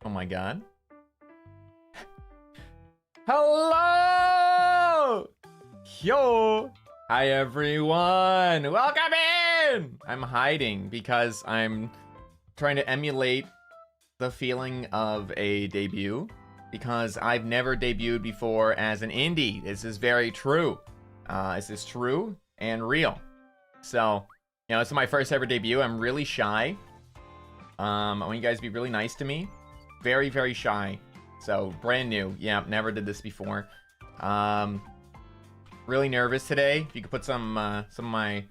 Oh my god. Hello! Yo! Hi everyone! Welcome in! I'm hiding because I'm trying to emulate the feeling of a debut because I've never debuted before as an indie. This is very true. This is true and real. So, you know, this is my first ever debut. I'm really shy. I want you guys to be really nice to me. Very, very shy. So, brand new. Yeah, never did this before. Really nervous today. If you could put some of my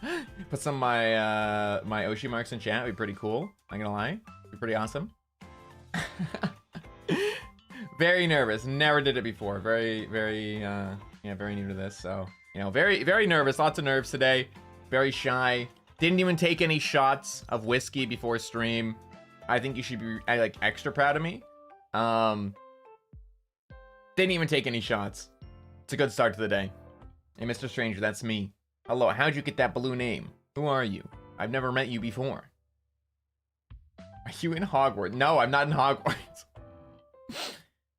my Oshi marks in chat, it'd be pretty cool. Not gonna lie. It'd be pretty awesome. Very nervous. Never did it before. Very new to this. So, you know, very, very nervous. Lots of nerves today. Very shy. Didn't even take any shots of whiskey before stream. I think you should be like extra proud of me. Didn't even take any shots. It's a good start to the day. Hey, Mr. Stranger, that's me. Hello, how'd you get that blue name? Who are you? I've never met you before. Are you in Hogwarts? No, I'm not in Hogwarts.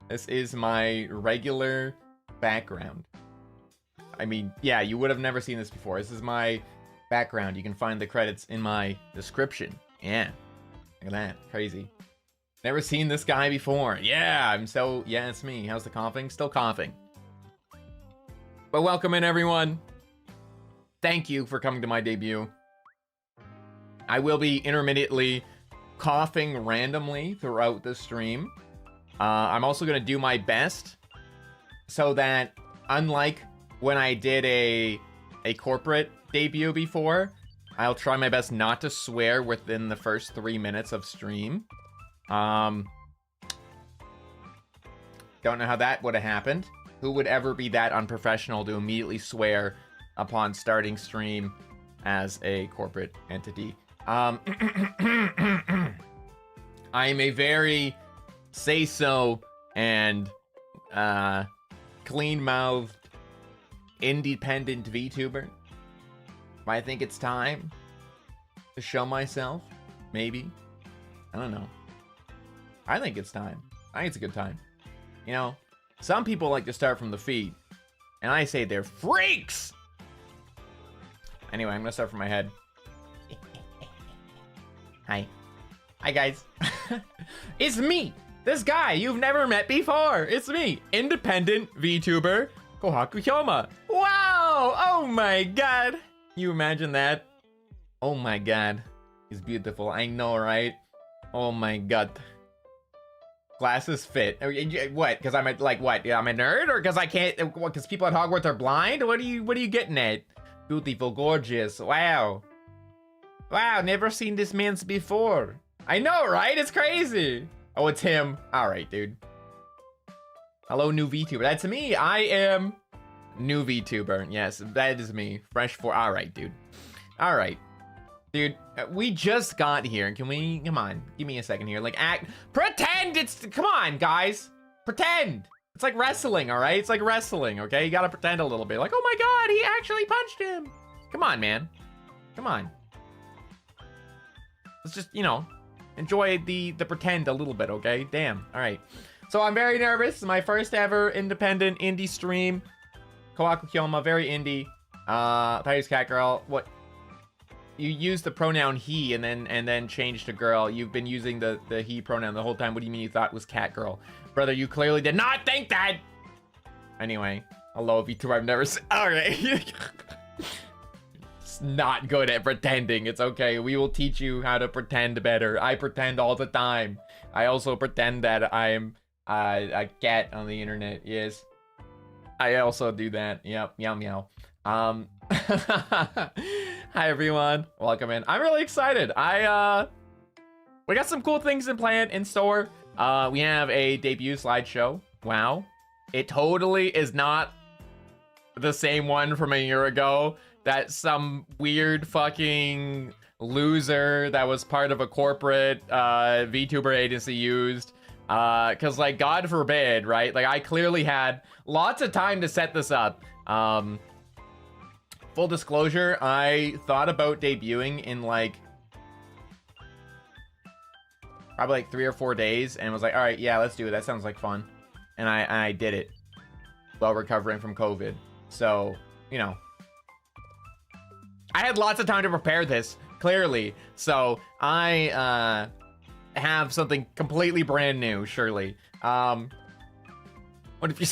This is my regular background. I mean, yeah, you would have never seen this before. This is my background. You can find the credits in my description. Yeah. Look at that. Crazy. Never seen this guy before. Yeah, yeah, it's me. How's the coughing? Still coughing. But welcome in, everyone. Thank you for coming to my debut. I will be intermittently coughing randomly throughout the stream. I'm also going to do my best so that, unlike when I did a corporate debut before, I'll try my best not to swear within the first 3 minutes of stream. Don't know how that would have happened. Who would ever be that unprofessional to immediately swear upon starting stream as a corporate entity? I am a very say-so and clean-mouthed independent VTuber. I think it's time to show myself. Maybe. I don't know. I think it's time. I think it's a good time. You know, some people like to start from the feet, and I say they're freaks! Anyway, I'm gonna start from my head. Hi. Hi, guys. It's me! This guy you've never met before! It's me! Independent VTuber, Kohaku Hyouma. Wow! Oh my god! You imagine that? Oh my god. He's beautiful. I know, right? Oh my god. Glasses fit. What? Because I'm like what? Yeah, I'm a nerd, or because I can't? Because people at Hogwarts are blind? What are you getting at? Beautiful, gorgeous. Wow. Wow. Never seen this man's before. I know, right? It's crazy. Oh, it's him. All right, dude. Hello, new VTuber. That's me. I am new VTuber. Yes, that is me. Fresh for. All right, dude. All right. Dude, we just got here. Can we, come on, give me a second here. Like, pretend it's, come on, guys. Pretend. It's like wrestling, all right? It's like wrestling, okay? You gotta pretend a little bit. Like, oh my god, he actually punched him. Come on, man. Come on. Let's just, you know, enjoy the pretend a little bit, okay? Damn, all right. So I'm very nervous. It's my first ever independent indie stream. Kohaku Hyouma, very indie. Titus Cat Girl, what? You use the pronoun he and then change to girl. You've been using the he pronoun the whole time. What do you mean you thought it was cat girl? Brother, you clearly did not think that! Anyway, hello VTuber, I've never seen. Alright. It's not good at pretending. It's okay. We will teach you how to pretend better. I pretend all the time. I also pretend that I'm a cat on the internet. Yes. I also do that. Yep. Meow meow. Hi everyone, welcome in. I'm really excited. We got some cool things in store. We have a debut slideshow. Wow, it totally is not the same one from a year ago that some weird fucking loser that was part of a corporate VTuber agency used. Cause like, God forbid, right? Like, I clearly had lots of time to set this up. Full disclosure, I thought about debuting in like probably like 3 or 4 days, and was like, all right, yeah, let's do it. That sounds like fun. And I did it while recovering from COVID. So, you know, I had lots of time to prepare this, clearly. So I have something completely brand new, surely. What if you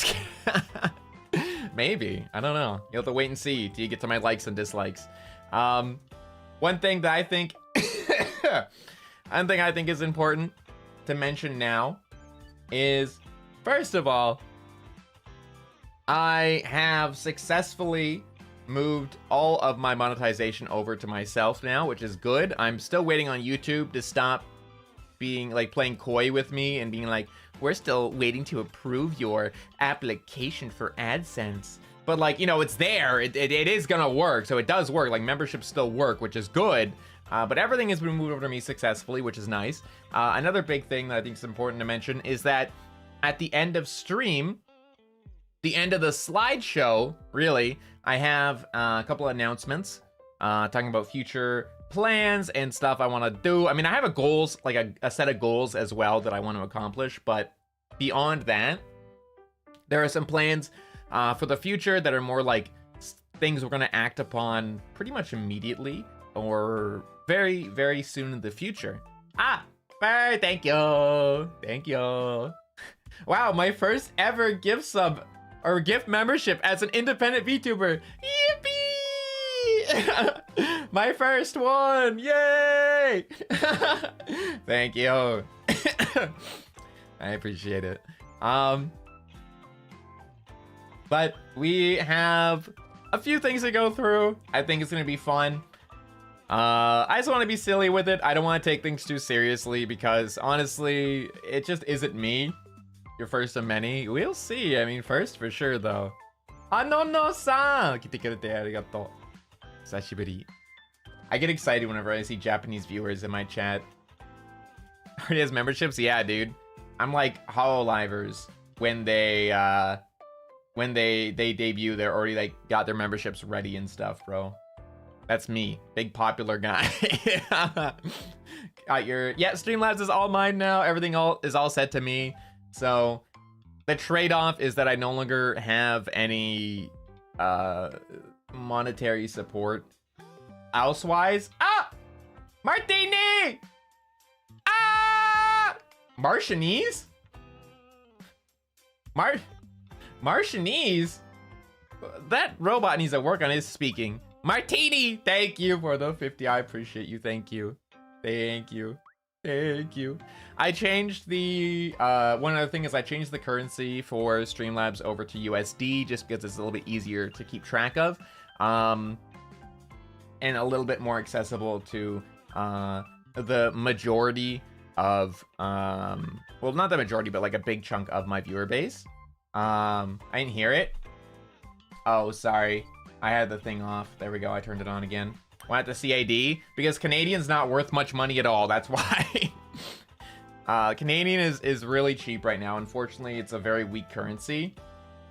maybe, I don't know. You'll have to wait and see till you get to my likes and dislikes. One thing that I think is important to mention now is, first of all, I have successfully moved all of my monetization over to myself now, which is good. I'm still waiting on YouTube to stop being like playing coy with me and being like, we're still waiting to approve your application for AdSense. But like, you know, it's there. It is gonna work. So it does work. Like, memberships still work, which is good. But everything has been moved over to me successfully, which is nice. Another big thing that I think is important to mention is that at the end of stream, the end of the slideshow, really, I have a couple of announcements talking about future plans and stuff I want to do. I mean, I have a set of goals as well that I want to accomplish, but beyond that, there are some plans for the future that are more like things we're going to act upon pretty much immediately or very, very soon in the future. Thank you. Thank you. Wow, my first ever gift sub or gift membership as an independent VTuber. Yippee! My first one. Yay! Thank you. I appreciate it. But we have a few things to go through. I think it's gonna be fun. I just want to be silly with it. I don't want to take things too seriously because honestly, it just isn't me. Your first of many. We'll see. I mean, first for sure though. Anono-san! Kite kurete arigato. Sashiburi. I get excited whenever I see Japanese viewers in my chat. Already has memberships? Yeah, dude. I'm like Hololivers when they debut, they're already like got their memberships ready and stuff, bro. That's me, big popular guy. Got your Streamlabs is all mine now. Everything is all set to me. So the trade-off is that I no longer have any monetary support elsewise. Martini! Martianese? Martianese? That robot needs to work on his speaking. Martini! Thank you for the 50. I appreciate you. Thank you. Thank you. Thank you. I changed the one other thing is I changed the currency for Streamlabs over to USD just because it's a little bit easier to keep track of, and a little bit more accessible to the majority of well, not the majority, but like a big chunk of my viewer base. I didn't hear it. Oh, sorry. I had the thing off. There we go. I turned it on again. Went to CAD because Canadian's not worth much money at all. That's why. Canadian is really cheap right now. Unfortunately, it's a very weak currency.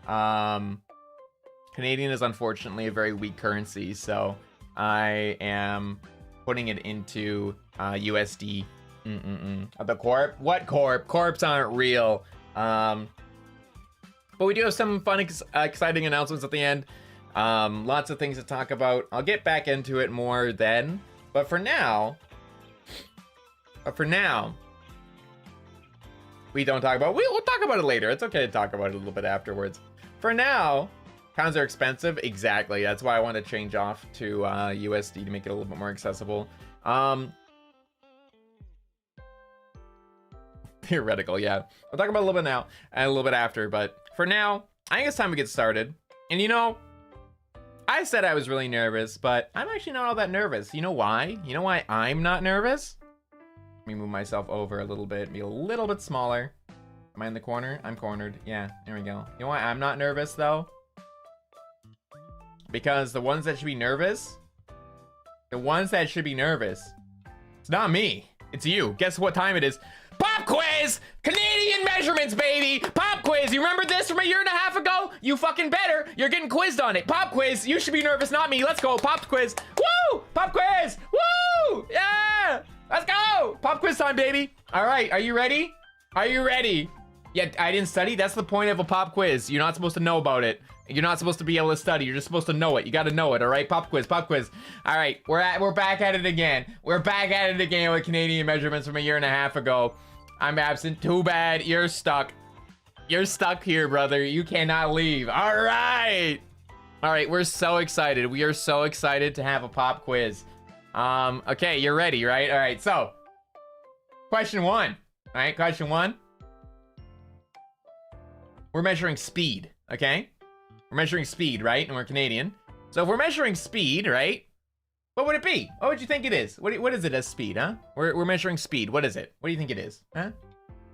Canadian is unfortunately a very weak currency, so I am putting it into USD. The corp? What corp? Corps aren't real. But we do have some fun, exciting announcements at the end. Lots of things to talk about. I'll get back into it more then. But for now, we don't talk about. We'll talk about it later. It's okay to talk about it a little bit afterwards. For now, pounds are expensive. Exactly. That's why I want to change off to USD to make it a little bit more accessible. Theoretical, yeah. We'll talk about it a little bit now and a little bit after. But for now, I think it's time to get started. And you know, I said I was really nervous, but I'm actually not all that nervous. You know why? You know why I'm not nervous? Let me move myself over a little bit, be a little bit smaller. Am I in the corner? I'm cornered. Yeah, there we go. You know why I'm not nervous though? Because the ones that should be nervous, it's not me, it's you. Guess what time it is? Pop quiz! Canadian measurements, baby! Pop quiz! You remember this from a year and a half ago? You fucking better! You're getting quizzed on it. Pop quiz! You should be nervous, not me. Let's go. Pop quiz. Woo! Pop quiz! Woo! Yeah! Let's go! Pop quiz time, baby. All right, are you ready? Are you ready? Yeah, I didn't study. That's the point of a pop quiz. You're not supposed to know about it. You're not supposed to be able to study. You're just supposed to know it. You got to know it, all right? Pop quiz, pop quiz. All right, we're back at it again. We're back at it again with Canadian measurements from a year and a half ago. I'm absent. Too bad. You're stuck. You're stuck here, brother. You cannot leave. All right. All right, we're so excited. We are so excited to have a pop quiz. Okay, you're ready, right? All right, so question one. All right, question one. We're measuring speed, okay? We're measuring speed, right? And we're Canadian. So if we're measuring speed, right? What would it be? What would you think it is? What is it as speed, huh? We're measuring speed. What is it? What do you think it is? Huh?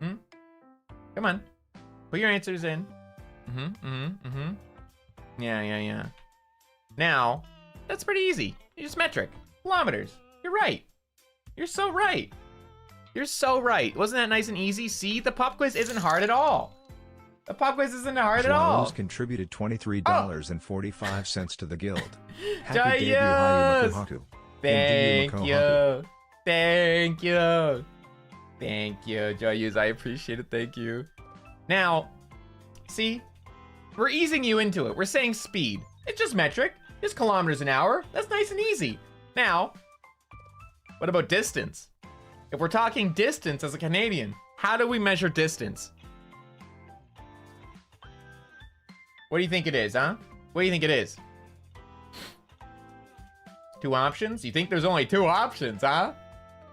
Come on. Put your answers in. Yeah. Now, that's pretty easy. You just metric. Kilometers. You're right. You're so right. You're so right. Wasn't that nice and easy? See, the pop quiz isn't hard at all. The pop quiz isn't hard at all. Contributed $23.45 to the guild. Happy debut, Hyouma Kohaku. Thank you. Thank you. Thank you, Joyous. I appreciate it. Thank you. Now, see, we're easing you into it. We're saying speed. It's just metric. It's kilometers an hour. That's nice and easy. Now, what about distance? If we're talking distance as a Canadian, how do we measure distance? What do you think it is, huh? What do you think it is? Two options? You think there's only two options, huh?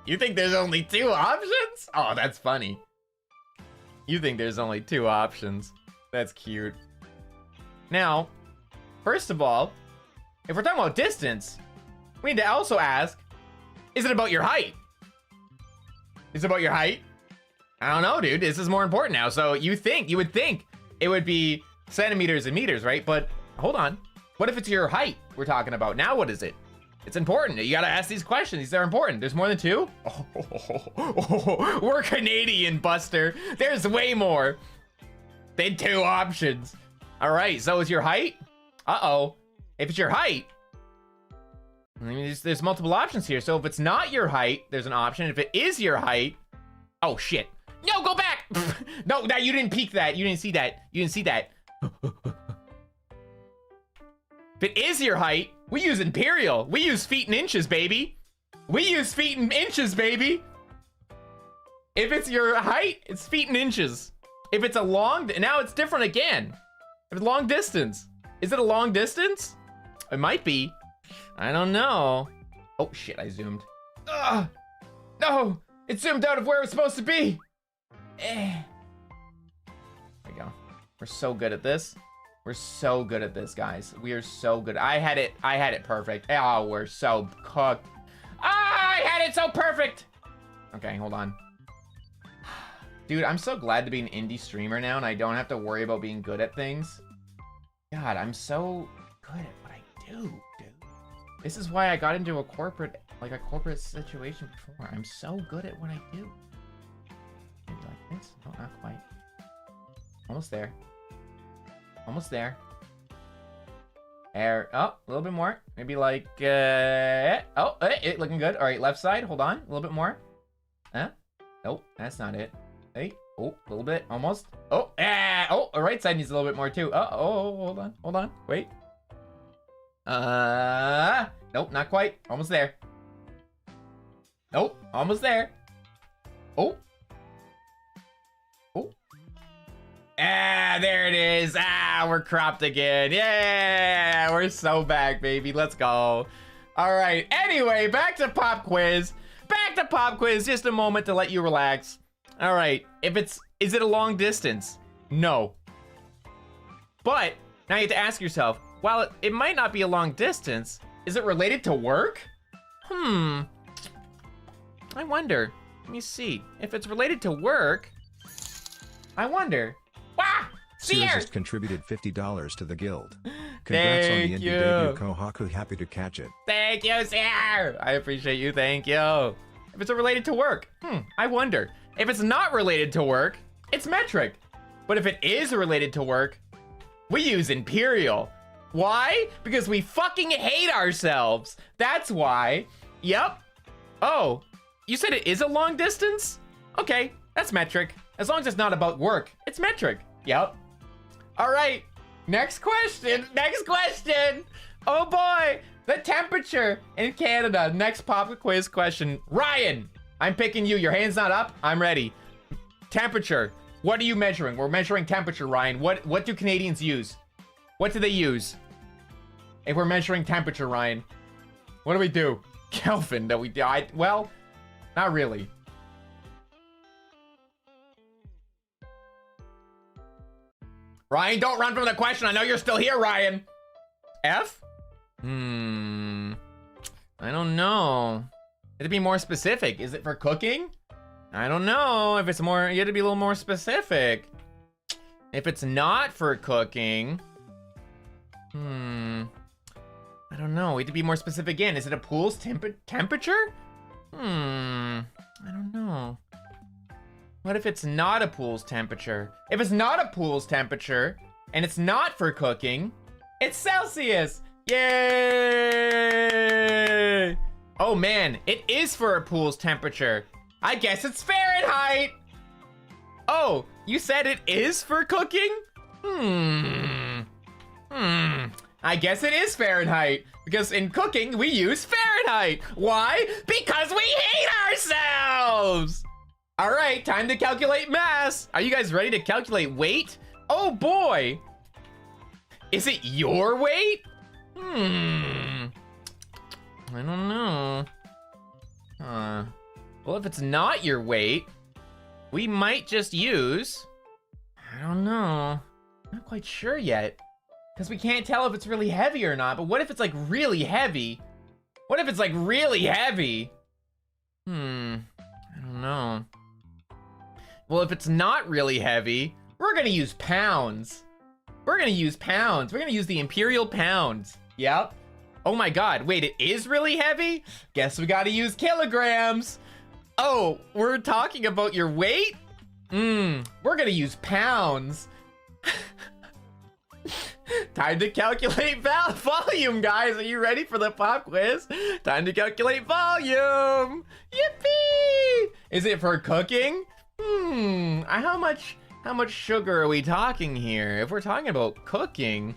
You think there's only two options? Oh, that's funny. You think there's only two options. That's cute. Now, first of all, if we're talking about distance, we need to also ask, is it about your height? Is it about your height? I don't know, dude. This is more important now. So you would think it would be centimeters and meters, right? But hold on. What if it's your height we're talking about? Now what is it? It's important. You gotta ask these questions. These are important. There's more than two? We're Canadian, Buster. There's way more than two options. All right, so is your height? Uh-oh. If it's your height, I mean, there's multiple options here. So if it's not your height, there's an option. If it is your height, oh shit. No, go back. No, you didn't peek that. You didn't see that. You didn't see that. If it is your height, we use imperial. We use feet and inches, baby. We use feet and inches, baby. If it's your height, it's feet and inches. If it's a long, now it's different again. If it's long distance, is it a long distance? It might be. I don't know. Oh shit, I zoomed. Ugh. No, it zoomed out of where it was supposed to be. There we go. We're so good at this. We're so good at this, guys. We are so good. I had it perfect. Oh, we're so cooked. I had it so perfect. Okay, hold on. Dude, I'm so glad to be an indie streamer now and I don't have to worry about being good at things. God, I'm so good at what I do, dude. This is why I got into a corporate situation before. I'm so good at what I do. Maybe like this? No, not quite. Almost there. Almost there. Oh, a little bit more. Maybe like, looking good. All right, left side, hold on. A little bit more. Nope, that's not it. Hey, oh, a little bit, almost. Oh, the right side needs a little bit more too. Hold on, wait. Nope, not quite. Almost there. Nope, almost there. Oh. There it is. We're cropped again. Yeah, we're so back, baby. Let's go. All right. Anyway, back to pop quiz. Back to pop quiz. Just a moment to let you relax. All right. Is it a long distance? No. But now you have to ask yourself, while it might not be a long distance, is it related to work? I wonder. Let me see. If it's related to work, I wonder. Sears has contributed $50 to the guild. Congrats on the indie debut, Kohaku. Happy to catch it. Thank you, Sears. I appreciate you. Thank you. If it's related to work, I wonder. If it's not related to work, it's metric. But if it is related to work, we use imperial. Why? Because we fucking hate ourselves. That's why. Yep. Oh, You said it is a long distance? Okay, that's metric. As long as it's not about work, it's metric. Yep. All right, next question. Next question. Oh boy, the temperature in Canada. Next pop quiz question. Ryan, I'm picking you. Your hand's not up. I'm ready. Temperature. What are you measuring? We're measuring temperature, Ryan. What do Canadians use? What do they use? If we're measuring temperature, Ryan, what do we do? Kelvin, that we died. Well, not really. Ryan, don't run from the question. I know you're still here, Ryan. F? I don't know. It'd be more specific. Is it for cooking? I don't know. If it's more, you have to be a little more specific. If it's not for cooking, I don't know. We have to be more specific again. Is it a pool's temperature? I don't know. What if it's not a pool's temperature? If it's not a pool's temperature and it's not for cooking, it's Celsius. Yay! Oh man, it is for a pool's temperature. I guess it's Fahrenheit. Oh, you said it is for cooking? I guess it is Fahrenheit, because in cooking we use Fahrenheit. Why? Because we hate ourselves. All right, time to calculate mass. Are you guys ready to calculate weight? Oh boy. Is it your weight? I don't know. Well, if it's not your weight, we might just use, I don't know. Not quite sure yet, because we can't tell if it's really heavy or not. But what if it's like really heavy? What if it's like really heavy? I don't know. Well, if it's not really heavy, we're gonna use pounds. We're gonna use pounds. We're gonna use the imperial pounds. Yep. Oh my God, wait, it is really heavy? Guess we gotta use kilograms. Oh, we're talking about your weight? We're gonna use pounds. Time to calculate volume, guys. Are you ready for the pop quiz? Time to calculate volume. Yippee! Is it for cooking? How much sugar are we talking here? If we're talking about cooking,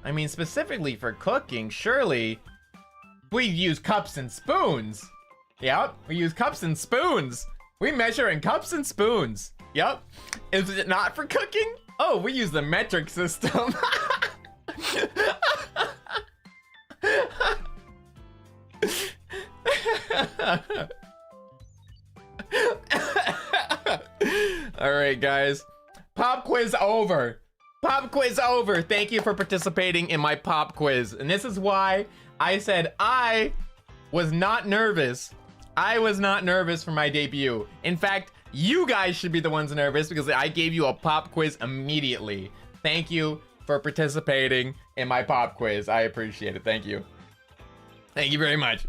I mean specifically for cooking, surely we use cups and spoons. Yep, we use cups and spoons. We measure in cups and spoons. Yep. Is it not for cooking? Oh, we use the metric system. All right, guys. Pop quiz over. Pop quiz over. Thank you for participating in my pop quiz. And this is why I said I was not nervous. I was not nervous for my debut. In fact, you guys should be the ones nervous because I gave you a pop quiz immediately. Thank you for participating in my pop quiz. I appreciate it. Thank you. Thank you very much.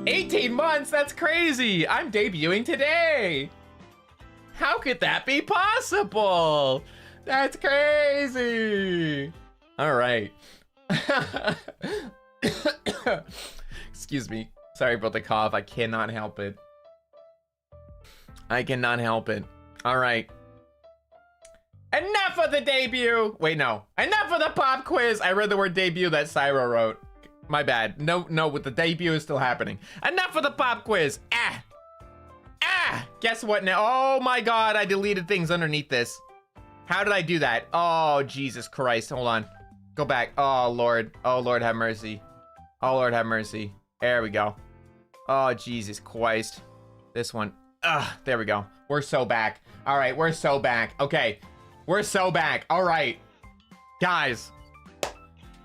18 months, that's crazy. I'm debuting today. How could that be possible? That's crazy. All right. Excuse me. Sorry about the cough. I cannot help it. I cannot help it. All right. Enough of the debut. Wait, no. Enough of the pop quiz. I read the word debut that Cyro wrote. My bad. No, the debut is still happening. Enough of the pop quiz. Guess what now? Oh my God, I deleted things underneath this. How did I do that? Oh, Jesus Christ. Hold on. Go back. Oh, Lord. Oh, Lord, have mercy. Oh, Lord, have mercy. There we go. Oh, Jesus Christ. This one. There we go. We're so back. All right, we're so back. Okay, we're so back. All right, guys.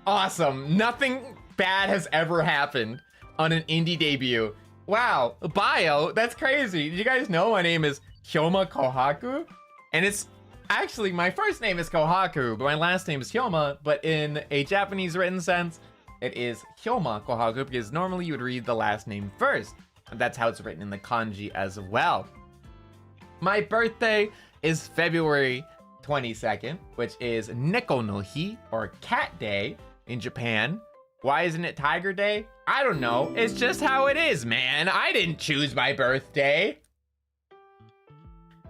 Awesome. Nothing bad has ever happened on an indie debut. Wow, bio, that's crazy. Did you guys know my name is Hyouma Kohaku? And it's actually, my first name is Kohaku, but my last name is Hyouma, but in a Japanese written sense, it is Hyouma Kohaku because normally you would read the last name first. And that's how it's written in the kanji as well. My birthday is February 22nd, which is Neko no Hi, or Cat Day in Japan. Why isn't it Tiger Day? I don't know. It's just how it is, man. I didn't choose my birthday.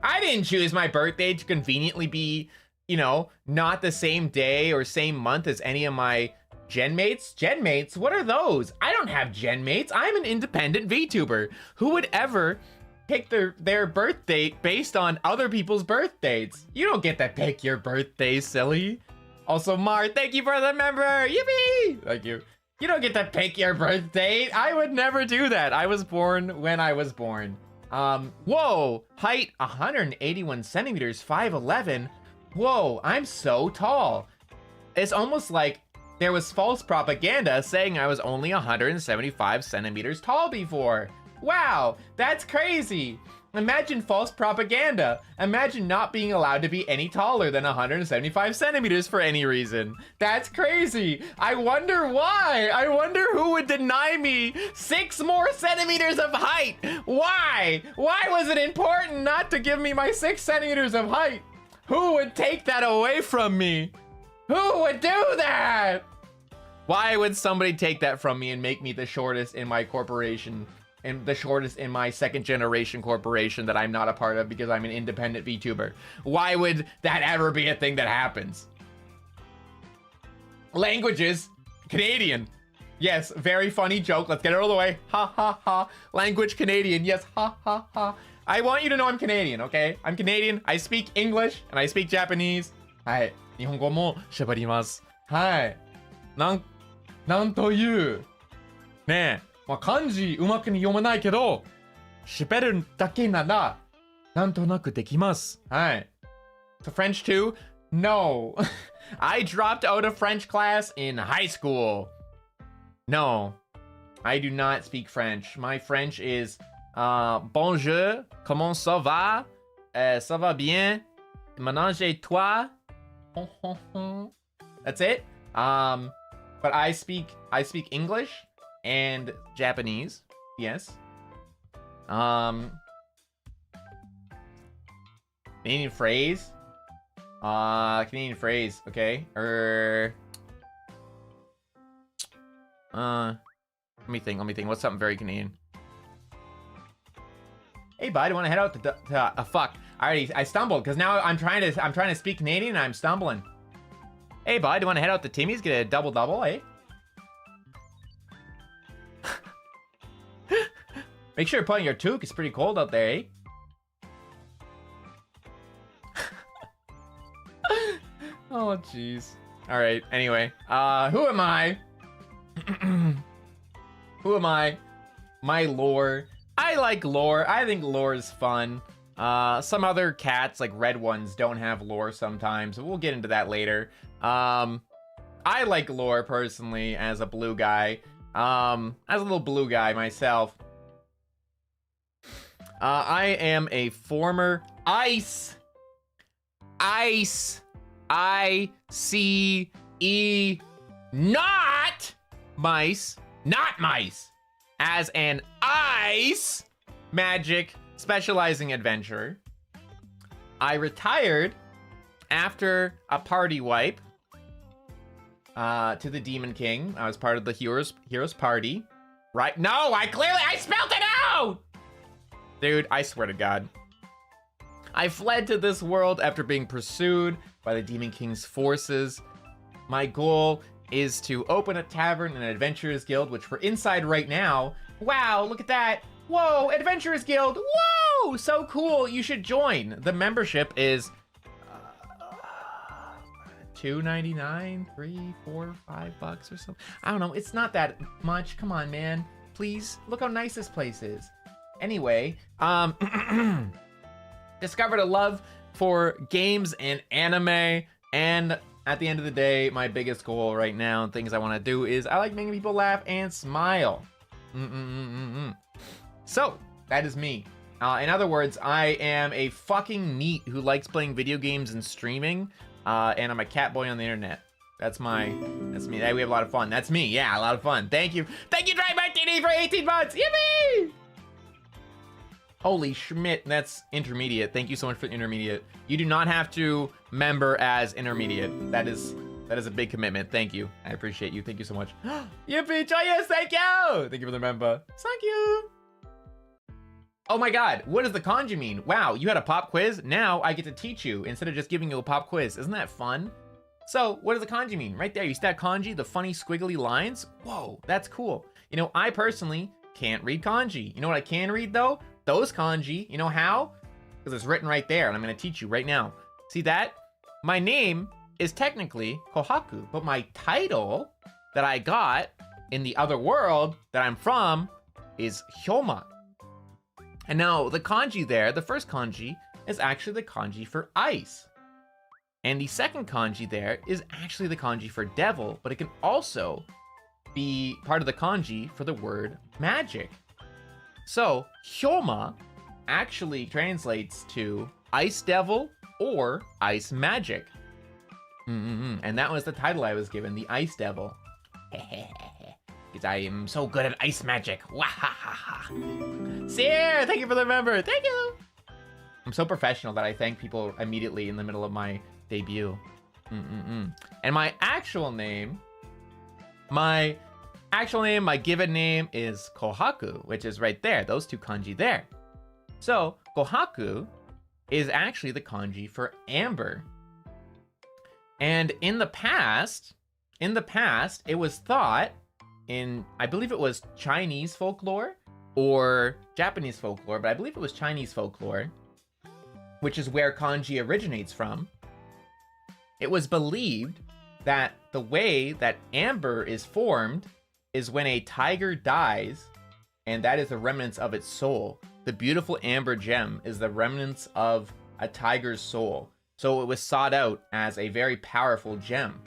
I didn't choose my birthday to conveniently be, you know, not the same day or same month as any of my gen mates. Gen mates? What are those? I don't have gen mates. I'm an independent VTuber. Who would ever pick their birth date based on other people's birth dates? You don't get to pick your birthday, silly. Also, Mar, thank you for the member. Yippee! Thank you. You don't get to pick your birth date. I would never do that. I was born when I was born. Whoa, height 181 centimeters, 5'11". Whoa, I'm so tall. It's almost like there was false propaganda saying I was only 175 centimeters tall before. Wow, that's crazy. Imagine false propaganda. Imagine not being allowed to be any taller than 175 centimeters for any reason. That's crazy. I wonder why. I wonder who would deny me 6 more centimeters of height. Why? Why was it important not to give me my 6 centimeters of height? Who would take that away from me? Who would do that? Why would somebody take that from me and make me the shortest in my corporation? And the shortest in my second generation corporation that I'm not a part of because I'm an independent VTuber. Why would that ever be a thing that happens? Languages, Canadian. Yes, very funny joke. Let's get it all the way. Ha ha ha. Language, Canadian. Yes, ha ha ha. I want you to know I'm Canadian, okay? I'm Canadian. I speak English and I speak Japanese. はい。日本語も喋ります。はい。なんという。ねえ。まあ、漢字うまく読まないけど、喋るだけなら、なんとなくできます。はい。So French too? No. I dropped out of French class in high school. No. I do not speak French. My French is bonjour, comment ça va? Ça va bien? Ménage et toi? That's it. But I speak English and Japanese, yes. Canadian phrase. Canadian phrase, okay. Let me think. What's something very Canadian? Hey, bud, want to head out to fuck. I stumbled because now I'm trying to speak Canadian and I'm stumbling. Hey, bud, want to head out to Timmy's, get a double, eh? Make sure you're putting your toque. It's pretty cold out there, eh? Oh, jeez. All right. Anyway, who am I? Who am I? My lore. I like lore. I think lore is fun. Some other cats, like red ones, don't have lore sometimes. We'll get into that later. I like lore personally as a blue guy. As a little blue guy myself. I am a former ICE, I-C-E, not mice, as an ice magic specializing adventurer. I retired after a party wipe to the Demon King. I was part of the Heroes party. Right? No, I spelled it out! Dude, I swear to God. I fled to this world after being pursued by the Demon King's forces. My goal is to open a tavern and an adventurers guild, which we're inside right now. Wow, look at that. Whoa, adventurers guild. Whoa, so cool. You should join. The membership is $2.99, $3, $4, $5 or something. I don't know. It's not that much. Come on, man. Please look how nice this place is. Anyway, discovered a love for games and anime, and at the end of the day, my biggest goal right now and things I want to do is I like making people laugh and smile. So that is me. In other words, I am a fucking neat who likes playing video games and streaming, and I'm a cat boy on the internet. That's me. We have a lot of fun. That's me. Yeah, a lot of fun. Thank you, Drive Martini for 18 months. Yippee! Holy Schmidt, that's intermediate. Thank you so much for intermediate. You do not have to member as intermediate. That is That is a big commitment. Thank you. I appreciate you. Thank you so much. Yippee! Yes, thank you! Thank you for the member. Thank you! Oh my god, what does the kanji mean? Wow, you had a pop quiz? Now I get to teach you instead of just giving you a pop quiz. Isn't that fun? So, what does the kanji mean? Right there, you see that kanji, the funny squiggly lines? Whoa, that's cool. You know, I personally can't read kanji. You know what I can read though? Those kanji. You know how? Because it's written right there, and I'm gonna teach you right now. See that? My name is technically Kohaku, but my title that I got in the other world that I'm from is Hyouma. And now the kanji there, the first kanji, is actually the kanji for ice. And the second kanji there is actually the kanji for devil, but it can also be part of the kanji for the word magic. So Hyouma actually translates to ice devil or ice magic. And that was the title I was given, the Ice Devil. Because I am so good at ice magic. Wahahaha. Seer, thank you for the member. Thank you. I'm so professional that I thank people immediately in the middle of my debut. And my actual name, my given name is Kohaku, which is right there, those two kanji there. So Kohaku is actually the kanji for amber. And in the past, it was thought in, I believe it was Chinese folklore or Japanese folklore, but I believe it was Chinese folklore, which is where kanji originates from. It was believed that the way that amber is formed is when a tiger dies, and that is the remnants of its soul. The beautiful amber gem is the remnants of a tiger's soul. So it was sought out as a very powerful gem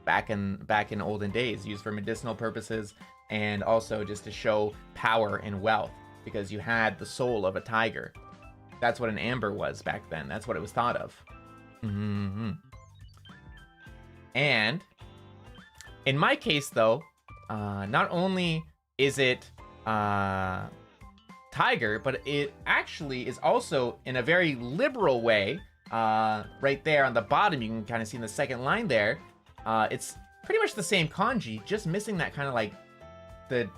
back in olden days, used for medicinal purposes and also just to show power and wealth, because you had the soul of a tiger. That's what an amber was back then. That's what it was thought of. And in my case, though, not only is it tiger, but it actually is also in a very liberal way. Right there on the bottom, you can kind of see in the second line there, it's pretty much the same kanji, just missing that kind of like the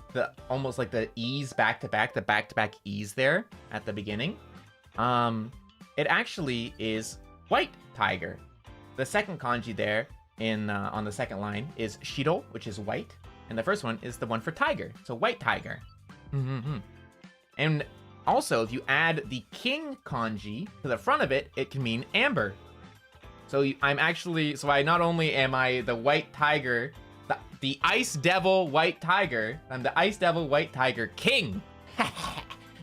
almost like the e's back to back, the back to back e's there at the beginning. It actually is white tiger. The second kanji there in on the second line is shiro, which is white, and the first one is the one for tiger, so white tiger. And also, if you add the king kanji to the front of it, it can mean amber. So I not only am I the white tiger, the ice devil white tiger, I'm the ice devil white tiger king.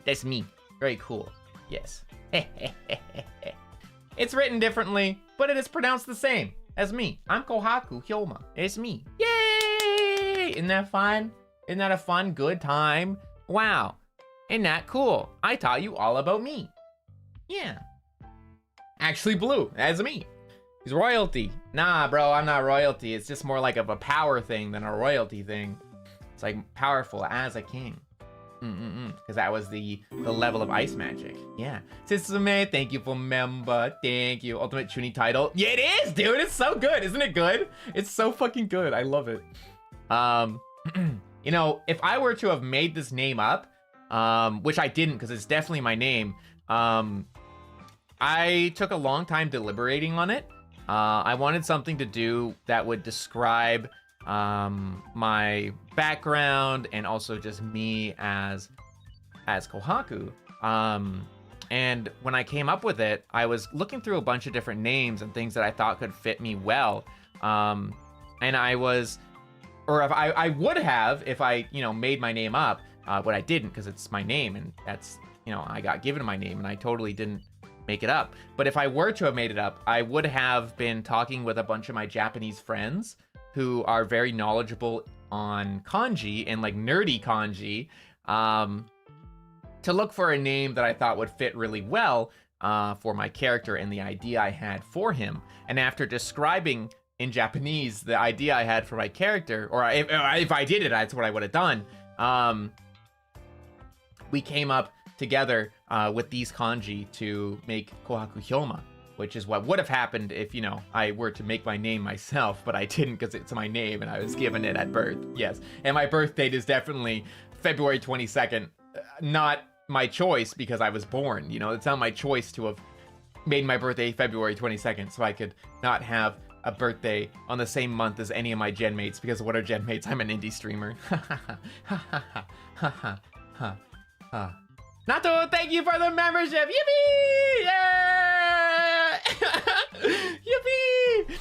That's me. Very cool. Yes. It's written differently, but it is pronounced the same as me. I'm Kohaku Hyouma. It's me. Yay! Isn't that fun? Isn't that a fun, good time? Wow. Isn't that cool? I taught you all about me. Yeah. Actually blue, as me. He's royalty. Nah, bro, I'm not royalty. It's just more like of a power thing than a royalty thing. It's like powerful as a king. Because that was the level of ice magic. Yeah. Sisume, thank you for member. Thank you. Ultimate Chunin title. Yeah, it is, dude. It's so good. Isn't it good? It's so fucking good. I love it. You know, if I were to have made this name up, which I didn't because it's definitely my name. I took a long time deliberating on it. I wanted something to do that would describe my background and also just me as Kohaku. And when I came up with it, I was looking through a bunch of different names and things that I thought could fit me well. And I was, or if I would have, if I, you know, made my name up, but I didn't because it's my name and that's, you know, I got given my name and I totally didn't make it up. But if I were to have made it up, I would have been talking with a bunch of my Japanese friends who are very knowledgeable on kanji and like nerdy kanji, to look for a name that I thought would fit really well for my character and the idea I had for him. And after describing in Japanese the idea I had for my character, or if I did it, that's what I would have done. We came up together with these kanji to make Kohaku Hyouma, which is what would have happened if, you know, I were to make my name myself, but I didn't because it's my name and I was given it at birth. Yes. And my birth date is definitely February 22nd, not my choice because I was born, you know, it's not my choice to have made my birthday February 22nd so I could not have a birthday on the same month as any of my gen mates, because what are gen mates? I'm an indie streamer. Nato, thank you for the membership. Yippee! Yeah! Yippee!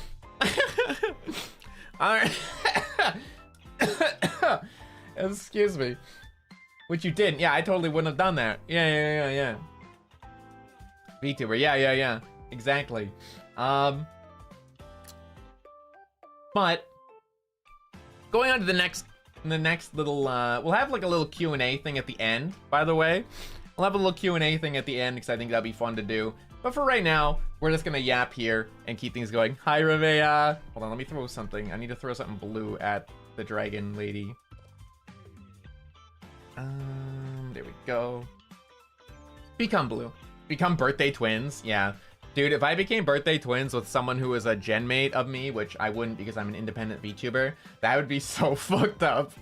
All right. Excuse me. Which you didn't. Yeah, I totally wouldn't have done that. Yeah. VTuber. Yeah. Exactly. But going on to the next little, we'll have like a little Q&A thing at the end, by the way. We'll have a little Q&A thing at the end because I think that'd be fun to do. But for right now, we're just gonna yap here and keep things going. Hi, Revea. Hold on, let me throw something. I need to throw something blue at the dragon lady. There we go. Become blue. Become birthday twins. Yeah. Dude, if I became birthday twins with someone who is a gen mate of me, which I wouldn't because I'm an independent VTuber, that would be so fucked up.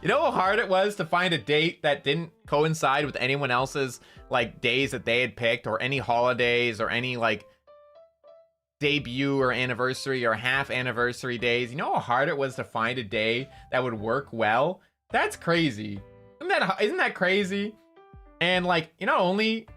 You know how hard it was to find a date that didn't coincide with anyone else's like days that they had picked, or any holidays, or any like debut or anniversary or half anniversary days? You know how hard it was to find a day that would work well? That's crazy. Isn't that crazy? And like, you know, only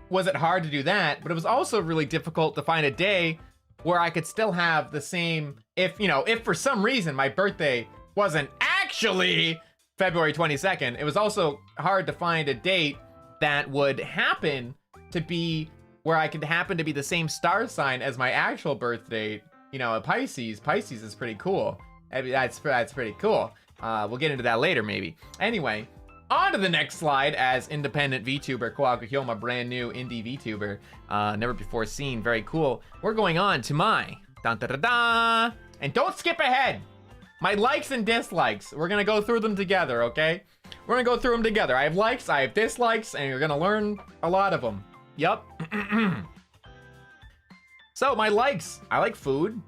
was it hard to do that, but it was also really difficult to find a day where I could still have the same, if for some reason my birthday wasn't actually February 22nd, it was also hard to find a date that would happen to be where I could happen to be the same star sign as my actual birth date. You know, a Pisces. Pisces is pretty cool. I mean, that's pretty cool. We'll get into that later, maybe. Anyway, on to the next slide as independent VTuber, Kohaku Hyouma, brand new indie VTuber, never before seen, very cool. We're going on to my dun-da-da-da, and don't skip ahead. My likes and dislikes, we're gonna go through them together, okay? We're gonna go through them together. I have likes, I have dislikes, and you're gonna learn a lot of them. Yup. So my likes, I like food.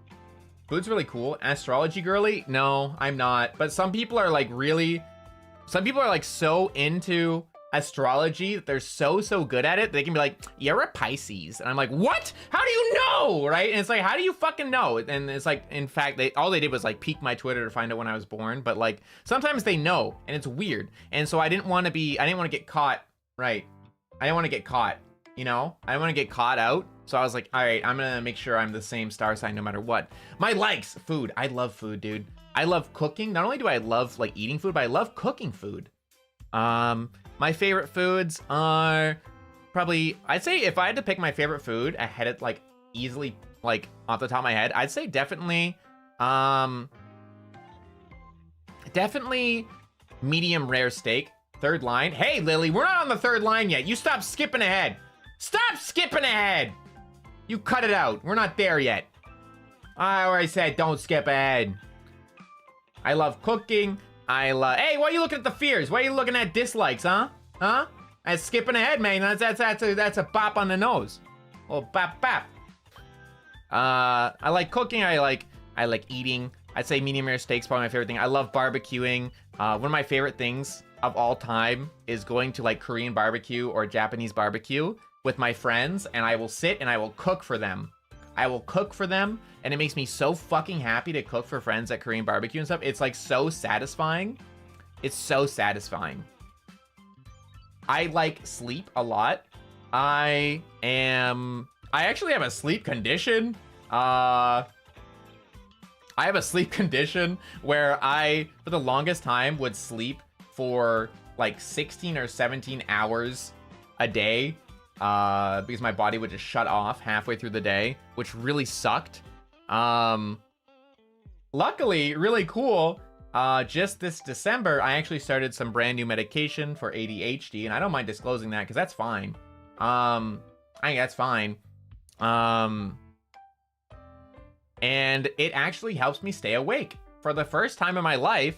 Food's really cool. Astrology girly? No, I'm not. But some people are like so into astrology that they're so good at it, they can be like, you're a Pisces. And I'm like, what? How do you know? Right? And it's like, how do you fucking know? And it's like, in fact, all they did was like peek my Twitter to find out when I was born. But like, sometimes they know, and it's weird. And so I didn't want to get caught, right? I didn't want to get caught, you know? I didn't want to get caught out. So I was like, all right, I'm gonna make sure I'm the same star sign no matter what. My likes, food. I love food, dude. I love cooking. Not only do I love like eating food, but I love cooking food. My favorite foods are probably, I'd say if I had to pick my favorite food, I had it like easily like off the top of my head, I'd say definitely medium rare steak. Third line. Hey Lily, we're not on the third line yet. You stop skipping ahead. Stop skipping ahead. You cut it out. We're not there yet. I already said don't skip ahead. I love cooking. Hey, why are you looking at the fears? Why are you looking at dislikes, huh? That's skipping ahead, man. That's a bop on the nose. Oh, bop. I like cooking. I like eating. I'd say medium rare steak's probably my favorite thing. I love barbecuing. One of my favorite things of all time is going to like Korean barbecue or Japanese barbecue with my friends, and I will sit and I will cook for them. And it makes me so fucking happy to cook for friends at Korean barbecue and stuff. It's like so satisfying. It's so satisfying. I like sleep a lot. I actually have a sleep condition. I have a sleep condition where I, for the longest time, would sleep for like 16 or 17 hours a day. Because my body would just shut off halfway through the day, which really sucked. Luckily, really cool, just this December, I actually started some brand new medication for ADHD, and I don't mind disclosing that because that's fine. I think that's fine. And it actually helps me stay awake. For the first time in my life,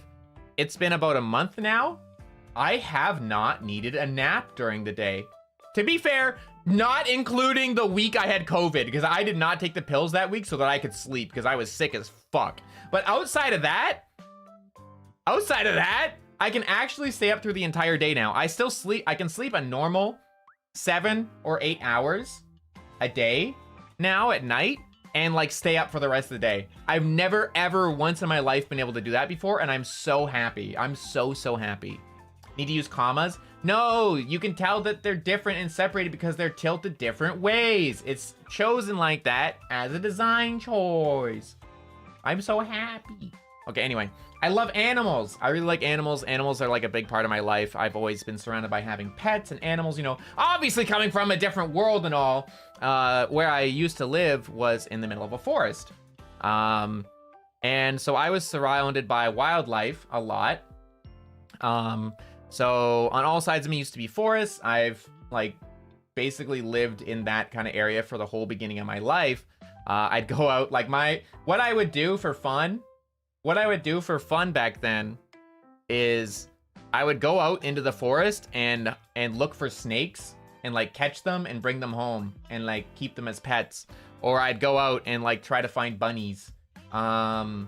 it's been about a month now, I have not needed a nap during the day. To be fair, Not including the week I had COVID, because I did not take the pills that week so that I could sleep because I was sick as fuck. But outside of that, I can actually stay up through the entire day now. I still sleep. I can sleep a normal 7 or 8 hours a day now at night and like stay up for the rest of the day. I've never ever once in my life been able to do that before, and I'm so happy. I'm so happy. Need to use commas? No, you can tell that they're different and separated because they're tilted different ways. It's chosen like that as a design choice. I'm so happy. Okay, anyway, I love animals. I really like animals. Animals are like a big part of my life. I've always been surrounded by having pets and animals, you know, obviously coming from a different world and all. Where I used to live was in the middle of a forest. And so I was surrounded by wildlife a lot. So on all sides of me used to be forests. I've like basically lived in that kind of area for the whole beginning of my life. I'd go out like what I would do for fun back then is I would go out into the forest and look for snakes and like catch them and bring them home and like keep them as pets. Or I'd go out and like try to find bunnies. And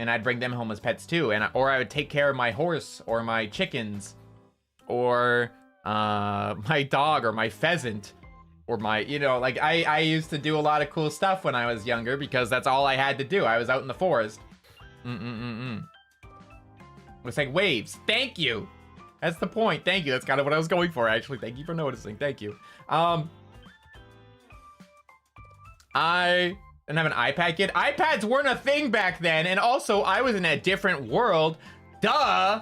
I'd bring them home as pets too. Or I would take care of my horse or my chickens or my dog or my pheasant. Or my, you know, like I used to do a lot of cool stuff when I was younger because that's all I had to do. I was out in the forest. It's like waves. Thank you. That's the point. Thank you. That's kind of what I was going for, actually. Thank you for noticing. Thank you. I didn't have an iPad kid. iPads weren't a thing back then. And also, I was in a different world. Duh.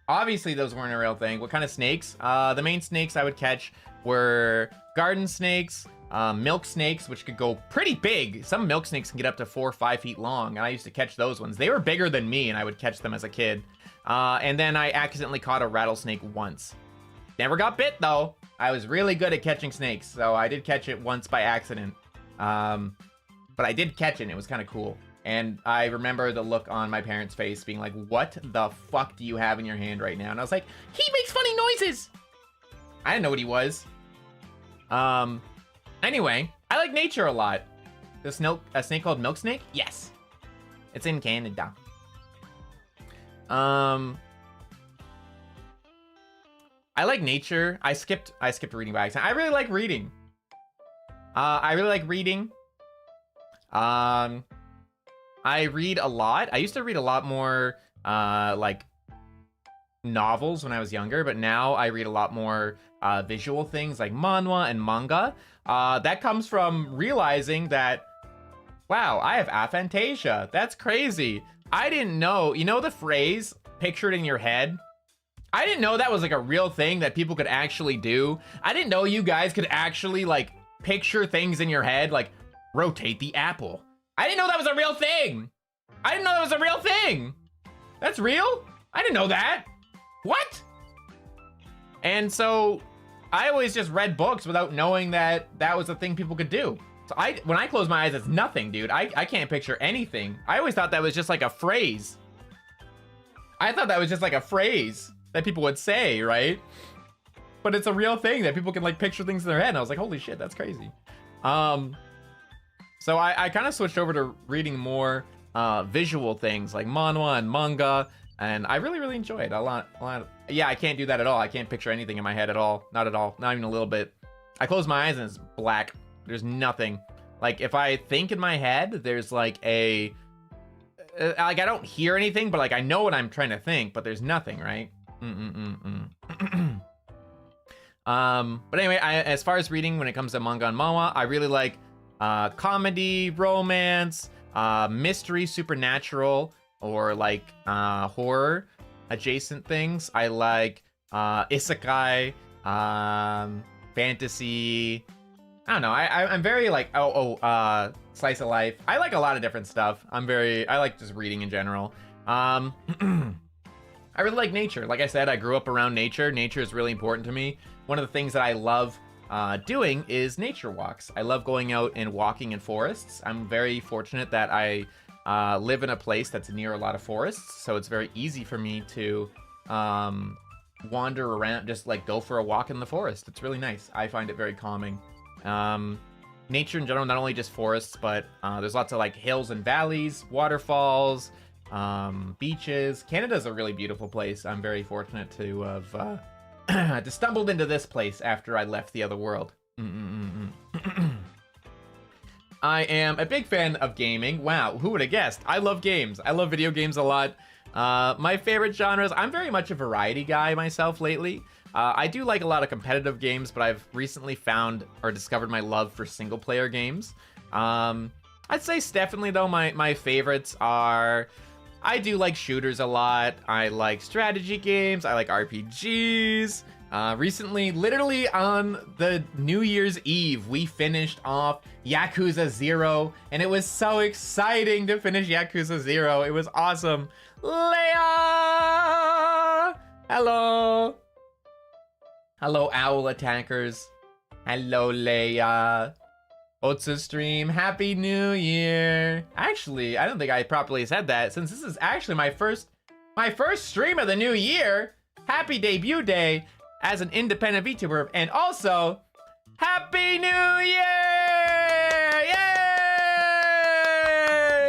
Obviously, those weren't a real thing. What kind of snakes? The main snakes I would catch were garden snakes, milk snakes, which could go pretty big. Some milk snakes can get up to 4 or 5 feet long, and I used to catch those ones. They were bigger than me, and I would catch them as a kid. And then I accidentally caught a rattlesnake once. Never got bit, though. I was really good at catching snakes, so I did catch it once by accident. But I did catch it, and it was kind of cool. And I remember the look on my parents' face being like, what the fuck do you have in your hand right now? And I was like, he makes funny noises. I didn't know what he was. Anyway, I like nature a lot. A snake called milk snake? Yes. It's in Canada. I like nature. I skipped reading by accident. I really like reading. I read a lot. I used to read a lot more like novels when I was younger, but now I read a lot more visual things like manhwa and manga. That comes from realizing that, wow, I have aphantasia. That's crazy. I didn't know, you know the phrase, picture it in your head? I didn't know that was like a real thing that people could actually do. I didn't know you guys could actually like picture things in your head, like rotate the apple. I didn't know that was a real thing. That's real? I didn't know that. What? And so I always just read books without knowing that that was a thing people could do. So when I close my eyes, it's nothing, dude. I can't picture anything. I always thought that was just like a phrase. I thought that was just like a phrase that people would say, right? But it's a real thing that people can like picture things in their head. And I was like, holy shit, that's crazy. So I kind of switched over to reading more visual things like manhwa and manga. And I really enjoy it a lot. Yeah, I can't do that at all. I can't picture anything in my head at all. Not at all. Not even a little bit. I close my eyes and it's black. There's nothing. Like if I think in my head, there's like like I don't hear anything, but like I know what I'm trying to think, but there's nothing, right? But anyway, as far as reading, when it comes to manga and manhwa, I really like comedy, romance, mystery, supernatural, or like horror adjacent things. I like isekai, fantasy. I don't know. I'm very like slice of life. I like a lot of different stuff. I like just reading in general. I really like nature. Like I said, I grew up around nature. Nature is really important to me. One of the things that I love doing is nature walks. I love going out and walking in forests. I'm very fortunate that I live in a place that's near a lot of forests, so it's very easy for me to wander around, just like go for a walk in the forest. It's really nice. I find it very calming. Nature in general, not only just forests, but there's lots of like hills and valleys, waterfalls, beaches. Canada's a really beautiful place. I'm very fortunate to have stumbled into this place after I left the other world. I am a big fan of gaming. Wow, who would have guessed? I love games. I love video games a lot. My favorite genres, I'm very much a variety guy myself lately. I do like a lot of competitive games, but I've recently found or discovered my love for single player games. I'd say definitely though my favorites are, I do like shooters a lot. I like strategy games. I like RPGs. Recently, literally on the New Year's Eve, we finished off Yakuza 0, and it was so exciting to finish Yakuza 0. It was awesome. Leia! Hello. Hello, owl attackers. Hello, Leia. Otsu stream, Happy New Year. Actually, I don't think I properly said that, since this is actually my first stream of the new year. Happy debut day as an independent VTuber, and also, Happy New Year!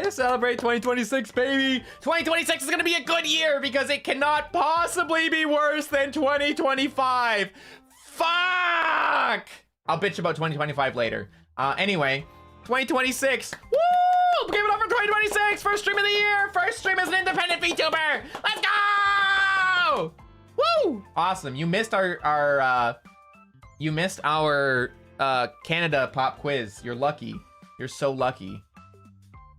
Yay! Celebrate 2026, baby! 2026 is gonna be a good year because it cannot possibly be worse than 2025. Fuck! I'll bitch about 2025 later. Anyway, 2026. Woo! Give it up for 2026! First stream of the year! First stream as an independent VTuber! Let's go! Woo! Awesome. You missed our Canada pop quiz. You're lucky. You're so lucky.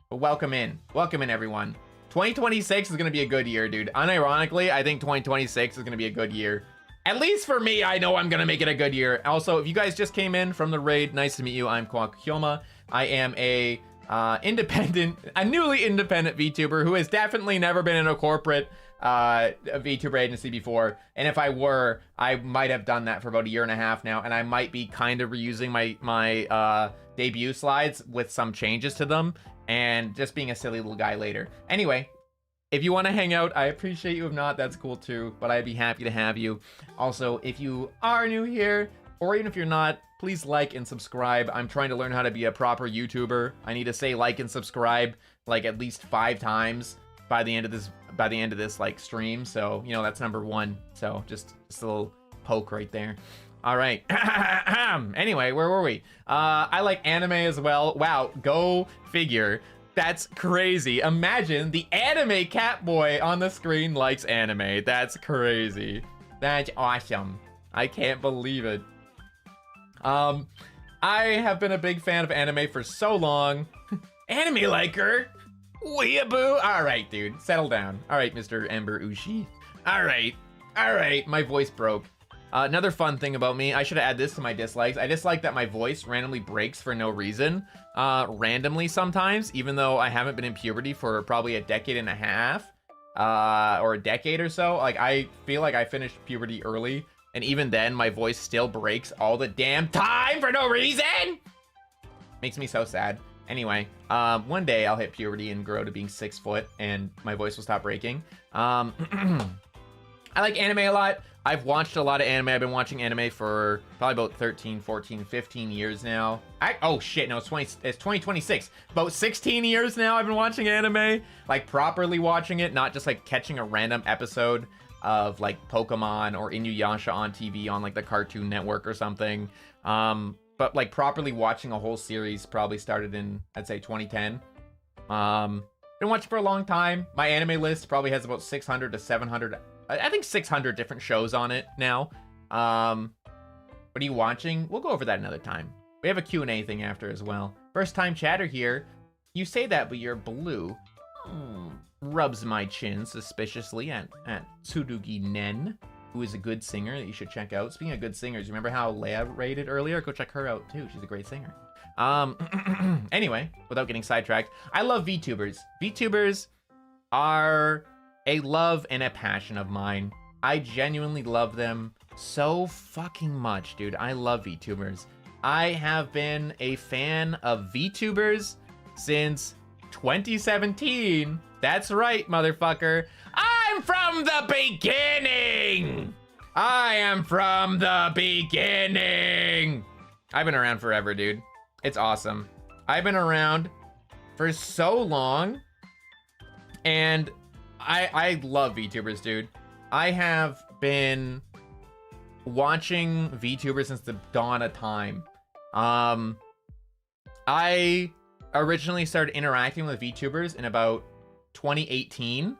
But welcome in. Welcome in, everyone. 2026 is gonna be a good year, dude. Unironically, I think 2026 is gonna be a good year. At least for me, I know I'm gonna make it a good year. Also, if you guys just came in from the raid, nice to meet you. I'm Kohaku Hyouma. I am a newly independent VTuber who has definitely never been in a corporate VTuber agency before. And if I were, I might have done that for about a year and a half now, and I might be kind of reusing my debut slides with some changes to them and just being a silly little guy later. Anyway, if you want to hang out, I appreciate you. If not, that's cool too, but I'd be happy to have you. Also, if you are new here, or even if you're not, please like and subscribe. I'm trying to learn how to be a proper YouTuber. I need to say like and subscribe like at least 5 times by the end of this like stream. So, you know, that's number 1. So just a little poke right there. All right. Anyway, where were we? I like anime as well. Wow, go figure. That's crazy. Imagine the anime Catboy on the screen likes anime. That's crazy. That's awesome. I can't believe it. I have been a big fan of anime for so long. Anime liker? Weeaboo. All right, dude, settle down. All right, Mr. Ember Ushi. All right, my voice broke. Another fun thing about me, I should add this to my dislikes. I dislike that my voice randomly breaks for no reason. Randomly sometimes, even though I haven't been in puberty for probably a decade and a half, or a decade or so. Like, I feel like I finished puberty early, and even then, my voice still breaks all the damn time for no reason! Makes me so sad. Anyway, one day I'll hit puberty and grow to being 6 foot, and my voice will stop breaking. I like anime a lot. I've watched a lot of anime. I've been watching anime for probably about 13, 14, 15 years now. Oh shit, no, it's 2026. About 16 years now I've been watching anime. Like, properly watching it, not just like catching a random episode of like Pokemon or Inuyasha on TV on like the Cartoon Network or something. But like properly watching a whole series probably started in, I'd say, 2010. Been watching for a long time. My anime list probably has about 600 to 700, I think 600 different shows on it now. What are you watching? We'll go over that another time. We have a Q&A thing after as well. First time chatter here. You say that, but you're blue. Rubs my chin suspiciously at Tsurugi Nen, who is a good singer that you should check out. Speaking of good singers, remember how Leia rated earlier? Go check her out too. She's a great singer. Anyway, without getting sidetracked, I love VTubers. VTubers are a love and a passion of mine. I genuinely love them so fucking much, dude. I love VTubers. I have been a fan of VTubers since 2017. That's right, motherfucker. I'm from the beginning. I am from the beginning. I've been around forever, dude. It's awesome. I've been around for so long, and I love VTubers, dude. I have been watching VTubers since the dawn of time. I originally started interacting with VTubers in about 2018.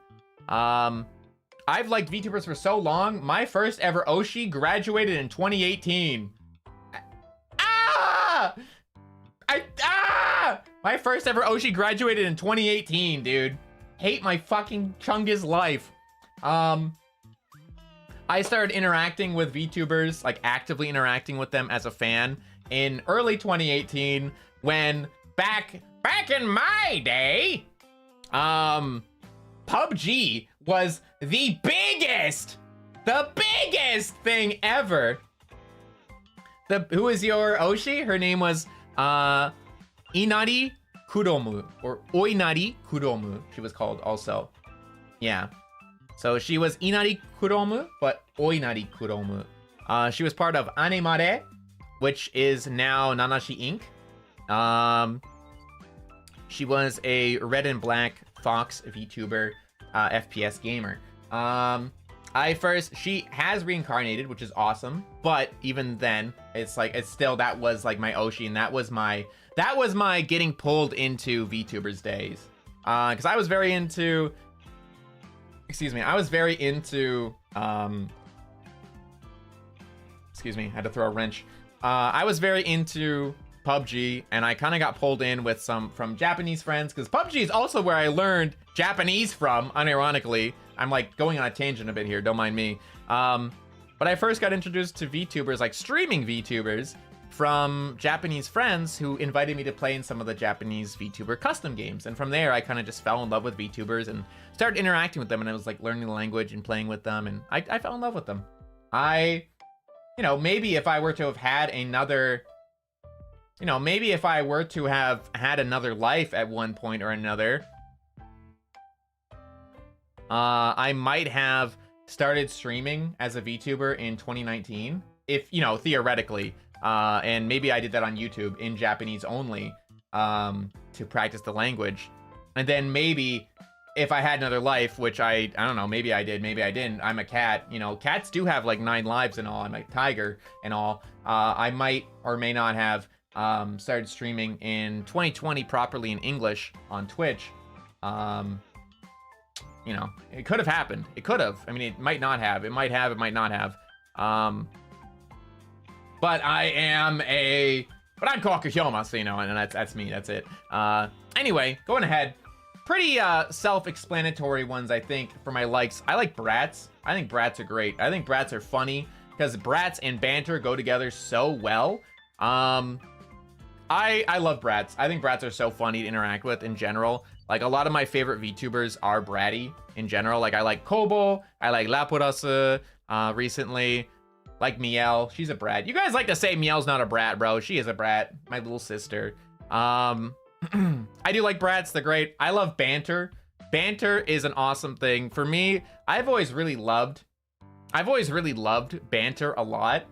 I've liked VTubers for so long. My first ever Oshi graduated in 2018. My first ever Oshi graduated in 2018, dude. Hate my fucking Chungus life. I started interacting with VTubers, like actively interacting with them as a fan in early 2018 when back in my day, PUBG was the biggest thing ever. Who is your Oshi? Her name was Inari Kuromu, or Oinari Kuromu, she was called also. Yeah. So she was Inari Kuromu, but Oinari Kuromu. She was part of Anemare, which is now Nanashi Inc. She was a red and black Fox VTuber, FPS gamer. She has reincarnated, which is awesome, but even then, it's still, that was like my Oshi, and that was my getting pulled into VTubers days. Because I was very into, excuse me, I had to throw a wrench. I was very into PUBG, and I kind of got pulled in with from Japanese friends, because PUBG is also where I learned Japanese from, unironically. I'm like going on a tangent a bit here, don't mind me. But I first got introduced to VTubers, like streaming VTubers, from Japanese friends who invited me to play in some of the Japanese VTuber custom games. And from there, I kind of just fell in love with VTubers and started interacting with them, and I was like learning the language and playing with them, and I fell in love with them. Maybe if I were to have had another, maybe if I were to have had another life at one point or another, I might have started streaming as a VTuber in 2019, if, theoretically, and maybe I did that on YouTube in Japanese only, to practice the language. And then maybe if I had another life, which I don't know, maybe I did, maybe I didn't. I'm a cat, cats do have like 9 lives and all. I'm a tiger and all. I might or may not have started streaming in 2020 properly in English on Twitch. It could have happened. It could have. I mean, it might not have. It might have. It might not have. But I'm Kohaku Hyouma, so and that's me. That's it. Anyway, going ahead. Pretty self-explanatory ones, I think, for my likes. I like brats. I think brats are great. I think brats are funny because brats and banter go together so well. I love brats. I think brats are so funny to interact with in general. Like, a lot of my favorite VTubers are bratty in general. Like, I like Kobo. I like Lapurasu recently. Like Miel. She's a brat. You guys like to say Miel's not a brat, bro. She is a brat. My little sister. I do like brats. They're great. I love banter. Banter is an awesome thing. For me, I've always really loved banter a lot.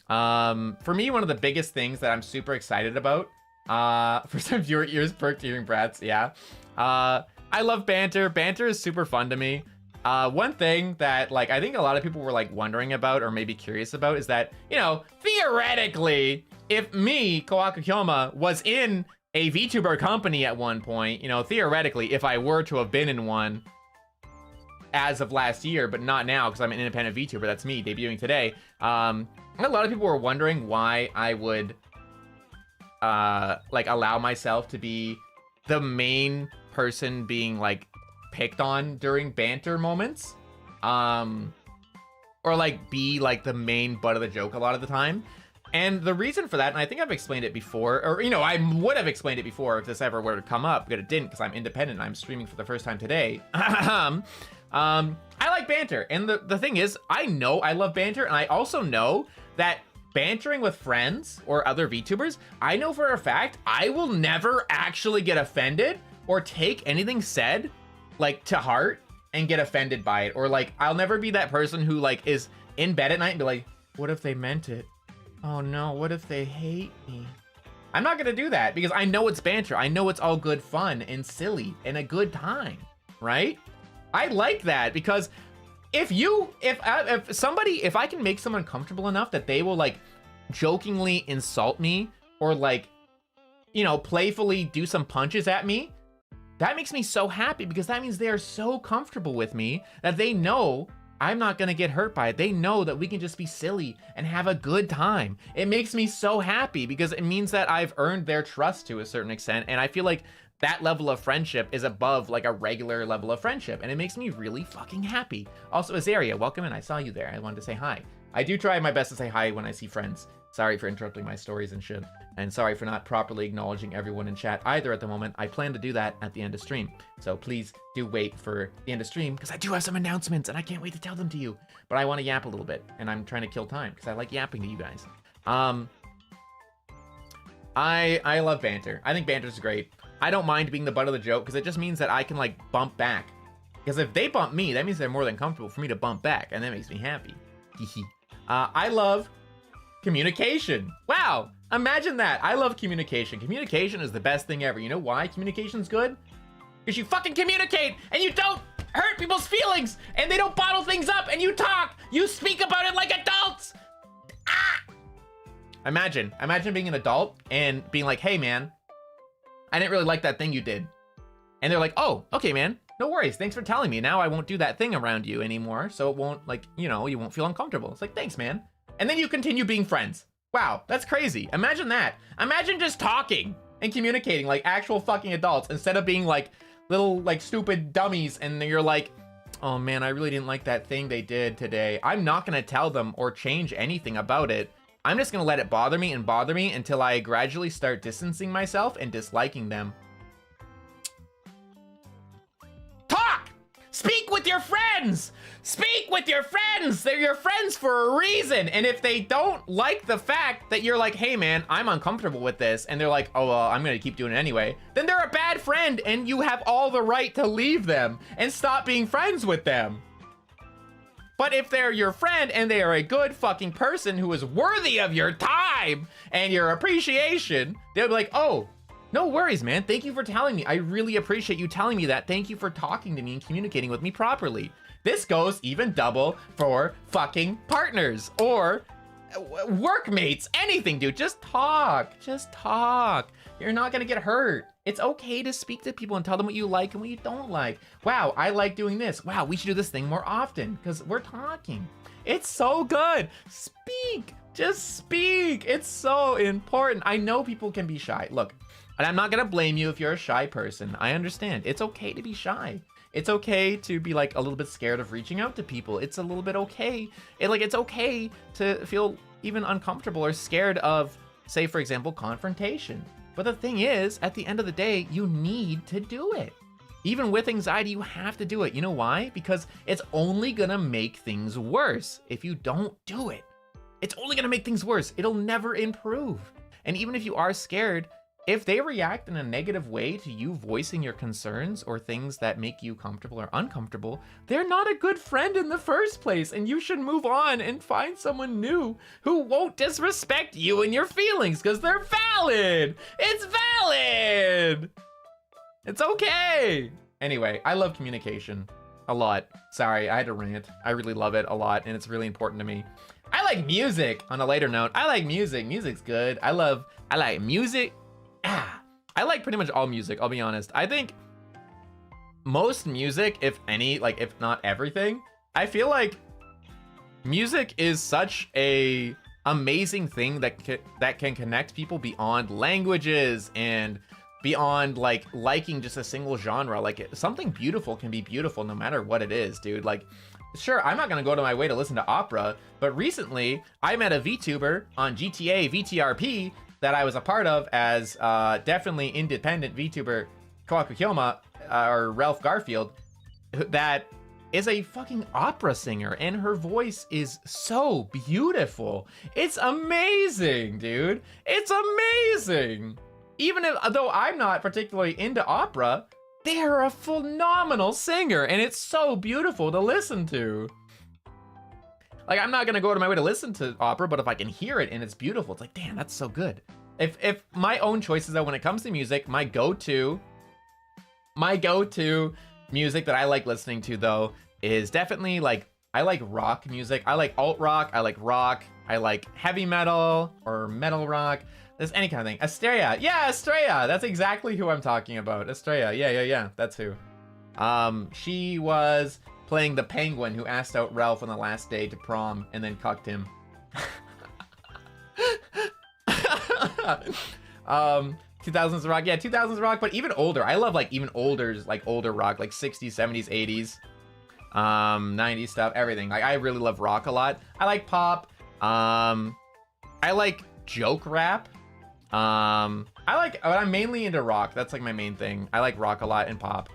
For me, one of the biggest things that I'm super excited about, for some of your ears perked hearing brats, yeah. I love banter. Banter is super fun to me. One thing that, like, I think a lot of people were, like, wondering about or maybe curious about is that, theoretically, if me, Kohaku Hyouma, was in a VTuber company at one point, theoretically, if I were to have been in one as of last year, but not now because I'm an independent VTuber, that's me debuting today, a lot of people were wondering why I would, allow myself to be the main person being, like, picked on during banter moments, or, like, be, like, the main butt of the joke a lot of the time. And the reason for that, and I think I've explained it before, or, I would have explained it before if this ever were to come up, but it didn't because I'm independent and I'm streaming for the first time today. I like banter, and the thing is, I know I love banter, and I also know that bantering with friends or other VTubers, I know for a fact I will never actually get offended or take anything said, like, to heart, and get offended by it. Or like, I'll never be that person who like is in bed at night and be like, what if they meant it? Oh no, what if they hate me? I'm not gonna do that because I know it's banter. I know it's all good fun and silly and a good time, right? I like that because if I can make someone comfortable enough that they will like jokingly insult me or like, you know, playfully do some punches at me, that makes me so happy because that means they are so comfortable with me that they know I'm not gonna get hurt by it. They know that we can just be silly and have a good time. It makes me so happy because it means that I've earned their trust to a certain extent. And I feel like that level of friendship is above like a regular level of friendship. And it makes me really fucking happy. Also, Azaria, welcome in. I saw you there. I wanted to say hi. I do try my best to say hi when I see friends. Sorry for interrupting my stories and shit. And sorry for not properly acknowledging everyone in chat either at the moment. I plan to do that at the end of stream. So please do wait for the end of stream because I do have some announcements and I can't wait to tell them to you. But I want to yap a little bit and I'm trying to kill time because I like yapping to you guys. I love banter. I think banter's great. I don't mind being the butt of the joke because it just means that I can like bump back. Because if they bump me, that means they're more than comfortable for me to bump back and that makes me happy. I love communication. Wow, imagine that. I love communication. Communication is the best thing ever. You know why communication's good? Because you fucking communicate and you don't hurt people's feelings and they don't bottle things up and you talk. You speak about it like adults. Ah! Imagine being an adult and being like, hey man, I didn't really like that thing you did. And they're like, oh, okay man, no worries. Thanks for telling me. Now I won't do that thing around you anymore. So it won't like, you know, you won't feel uncomfortable. It's like, thanks man. And then you continue being friends. Wow, that's crazy. Imagine that. Imagine just talking and communicating like actual fucking adults instead of being like little like stupid dummies and you're like, oh man, I really didn't like that thing they did today. I'm not gonna tell them or change anything about it. I'm just gonna let it bother me until I gradually start distancing myself and disliking them. Talk! Speak with your friends! Speak with your friends! They're your friends for a reason. And if they don't like the fact that you're like, hey man, I'm uncomfortable with this, and they're like, oh, well, I'm gonna keep doing it anyway, then they're a bad friend and you have all the right to leave them and stop being friends with them. But if they're your friend and they are a good fucking person who is worthy of your time and your appreciation, they'll be like, oh, no worries, man. Thank you for telling me. I really appreciate you telling me that. Thank you for talking to me and communicating with me properly. This goes even double for fucking partners or workmates, anything, dude. Just talk. Just talk. You're not gonna get hurt. It's okay to speak to people and tell them what you like and what you don't like. Wow, I like doing this. Wow, we should do this thing more often because we're talking. It's so good. Speak. Just speak. It's so important. I know people can be shy. Look, and I'm not gonna blame you if you're a shy person. I understand. It's okay to be shy. It's okay to be like a little bit scared of reaching out to people. It's a little bit okay. It's okay to feel even uncomfortable or scared of, say, for example, confrontation. But the thing is, at the end of the day, you need to do it. Even with anxiety, you have to do it. You know why? Because it's only gonna make things worse if you don't do it. It's only gonna make things worse. It'll never improve. And even if you are scared, if they react in a negative way to you voicing your concerns or things that make you comfortable or uncomfortable, they're not a good friend in the first place, and you should move on and find someone new who won't disrespect you and your feelings because they're valid. It's valid. It's okay. Anyway, I love communication a lot. Sorry, I had to rant. I really love it a lot, and it's really important to me. I like music. On a lighter note, I like music. Music's good. I like music. I like pretty much all music, I'll be honest. I think most music, if any, like if not everything, I feel like music is such a amazing thing that can connect people beyond languages and beyond like liking just a single genre. Like something beautiful can be beautiful no matter what it is, dude. Like, sure, I'm not gonna go to my way to listen to opera, but recently I met a VTuber on GTA VTRP that I was a part of as definitely independent VTuber Kohaku Hyouma or Ralph Garfield, that is a fucking opera singer, and her voice is so beautiful. It's amazing, dude. It's amazing. Even though I'm not particularly into opera, they're a phenomenal singer, and it's so beautiful to listen to. Like, I'm not gonna go out of my way to listen to opera, but if I can hear it and it's beautiful, it's like, damn, that's so good. If my own choices, though, when it comes to music, my go-to music that I like listening to, though, is definitely, like, I like rock music. I like alt rock, I like heavy metal or metal rock. There's any kind of thing. Estrella, yeah, Estrella, that's exactly who I'm talking about. Estrella, yeah, that's who. She was playing the penguin who asked out Ralph on the last day to prom and then cucked him. 2000s rock, yeah, 2000s rock, but even older. I love like even older rock, like 60s, 70s, 80s, 90s stuff, everything. Like I really love rock a lot. I like pop. I like joke rap. I'm mainly into rock. That's like my main thing. I like rock a lot and pop.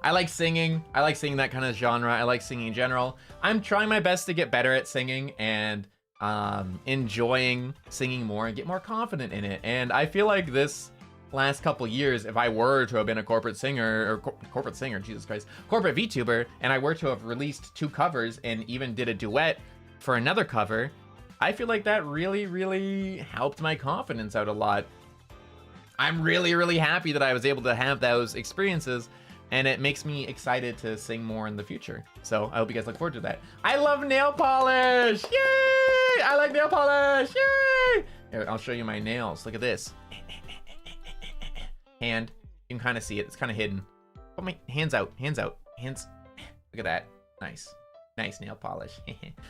I like singing. I like singing that kind of genre. I like singing in general. I'm trying my best to get better at singing and enjoying singing more and get more confident in it. And I feel like this last couple years, if I were to have been a corporate singer or corporate VTuber, and I were to have released 2 covers and even did a duet for another cover, I feel like that really, really helped my confidence out a lot. I'm really, really happy that I was able to have those experiences, and it makes me excited to sing more in the future. So I hope you guys look forward to that. I love nail polish! Yay! I like nail polish! Yay! Here, I'll show you my nails. Look at this. Hand. You can kind of see it. It's kind of hidden. Put my hands out. Hands. Look at that. Nice. Nice nail polish.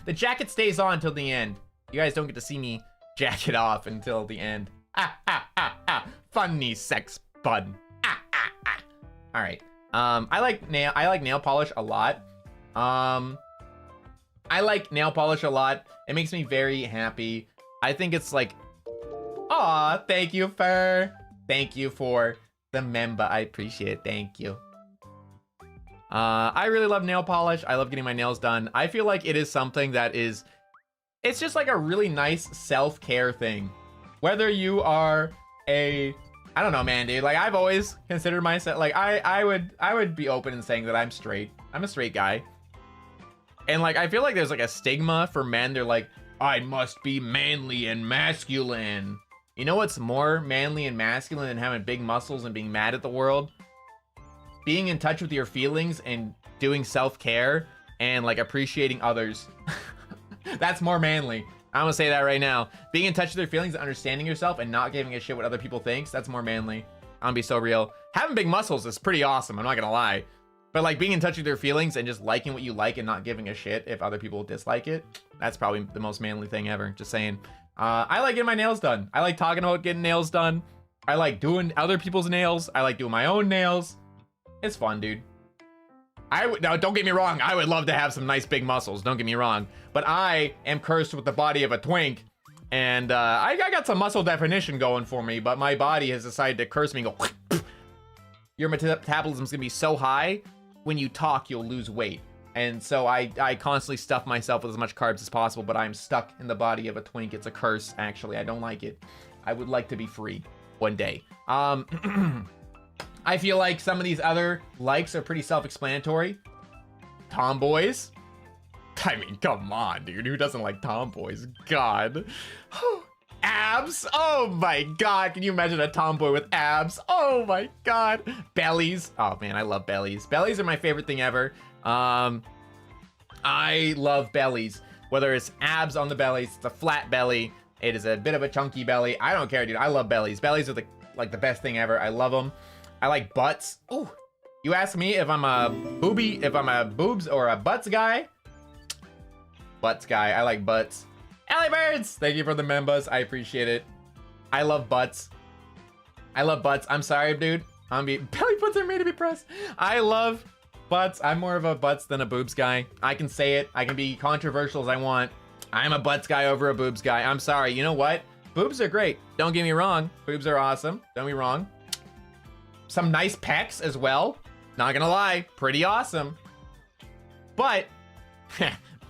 The jacket stays on until the end. You guys don't get to see me jack it off until the end. Funny sex bud. All right. I like nail polish a lot. It makes me very happy. I think it's like, aw, thank you for the member. I appreciate it. Thank you. I really love nail polish. I love getting my nails done. I feel like it is something that is, it's just like a really nice self-care thing. Whether you are I don't know, man, dude. Like I've always considered myself, like I would be open in saying that I'm straight. I'm a straight guy. And like, I feel like there's like a stigma for men. They're like, I must be manly and masculine. You know what's more manly and masculine than having big muscles and being mad at the world? Being in touch with your feelings and doing self-care and like appreciating others. That's more manly. I'm gonna say that right now. Being in touch with your feelings and understanding yourself and not giving a shit what other people think, that's more manly. I'm gonna be so real. Having big muscles is pretty awesome, I'm not gonna lie. But like being in touch with your feelings and just liking what you like and not giving a shit if other people dislike it, that's probably the most manly thing ever, just saying. I like getting my nails done. I like talking about getting nails done. I like doing other people's nails. I like doing my own nails. It's fun, dude. Now, don't get me wrong. I would love to have some nice big muscles. Don't get me wrong. But I am cursed with the body of a twink. And I got some muscle definition going for me. But my body has decided to curse me and go, your metabolism's going to be so high. When you talk, you'll lose weight. And so I constantly stuff myself with as much carbs as possible. But I'm stuck in the body of a twink. It's a curse, actually. I don't like it. I would like to be free one day. I feel like some of these other likes are pretty self-explanatory. Tomboys. I mean, come on, dude. Who doesn't like tomboys? God. Abs. Oh my God. Can you imagine a tomboy with abs? Oh my God. Bellies. Oh man, I love bellies. Bellies are my favorite thing ever. I love bellies. Whether it's abs on the bellies, it's a flat belly, it is a bit of a chunky belly. I don't care, dude. I love bellies. Bellies are the best thing ever. I love them. I like butts. Ooh, you ask me if I'm a boobs or a butts guy. Butts guy. I like butts. Ellie Birds, thank you for the members. I appreciate it. I love butts. I'm sorry, dude. Belly butts are made to be pressed. I love butts. I'm more of a butts than a boobs guy. I can say it. I can be controversial as I want. I'm a butts guy over a boobs guy. I'm sorry. You know what? Boobs are great. Don't get me wrong. Boobs are awesome. Don't be wrong. Some nice pecs as well. Not gonna lie, pretty awesome. But,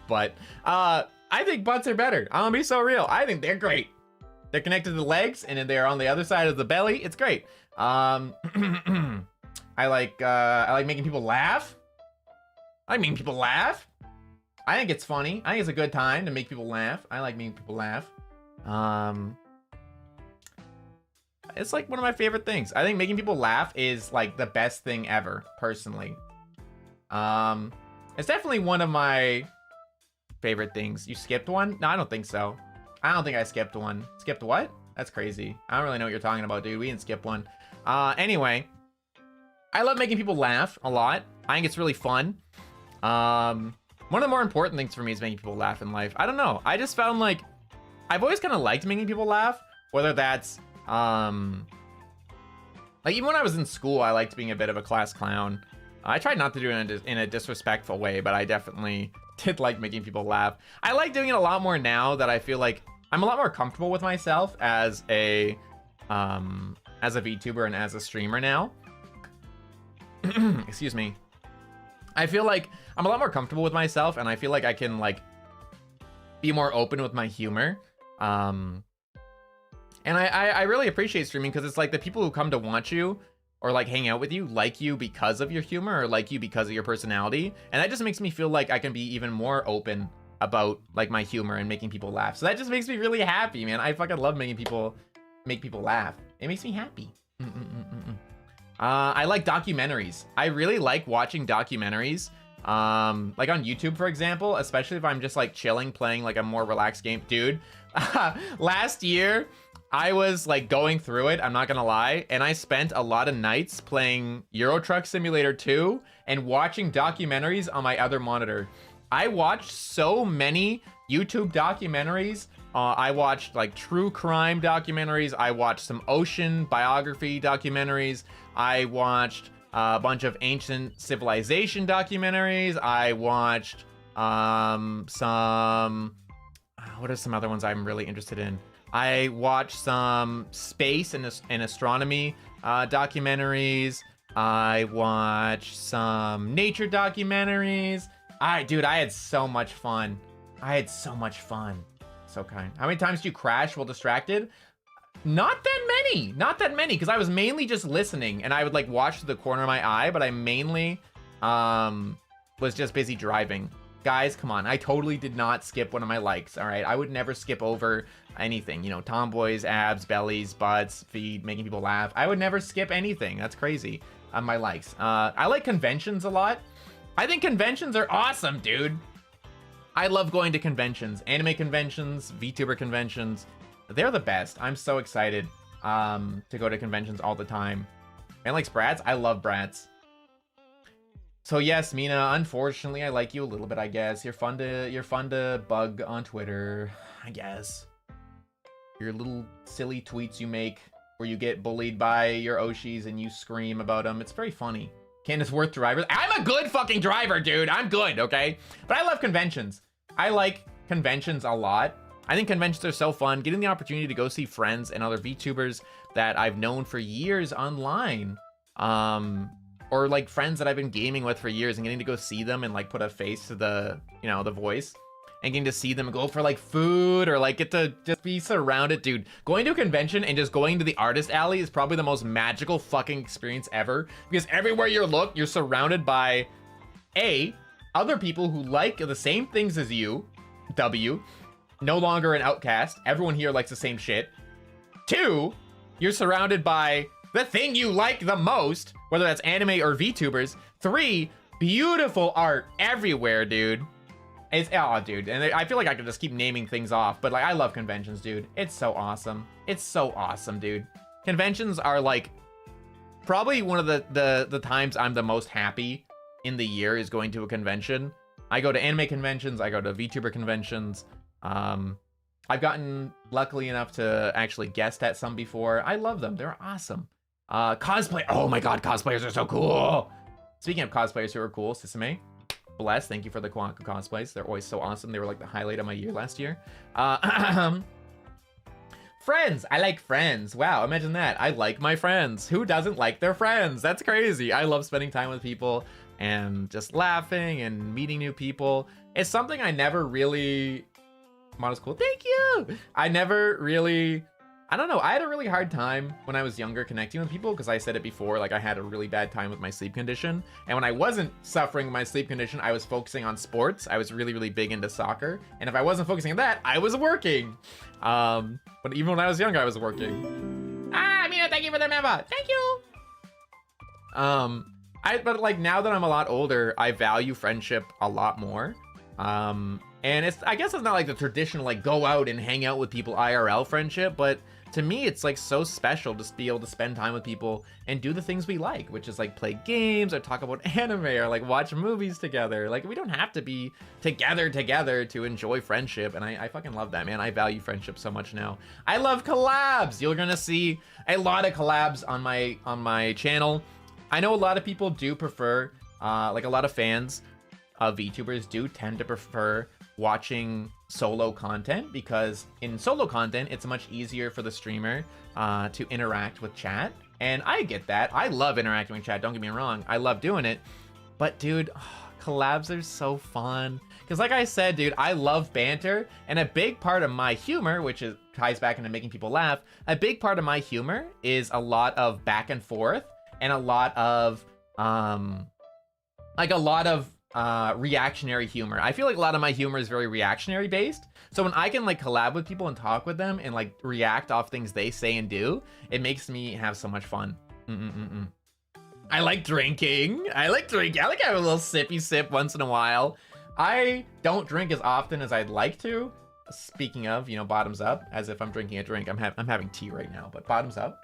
I think butts are better. I'm gonna be so real. I think they're great. They're connected to the legs and they're on the other side of the belly. It's great. I like making people laugh. I like making people laugh. I think it's funny. I think it's a good time to make people laugh. I like making people laugh. It's like one of my favorite things. I think making people laugh is like the best thing ever, personally. It's definitely one of my favorite things. You skipped one? No, I don't think so. I don't think I skipped one. Skipped what? That's crazy. I don't really know what you're talking about, dude. We didn't skip one. Anyway, I love making people laugh a lot. I think it's really fun. One of the more important things for me is making people laugh in life. I don't know. I just found like I've always kind of liked making people laugh, whether that's like even when I was in school, I liked being a bit of a class clown. I tried not to do it in a disrespectful way, but I definitely did like making people laugh. I like doing it a lot more now that I feel like I'm a lot more comfortable with myself as a VTuber and as a streamer now. Excuse me. I feel like I'm a lot more comfortable with myself, and I feel like I can like be more open with my humor. And I really appreciate streaming because it's like the people who come to watch you or like hang out with you like you because of your humor or like you because of your personality. And that just makes me feel like I can be even more open about like my humor and making people laugh. So that just makes me really happy, man. I fucking love making people laugh. It makes me happy. I like documentaries. I really like watching documentaries. Like on YouTube, for example, especially if I'm just like chilling, playing like a more relaxed game. Dude, last year I was like going through it, I'm not gonna lie, and I spent a lot of nights playing Euro Truck Simulator 2 and watching documentaries on my other monitor. I watched so many YouTube documentaries. I watched like true crime documentaries. I watched some ocean biography documentaries. I watched a bunch of ancient civilization documentaries. I watched some what are some other ones I'm really interested in? I watched some space and astronomy documentaries. I watched some nature documentaries. Dude, I had so much fun. So kind. How many times did you crash while distracted? Not that many, because I was mainly just listening, and I would like watch to the corner of my eye, but I mainly was just busy driving. Guys, come on, I totally did not skip one of my likes, all right? I would never skip over anything, you know, tomboys, abs, bellies, butts, feet, making people laugh. I would never skip anything. That's crazy on my likes. I like conventions a lot. I think conventions are awesome, dude. I love going to conventions, anime conventions, VTuber conventions. They're the best. I'm so excited to go to conventions all the time. And likes brats? I love brats. So yes, Mina, unfortunately, I like you a little bit, I guess. You're fun to bug on Twitter, I guess. Your little silly tweets you make where you get bullied by your Oshis and you scream about them. It's very funny. Candace Worth drivers. I'm a good fucking driver, dude. I'm good, okay? But I love conventions. I like conventions a lot. I think conventions are so fun. Getting the opportunity to go see friends and other VTubers that I've known for years online. Or like friends that I've been gaming with for years and getting to go see them and like put a face to the, you know, the voice. And getting to see them go for like food or like get to just be surrounded. Dude, going to a convention and just going to the artist alley is probably the most magical fucking experience ever. Because everywhere you look, you're surrounded by other people who like the same things as you. No longer an outcast. Everyone here likes the same shit. 2, you're surrounded by the thing you like the most, whether that's anime or VTubers. 3, beautiful art everywhere, dude. Dude, and I feel like I could just keep naming things off, but like I love conventions, dude. It's so awesome. It's so awesome, dude. Conventions are like probably one of the times I'm the most happy in the year is going to a convention. I go to anime conventions, I go to VTuber conventions. I've gotten luckily enough to actually guest at some before. I love them. They're awesome. Cosplay. Oh my god, cosplayers are so cool. Speaking of cosplayers who are cool, Sisame, bless. Thank you for the Kohaku cosplays. They're always so awesome. They were like the highlight of my year last year. Friends. I like friends. Wow, imagine that. I like my friends. Who doesn't like their friends? That's crazy. I love spending time with people and just laughing and meeting new people. It's something I never really... Modest cool. Thank you. I never really I don't know. I had a really hard time when I was younger connecting with people because I said it before, like I had a really bad time with my sleep condition. And when I wasn't suffering my sleep condition, I was focusing on sports. I was really, really big into soccer. And if I wasn't focusing on that, I was working. But even when I was younger, I was working. Ah, Mina, thank you for the member. Thank you. But like now that I'm a lot older, I value friendship a lot more. And I guess it's not like the traditional like go out and hang out with people IRL friendship, but to me it's like so special to be able to spend time with people and do the things we like, which is like play games or talk about anime or like watch movies together. Like we don't have to be together to enjoy friendship, and I fucking love that, man. I value friendship so much now. I love collabs. You're gonna see a lot of collabs on my channel. I know a lot of people do prefer like a lot of fans of VTubers do tend to prefer watching solo content, because in solo content it's much easier for the streamer to interact with chat, and I get that. I love interacting with chat, don't get me wrong, I love doing it, but dude, collabs are so fun because like I said, dude, I love banter, and a big part of my humor, which ties back into making people laugh, a big part of my humor is a lot of back and forth and a lot of reactionary humor. I feel like a lot of my humor is very reactionary based. So when I can like collab with people and talk with them and like react off things they say and do, it makes me have so much fun. I like drinking. I like having a little sippy sip once in a while. I don't drink as often as I'd like to. Speaking of, you know, bottoms up, as if I'm drinking a drink. I'm having tea right now, but bottoms up.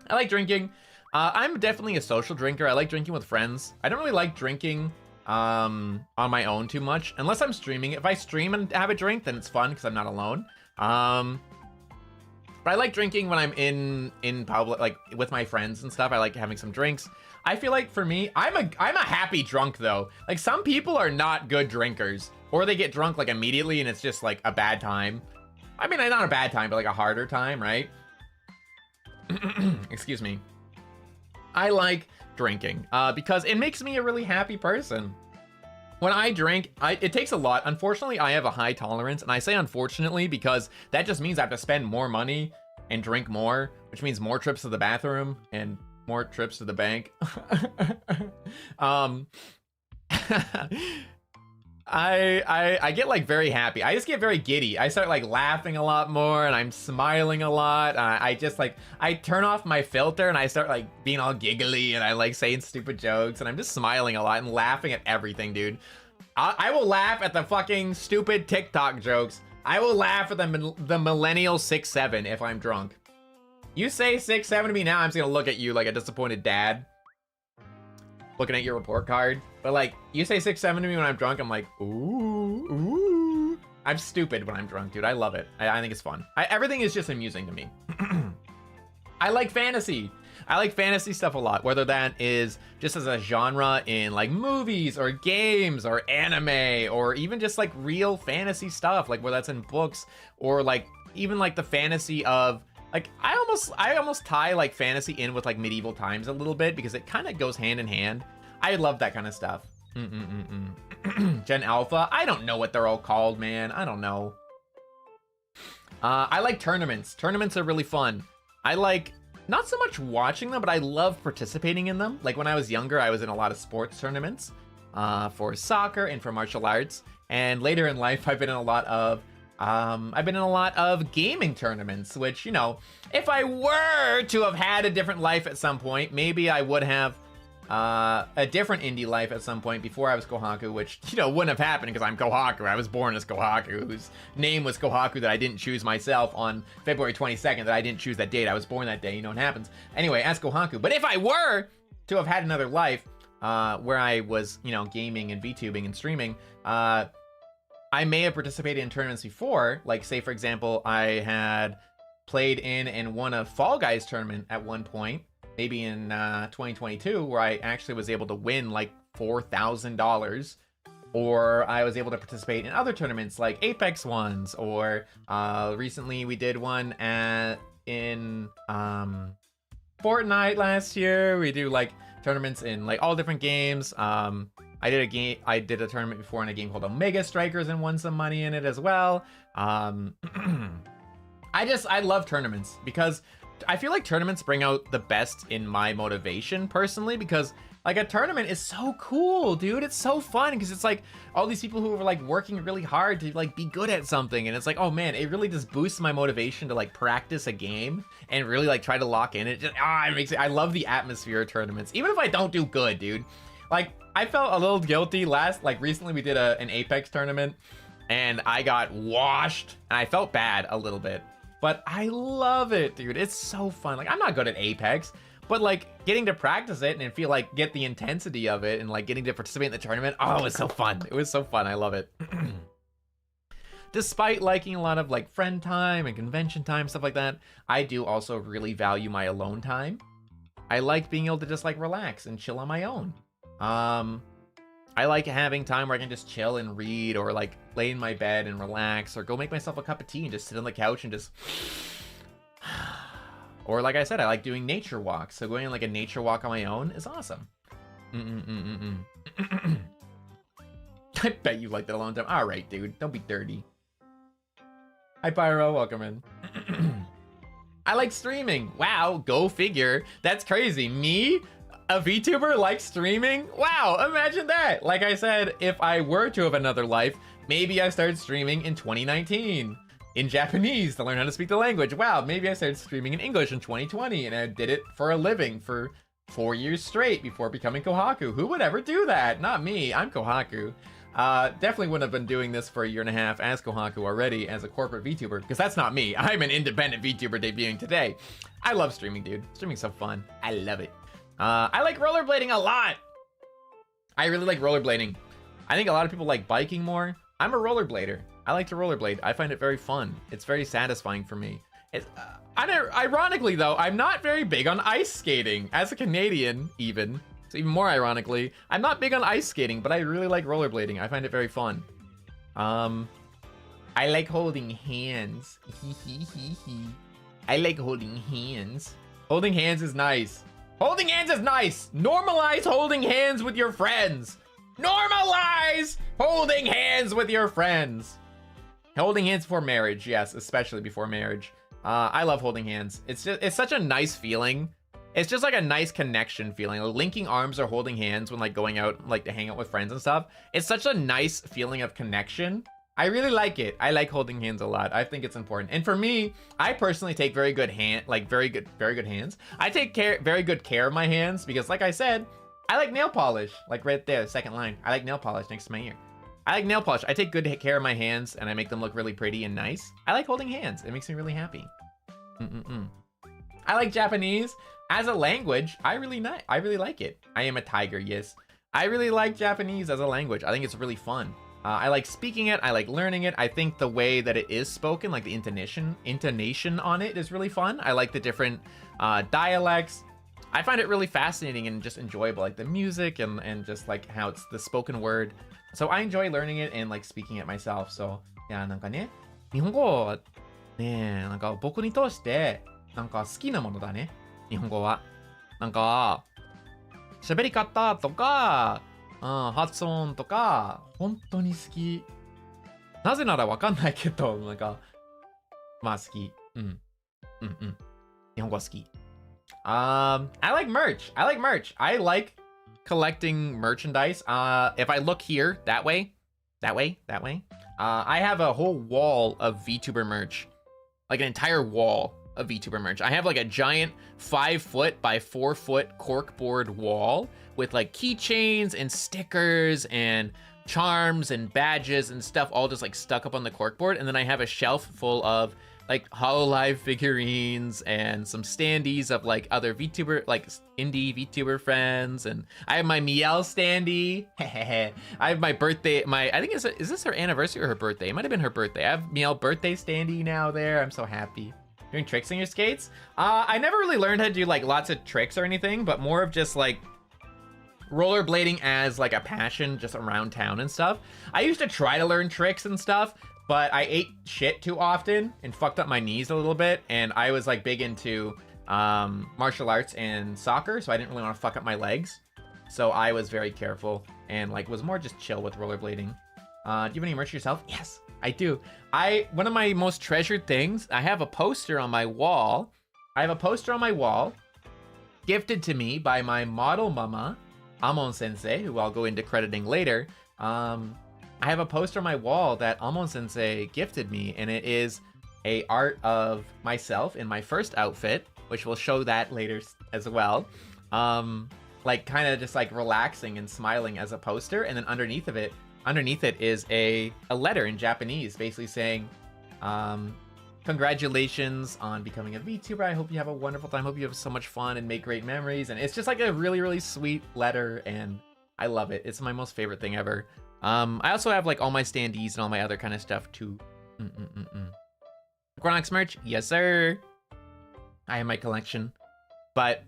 I like drinking. I'm definitely a social drinker. I like drinking with friends. I don't really like drinking on my own too much, unless I'm streaming. If I stream and have a drink, then it's fun because I'm not alone. But I like drinking when I'm in public, like with my friends and stuff. I like having some drinks. I feel like for me, I'm a happy drunk though. Like some people are not good drinkers, or they get drunk like immediately and it's just like a bad time. I mean, not a bad time, but like a harder time, right? Excuse me. I like drinking because it makes me a really happy person. When I drink, it takes a lot. Unfortunately, I have a high tolerance, and I say unfortunately because that just means I have to spend more money and drink more, which means more trips to the bathroom and more trips to the bank. I get like very happy. I just get very giddy. I start like laughing a lot more, and I'm smiling a lot. I just like, I turn off my filter and I start like being all giggly, and I like saying stupid jokes, and I'm just smiling a lot and laughing at everything, dude. I will laugh at the fucking stupid TikTok jokes. I will laugh at the millennial 6'7" if I'm drunk. You say 6'7" to me now, I'm just gonna look at you like a disappointed dad looking at your report card. But like, you say 6'7" to me when I'm drunk, I'm like, ooh. I'm stupid when I'm drunk, dude. I love it. I think it's fun. Everything is just amusing to me. I like fantasy. I like fantasy stuff a lot, whether that is just as a genre in like movies or games or anime, or even just like real fantasy stuff, like where that's in books, or like even like the fantasy of like, I almost tie like fantasy in with like medieval times a little bit, because it kind of goes hand in hand. I love that kind of stuff. Gen Alpha. I don't know what they're all called, man. I don't know. I like tournaments. Tournaments are really fun. I like not so much watching them, but I love participating in them. Like when I was younger, I was in a lot of sports tournaments for soccer and for martial arts. And later in life, I've been in a lot of gaming tournaments, which, you know, if I were to have had a different life at some point, maybe I would have a different indie life at some point before I was Kohaku, which, you know, wouldn't have happened because I'm Kohaku. I was born as Kohaku, whose name was Kohaku that I didn't choose myself on February 22nd, that I didn't choose that date. I was born that day, you know what happens. Anyway, as Kohaku. But if I were to have had another life where I was, you know, gaming and VTubing and streaming, I may have participated in tournaments before. Like, say, for example, I had played in and won a Fall Guys tournament at one point, maybe in 2022, where I actually was able to win like $4,000. Or I was able to participate in other tournaments like Apex ones, or recently we did one in Fortnite last year. We do like tournaments in like all different games. I did a tournament before in a game called Omega Strikers and won some money in it as well. I love tournaments because I feel like tournaments bring out the best in my motivation personally, because like a tournament is so cool, dude. It's so fun because it's like all these people who are like working really hard to like be good at something, and it's like, oh man, it really just boosts my motivation to like practice a game and really like try to lock in. It just it makes it. I love the atmosphere of tournaments, even if I don't do good, dude. Like I felt a little guilty recently we did an Apex tournament and I got washed and I felt bad a little bit, but I love it, dude. It's so fun. Like I'm not good at Apex, but like getting to practice it and feel like get the intensity of it and like getting to participate in the tournament, oh, it was so fun. It was so fun. I love it. Despite liking a lot of like friend time and convention time, stuff like that, I do also really value my alone time. I like being able to just like relax and chill on my own. I like having time where I can just chill and read, or like lay in my bed and relax, or go make myself a cup of tea and just sit on the couch and just or like I said, I like doing nature walks. So going on like a nature walk on my own is awesome. I bet you like that alone time. All right, dude, don't be dirty. Hi, Pyro, welcome in. I like streaming. Wow, go figure. That's crazy. Me, a VTuber, likes streaming? Wow, imagine that. Like I said, if I were to have another life, maybe I started streaming in 2019. In Japanese to learn how to speak the language. Wow, maybe I started streaming in English in 2020 and I did it for a living for 4 years straight before becoming Kohaku. Who would ever do that? Not me. I'm Kohaku. Definitely wouldn't have been doing this for a year and a half as Kohaku already as a corporate VTuber, because that's not me. I'm an independent VTuber debuting today. I love streaming, dude. Streaming's so fun. I love it. I like rollerblading a lot. I really like rollerblading. I think a lot of people like biking more. I'm a rollerblader. I like to rollerblade. I find it very fun. It's very satisfying for me. Ironically though, I'm not very big on ice skating. As a Canadian, even. So even more ironically, I'm not big on ice skating, but I really like rollerblading. I find it very fun. I like holding hands. I like holding hands. Holding hands is nice. Holding hands is nice. Normalize holding hands with your friends. Normalize holding hands with your friends. Holding hands before marriage, yes, especially before marriage. I love holding hands. It's such a nice feeling. It's just like a nice connection feeling. Like linking arms or holding hands when like going out like to hang out with friends and stuff. It's such a nice feeling of connection. I really like it. I like holding hands a lot. I think it's important. And for me, I personally take very good hands. I take very good care of my hands because, like I said, I like nail polish. Like right there, the second line. I like nail polish next to my ear. I like nail polish. I take good care of my hands and I make them look really pretty and nice. I like holding hands. It makes me really happy. I like Japanese as a language. I really like it. I am a tiger, yes. I really like Japanese as a language. I think it's really fun. I like speaking it. I like learning it. I think the way that it is spoken, like the intonation on it is really fun. I like the different dialects. I find it really fascinating and just enjoyable, like the music and just like how it's the spoken word. So I enjoy learning it and like speaking it myself. So yeah, なんかね、日本語はね、なんか僕にとしてなんか好きなものだね。日本語はなんか喋り方とか、発音とか本当に好き。なぜならわかんないけど、なんかまあ好き。日本語は好き。I like merch. I like collecting merchandise. If I look here, that way, I have a whole wall of VTuber merch, like an entire wall of VTuber merch. I have like a giant 5-foot by 4-foot corkboard wall with like keychains and stickers and charms and badges and stuff all just like stuck up on the corkboard. And then I have a shelf full of like HoloLive figurines and some standees of like other VTuber, like indie VTuber friends. And I have my Miel standee. I have my birthday, I think is this her anniversary or her birthday? It might have been her birthday. I have Miel birthday standee now there. I'm so happy. Doing tricks on your skates? I never really learned how to do like lots of tricks or anything, but more of just like rollerblading as like a passion just around town and stuff. I used to try to learn tricks and stuff, but I ate shit too often and fucked up my knees a little bit. And I was like big into martial arts and soccer, so I didn't really want to fuck up my legs. So I was very careful and like was more just chill with rollerblading. Do you have any merch yourself? Yes, I do. One of my most treasured things, I have a poster on my wall. Gifted to me by my model mama, Amon Sensei, who I'll go into crediting later. I have a poster on my wall that Amon Sensei gifted me, and it is a art of myself in my first outfit, which we'll show that later as well. Like kind of just like relaxing and smiling as a poster, and then underneath it is a letter in Japanese, basically saying, congratulations on becoming a VTuber. I hope you have a wonderful time. Hope you have so much fun and make great memories. And it's just like a really, really sweet letter, and I love it. It's my most favorite thing ever. I also have like all my standees and all my other kind of stuff too. Gronox merch, yes sir. I have my collection, but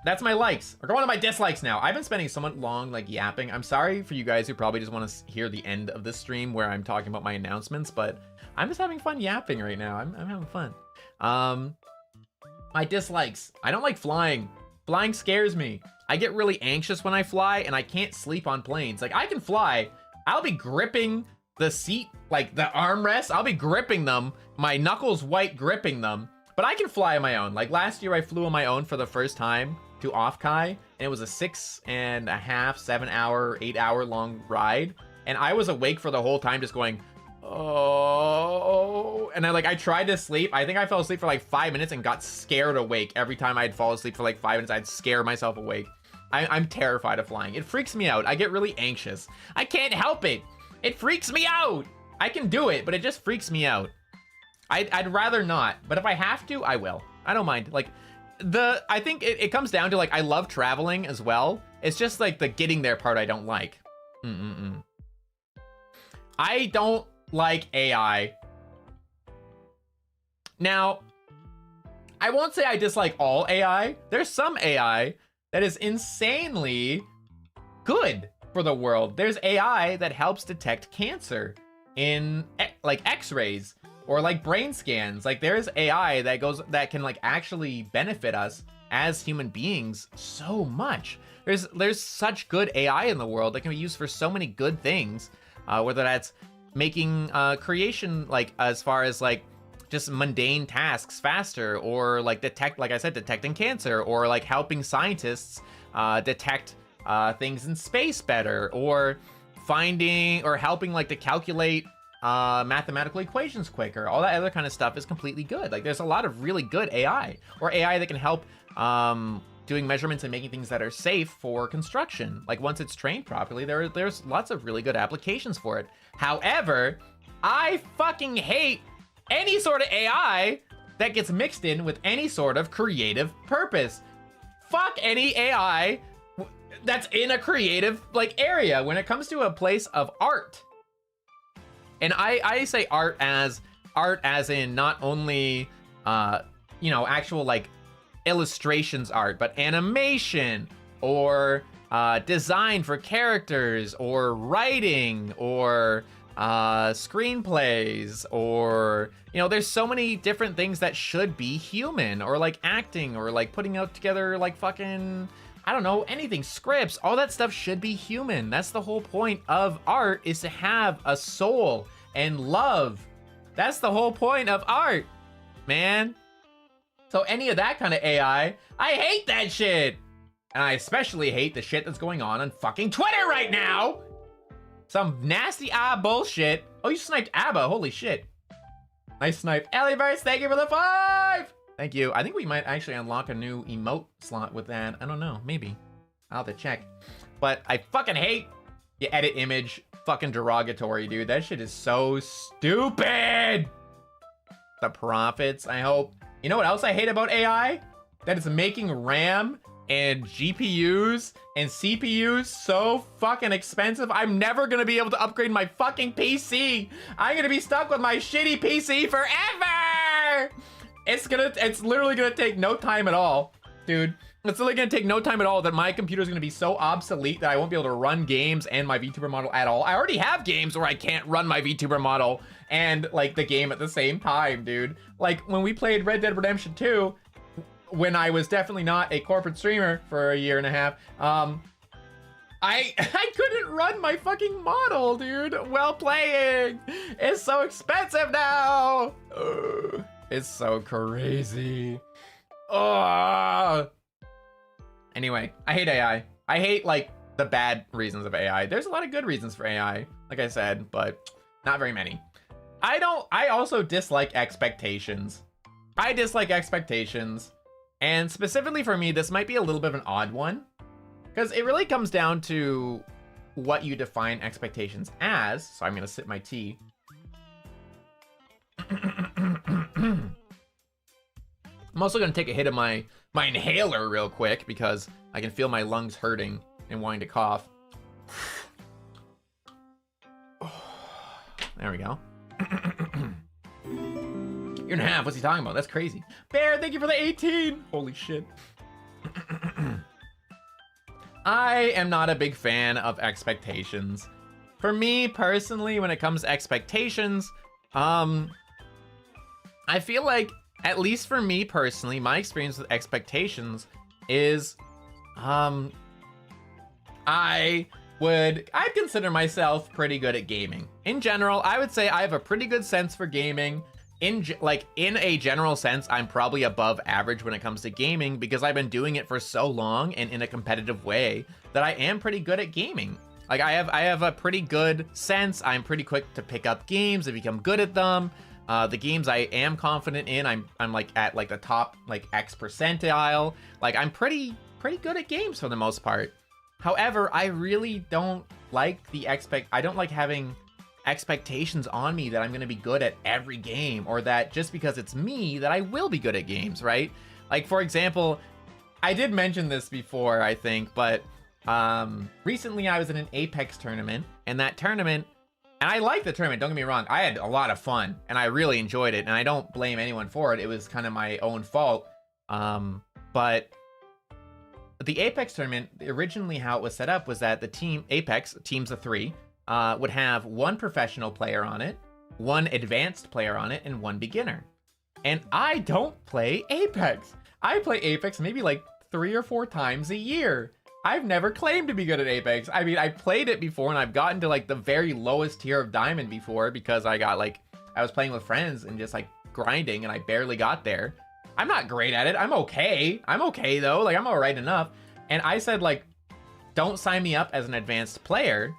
that's my likes. We're going to my dislikes now. I've been spending so much long like yapping. I'm sorry for you guys who probably just want to hear the end of the stream where I'm talking about my announcements, but I'm just having fun yapping right now. I'm having fun. My dislikes. I don't like flying. Flying scares me. I get really anxious when I fly, and I can't sleep on planes. Like, I can fly. I'll be gripping the seat, like the armrests. I'll be gripping them. My knuckles white gripping them. But I can fly on my own. Like last year I flew on my own for the first time to Offkai, and it was a 6.5, 7 hour, 8 hour long ride. And I was awake for the whole time just going, oh, and I tried to sleep. I think I fell asleep for like 5 minutes and got scared awake. Every time I'd fall asleep for like 5 minutes, I'd scare myself awake. I'm terrified of flying. It freaks me out. I get really anxious. I can't help it. It freaks me out. I can do it, but it just freaks me out. I'd rather not, but if I have to, I will. I don't mind. Like, I think it comes down to like, I love traveling as well. It's just like the getting there part I don't like. I don't like AI. Now, I won't say I dislike all AI. There's some AI that is insanely good for the world. There's AI that helps detect cancer in like X-rays or like brain scans. Like there's AI that can like actually benefit us as human beings so much. There's such good AI in the world that can be used for so many good things, whether that's making creation, like as far as like just mundane tasks faster, or like detecting cancer, or like helping scientists detect things in space better, or finding or helping like to calculate mathematical equations quicker. All that other kind of stuff is completely good. Like there's a lot of really good AI, or AI that can help doing measurements and making things that are safe for construction. Like once it's trained properly, there's lots of really good applications for it. However, I fucking hate any sort of AI that gets mixed in with any sort of creative purpose. Fuck any AI that's in a creative like area when it comes to a place of art. And I say art as in not only actual like illustrations art, but animation, or design for characters, or writing, or screenplays, or there's so many different things that should be human, or like acting, or like putting out together like fucking, I don't know, anything, scripts. All that stuff should be human. That's the whole point of art, is to have a soul and love. That's the whole point of art, man. So any of that kind of AI, I hate that shit. And I especially hate the shit that's going on fucking Twitter right now. Some nasty bullshit. Oh, you sniped Abba, holy shit. Nice snipe. Elliverse, thank you for the 5. Thank you. I think we might actually unlock a new emote slot with that. I don't know, maybe. I'll have to check. But I fucking hate you edit image fucking derogatory, dude. That shit is so stupid. The profits, I hope. You know what else I hate about AI? That it's making RAM and GPUs and CPUs so fucking expensive. I'm never gonna be able to upgrade my fucking PC. I'm gonna be stuck with my shitty PC forever. It's literally gonna take no time at all, dude. It's literally gonna take no time at all that my computer's gonna be so obsolete that I won't be able to run games and my VTuber model at all. I already have games where I can't run my VTuber model and like the game at the same time, dude. Like when we played Red Dead Redemption 2, when I was definitely not a corporate streamer for a year and a half, I couldn't run my fucking model, dude. Well playing. It's so expensive now. Ugh, it's so crazy. Ugh. Anyway, I hate AI. I hate like the bad reasons of AI. There's a lot of good reasons for AI, like I said, but not very many. I also dislike expectations. I dislike expectations. And specifically for me, this might be a little bit of an odd one, because it really comes down to what you define expectations as. So I'm gonna sip my tea. I'm also gonna take a hit of my inhaler real quick because I can feel my lungs hurting and wanting to cough. There we go. Year and a half, what's he talking about? That's crazy. Bear, thank you for the 18. Holy shit. I am not a big fan of expectations. For me personally, when it comes to expectations, I feel like, at least for me personally, my experience with expectations is, I'd consider myself pretty good at gaming. In general, I would say I have a pretty good sense for gaming. In a general sense, I'm probably above average when it comes to gaming because I've been doing it for so long and in a competitive way that I am pretty good at gaming. Like I have a pretty good sense. I'm pretty quick to pick up games and become good at them. The games I am confident in, I'm like at like the top like X percentile. Like I'm pretty good at games for the most part. However, I really don't like I don't like having expectations on me that I'm going to be good at every game, or that just because it's me that I will be good at games, right? Like for example, I did mention this before, I think, but recently I was in an Apex tournament, and that tournament, and I liked the tournament, don't get me wrong, I had a lot of fun and I really enjoyed it, and I don't blame anyone for it. It was kind of my own fault. But the Apex tournament, originally how it was set up was that the team Apex, teams of 3, would have one professional player on it, one advanced player on it, and one beginner. And I don't play Apex. I play Apex maybe like 3 or 4 times a year. I've never claimed to be good at Apex. I mean, I played it before and I've gotten to like the very lowest tier of diamond before because I was playing with friends and just like grinding and I barely got there. I'm not great at it. I'm okay. I'm okay though. Like I'm all right enough. And I said like, don't sign me up as an advanced player.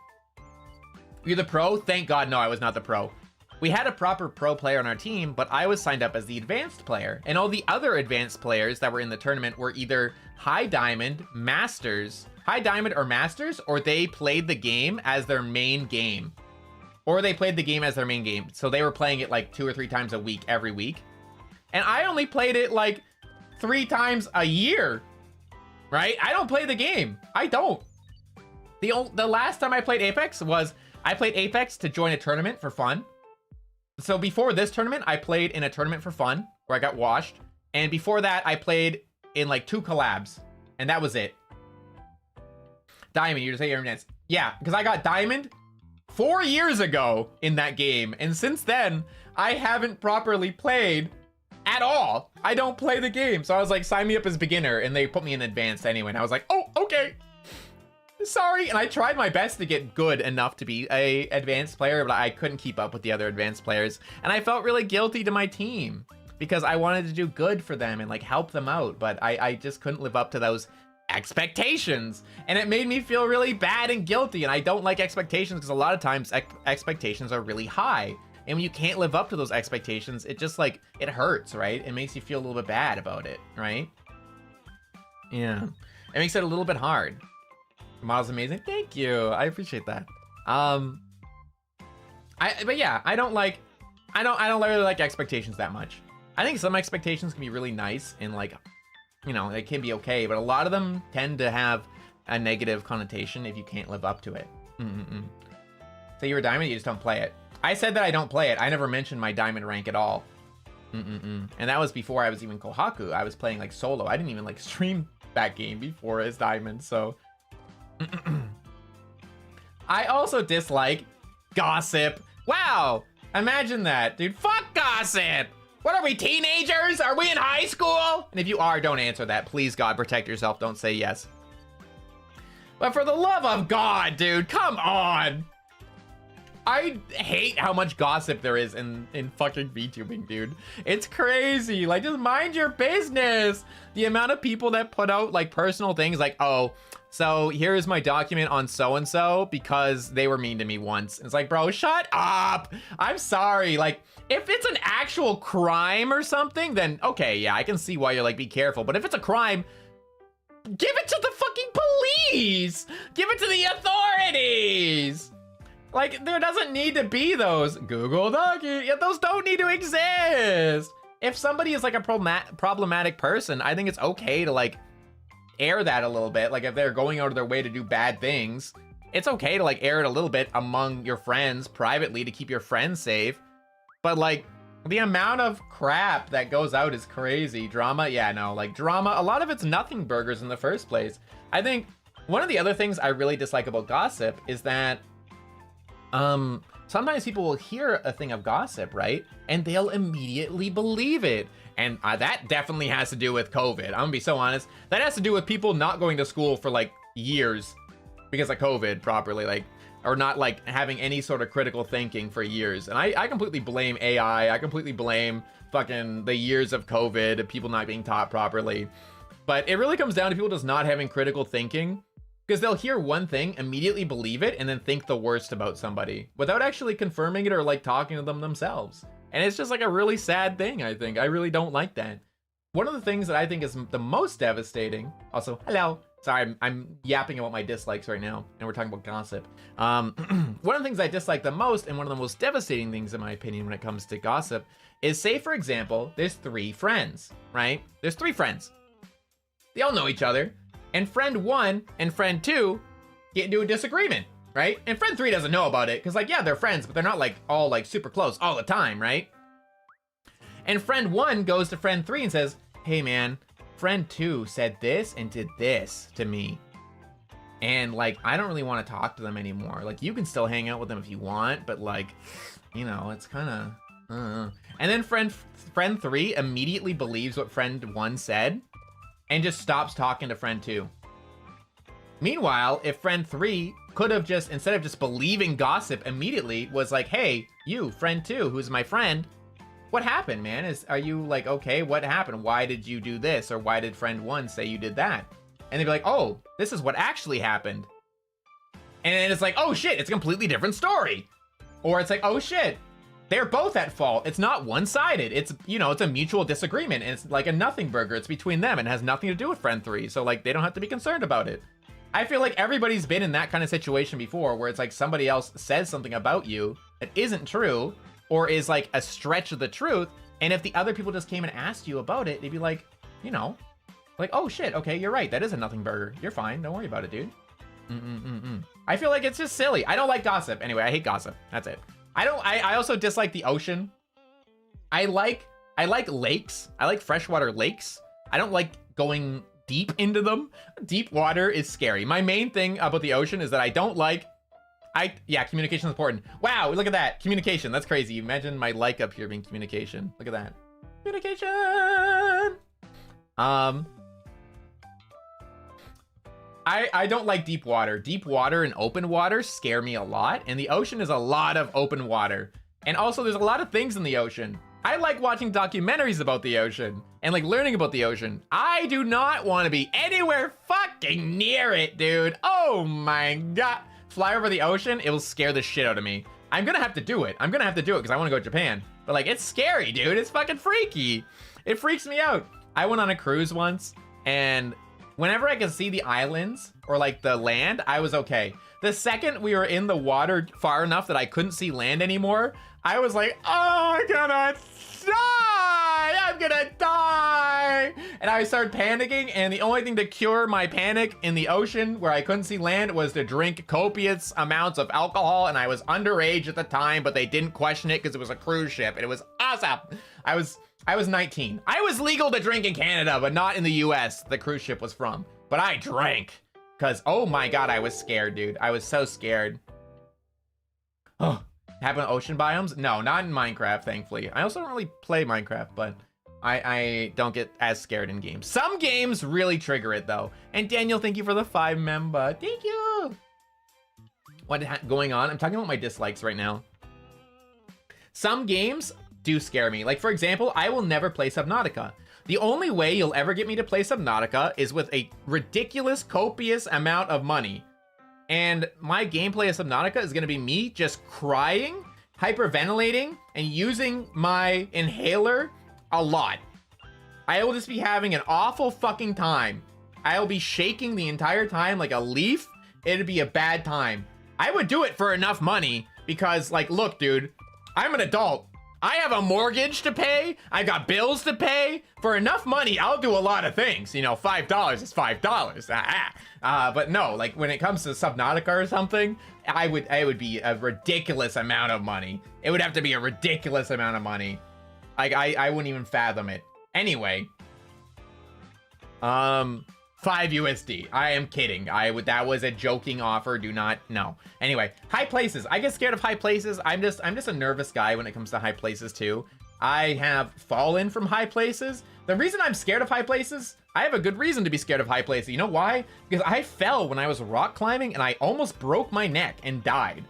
You're the pro? Thank God, no, I was not the pro. We had a proper pro player on our team, but I was signed up as the advanced player. And all the other advanced players that were in the tournament were either high diamond, masters, high diamond or masters, or they played the game as their main game. So they were playing it like 2 or 3 times a week, every week. And I only played it like 3 times a year, right? I don't play the game. I don't. The last time I played Apex was, I played Apex to join a tournament for fun. So before this tournament, I played in a tournament for fun where I got washed. And before that, I played in like 2 collabs. And that was it. Diamond, you just say your nets. Yeah, because I got Diamond 4 years ago in that game. And since then, I haven't properly played at all. I don't play the game. So I was like, sign me up as beginner. And they put me in advanced anyway. And I was like, oh, okay. Sorry. And I tried my best to get good enough to be a advanced player, but I couldn't keep up with the other advanced players. And I felt really guilty to my team because I wanted to do good for them and like help them out. But I just couldn't live up to those expectations. And it made me feel really bad and guilty. And I don't like expectations because a lot of times expectations are really high. And when you can't live up to those expectations, it just like, it hurts, right? It makes you feel a little bit bad about it, right? Yeah. It makes it a little bit hard. The model's amazing. Thank you. I appreciate that. But yeah, I don't really like expectations that much. I think some expectations can be really nice and like, you know, they can be okay, but a lot of them tend to have a negative connotation if you can't live up to it. So you're a diamond, you just don't play it. I said that I don't play it. I never mentioned my diamond rank at all. And that was before I was even Kohaku. I was playing like solo. I didn't even like stream that game before as diamond, so. I also dislike gossip. Wow, imagine that, dude. Fuck gossip. What are we, teenagers? Are we in high school? And if you are, don't answer that. Please, God, protect yourself. Don't say yes. But for the love of God, dude, come on. I hate how much gossip there is in fucking VTubing, dude. It's crazy. Like, just mind your business. The amount of people that put out like personal things like, oh, so here's my document on so-and-so because they were mean to me once. It's like, bro, shut up. I'm sorry. Like, if it's an actual crime or something, then okay, yeah, I can see why you're like, be careful. But if it's a crime, give it to the fucking police. Give it to the authorities. Like, there doesn't need to be those Google Document. Yeah, those don't need to exist. If somebody is like a problematic person, I think it's okay to like air that a little bit. Like if they're going out of their way to do bad things, it's okay to like air it a little bit among your friends privately to keep your friends safe. But like the amount of crap that goes out is crazy. Drama, yeah, no, like drama, a lot of it's nothing burgers in the first place. I think one of the other things I really dislike about gossip is that sometimes people will hear a thing of gossip, right? And they'll immediately believe it. And that definitely has to do with COVID. I'm gonna be so honest. That has to do with people not going to school for like years because of COVID properly, like, or not like having any sort of critical thinking for years. And I completely blame AI. I completely blame fucking the years of COVID, people not being taught properly. But it really comes down to people just not having critical thinking. Because they'll hear one thing, immediately believe it, and then think the worst about somebody without actually confirming it or like talking to them themselves. And it's just like a really sad thing, I think. I really don't like that. One of the things that I think is the most devastating, also, hello. Sorry, I'm yapping about my dislikes right now, and we're talking about gossip. One of the things I dislike the most, and one of the most devastating things in my opinion when it comes to gossip, is say, for example, there's 3 friends, right? There's 3 friends. They all know each other. And friend 1 and friend 2 get into a disagreement, right? And friend 3 doesn't know about it because like, yeah, they're friends, but they're not like all like super close all the time, right? And friend 1 goes to friend 3 and says, hey man, friend 2 said this and did this to me. And like, I don't really want to talk to them anymore. Like you can still hang out with them if you want, but like, you know, it's kind of, And then friend 3 immediately believes what friend 1 said and just stops talking to friend 2. Meanwhile, if friend 3 could have just, instead of just believing gossip immediately, was like, hey, you, friend 2, who's my friend, what happened, man? Are you like, okay, what happened? Why did you do this? Or why did friend 1 say you did that? And they'd be like, oh, this is what actually happened. And then it's like, oh shit, it's a completely different story. Or it's like, oh shit, they're both at fault. It's not one-sided. It's, you know, it's a mutual disagreement and it's like a nothing burger. It's between them and has nothing to do with friend 3. So like, they don't have to be concerned about it. I feel like everybody's been in that kind of situation before where it's like somebody else says something about you that isn't true or is like a stretch of the truth. And if the other people just came and asked you about it, they'd be like, you know, like, oh shit, okay, you're right. That is a nothing burger. You're fine. Don't worry about it, dude. I feel like it's just silly. I don't like gossip. Anyway, I hate gossip. That's it. I also dislike the ocean. I like lakes. I like freshwater lakes. I don't like going deep into them. Deep water is scary. My main thing about the ocean is that I don't like, yeah, communication is important. Wow, look at that. Communication, that's crazy. Imagine my like up here being communication. Look at that. Communication. I don't like deep water. Deep water and open water scare me a lot. And the ocean is a lot of open water. And also there's a lot of things in the ocean. I like watching documentaries about the ocean and like learning about the ocean. I do not want to be anywhere fucking near it, dude. Oh my God. Fly over the ocean, it will scare the shit out of me. I'm gonna have to do it. I'm gonna have to do it because I want to go to Japan. But like, it's scary, dude. It's fucking freaky. It freaks me out. I went on a cruise once and whenever I could see the islands or like the land, I was okay. The second we were in the water far enough that I couldn't see land anymore, I was like, oh, I'm gonna die! I'm gonna die! And I started panicking, and the only thing to cure my panic in the ocean where I couldn't see land was to drink copious amounts of alcohol, and I was underage at the time, but they didn't question it because it was a cruise ship, and it was awesome. I was 19. I was legal to drink in Canada, but not in the US, the cruise ship was from. But I drank, because, oh my God, I was scared, dude. I was so scared. Oh. Happen ocean biomes? No, not in Minecraft, thankfully. I also don't really play Minecraft, but I don't get as scared in games. Some games really trigger it though. And Daniel, thank you for the 5 member. Thank you. What going on? I'm talking about my dislikes right now. Some games do scare me. Like for example, I will never play Subnautica. The only way you'll ever get me to play Subnautica is with a ridiculous, copious amount of money. And my gameplay of Subnautica is gonna be me just crying, hyperventilating, and using my inhaler a lot. I will just be having an awful fucking time. I'll be shaking the entire time like a leaf. It'd be a bad time. I would do it for enough money because, like, look, dude, I'm an adult. I have a mortgage to pay. I got bills to pay. For enough money, I'll do a lot of things. You know, $5 is $5. But no, like when it comes to Subnautica or something, it would be a ridiculous amount of money. It would have to be a ridiculous amount of money. Like I wouldn't even fathom it. Anyway, 5 USD. I am kidding. That was a joking offer. Do not, no. Anyway, high places. I get scared of high places. I'm just a nervous guy when it comes to high places too. I have fallen from high places. The reason I'm scared of high places, I have a good reason to be scared of high places. You know why? Because I fell when I was rock climbing and I almost broke my neck and died.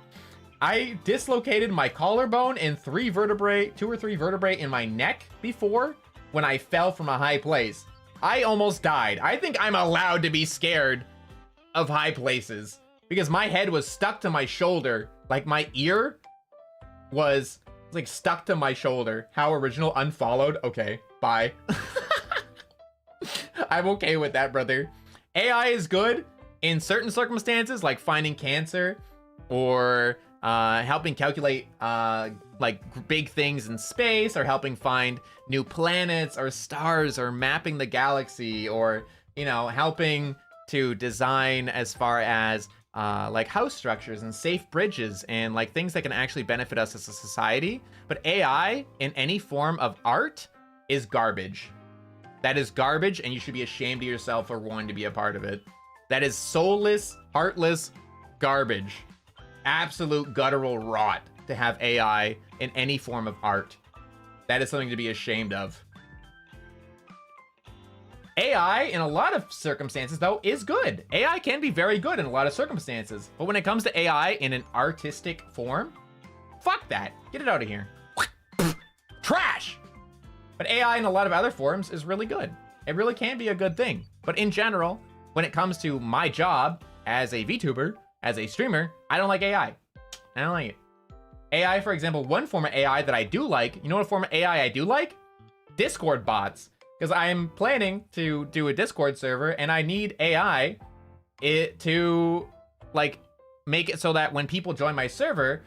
I dislocated my collarbone and 2 or 3 vertebrae in my neck before when I fell from a high place. I almost died. I think I'm allowed to be scared of high places because my head was stuck to my shoulder. Like my ear was like stuck to my shoulder. How original. Unfollowed. Okay, bye. I'm okay with that, brother. AI is good in certain circumstances, like finding cancer or helping calculate like big things in space, or helping find new planets or stars, or mapping the galaxy, or, you know, helping to design as far as like house structures and safe bridges and like things that can actually benefit us as a society. But AI in any form of art is garbage. That is garbage, and you should be ashamed of yourself for wanting to be a part of it. That is soulless, heartless garbage. Absolute guttural rot to have AI in any form of art. That is something to be ashamed of. AI in a lot of circumstances though is good. AI can be very good in a lot of circumstances, but when it comes to AI in an artistic form, fuck that. Get it out of here. Trash. But AI in a lot of other forms is really good. It really can be a good thing. But in general, when it comes to my job as a VTuber, as a streamer, I don't like AI. I don't like it. AI, for example, one form of AI that I do like, you know what form of AI I do like? Discord bots. Because I'm planning to do a Discord server and I need AI to like make it so that when people join my server,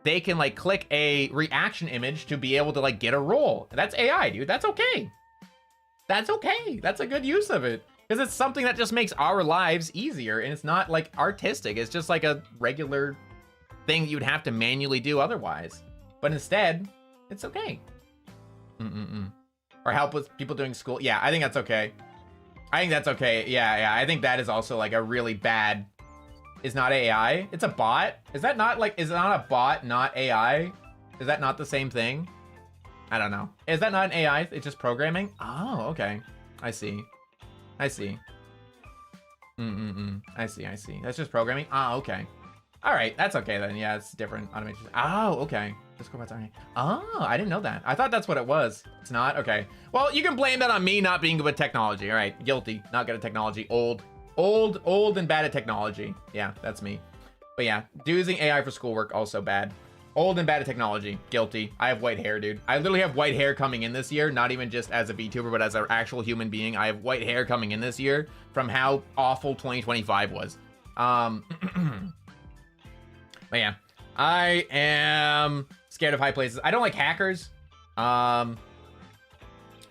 they can like click a reaction image to be able to like get a role. That's AI, dude. That's okay. That's okay. That's a good use of it. Because it's something that just makes our lives easier, and it's not like artistic. It's just like a regular thing that you'd have to manually do otherwise. But instead, it's okay. Or help with people doing school. Yeah, I think that's okay. I think that's okay. Yeah. I think that is also like a really bad. It's not AI. It's a bot. Is that not like? Is it not a bot, not AI? Is that not the same thing? I don't know. Is that not an AI? It's just programming. Oh, okay. I see. I see. I see. That's just programming. Ah, okay. All right, that's okay then. Yeah, it's different automation. Oh, okay. Discord bots aren't. Oh, I didn't know that. I thought that's what it was. It's not. Okay. Well, you can blame that on me not being good with technology. All right, guilty. Not good at technology. Old and bad at technology. Yeah, that's me. But yeah, using AI for schoolwork also bad. Old and bad at technology. Guilty. I have white hair, dude. I literally have white hair coming in this year, not even just as a VTuber, but as an actual human being. I have white hair coming in this year from how awful 2025 was. But yeah, I am scared of high places. I don't like hackers. I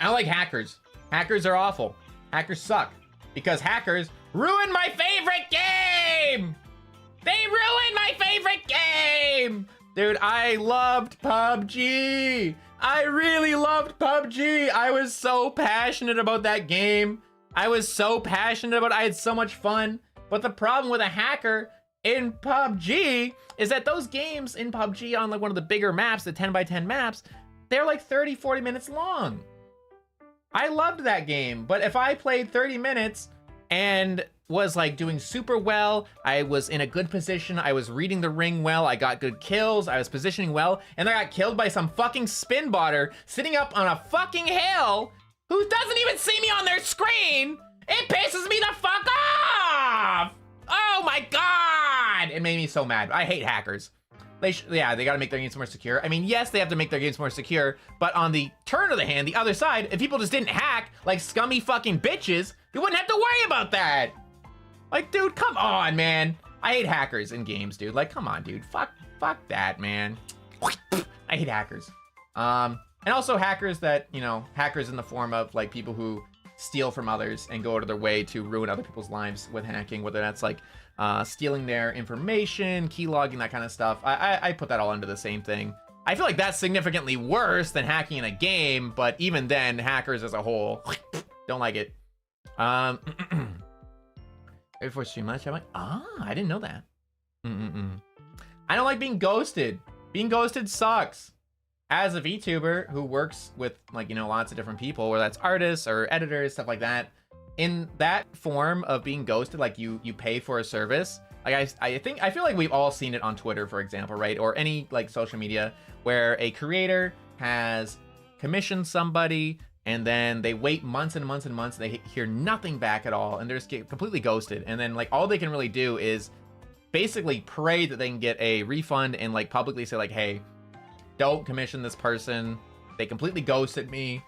don't like hackers. Hackers are awful. Hackers suck because hackers ruin my favorite game. They ruined my favorite game. Dude, I loved PUBG. I really loved PUBG. I was so passionate about that game. I was so passionate about it. I had so much fun. But the problem with a hacker in PUBG is that those games in PUBG on like one of the bigger maps, the 10x10 maps, they're like 30, 40 minutes long. I loved that game, but if I played 30 minutes and was like doing super well, I was in a good position, I was reading the ring well, I got good kills, I was positioning well, and I got killed by some fucking spin botter sitting up on a fucking hill who doesn't even see me on their screen, it pisses me the fuck off! Oh my god! It made me so mad. I hate hackers. Yeah, they gotta make their games more secure. I mean, yes, they have to make their games more secure, but on the turn of the hand, the other side, if people just didn't hack like scummy fucking bitches, you wouldn't have to worry about that. Like, dude, come on, man. I hate hackers in games, dude. Like, come on, dude. Fuck that, man. I hate hackers. And also hackers that, you know, hackers in the form of like people who steal from others and go out of their way to ruin other people's lives with hacking, whether that's like stealing their information, keylogging, that kind of stuff. I put that all under the same thing. I feel like that's significantly worse than hacking in a game, but even then, hackers as a whole, don't like it. Before stream much, I'm like, I didn't know that. I don't like being ghosted. Being ghosted sucks. As a VTuber who works with, like, you know, lots of different people, whether that's artists or editors, stuff like that, in that form of being ghosted, like you pay for a service, like I feel like we've all seen it on Twitter, for example, right? Or any like social media where a creator has commissioned somebody and then they wait months and months and months, they hear nothing back at all, and they're just get completely ghosted. And then like all they can really do is basically pray that they can get a refund and like publicly say like, hey, don't commission this person. They completely ghosted me.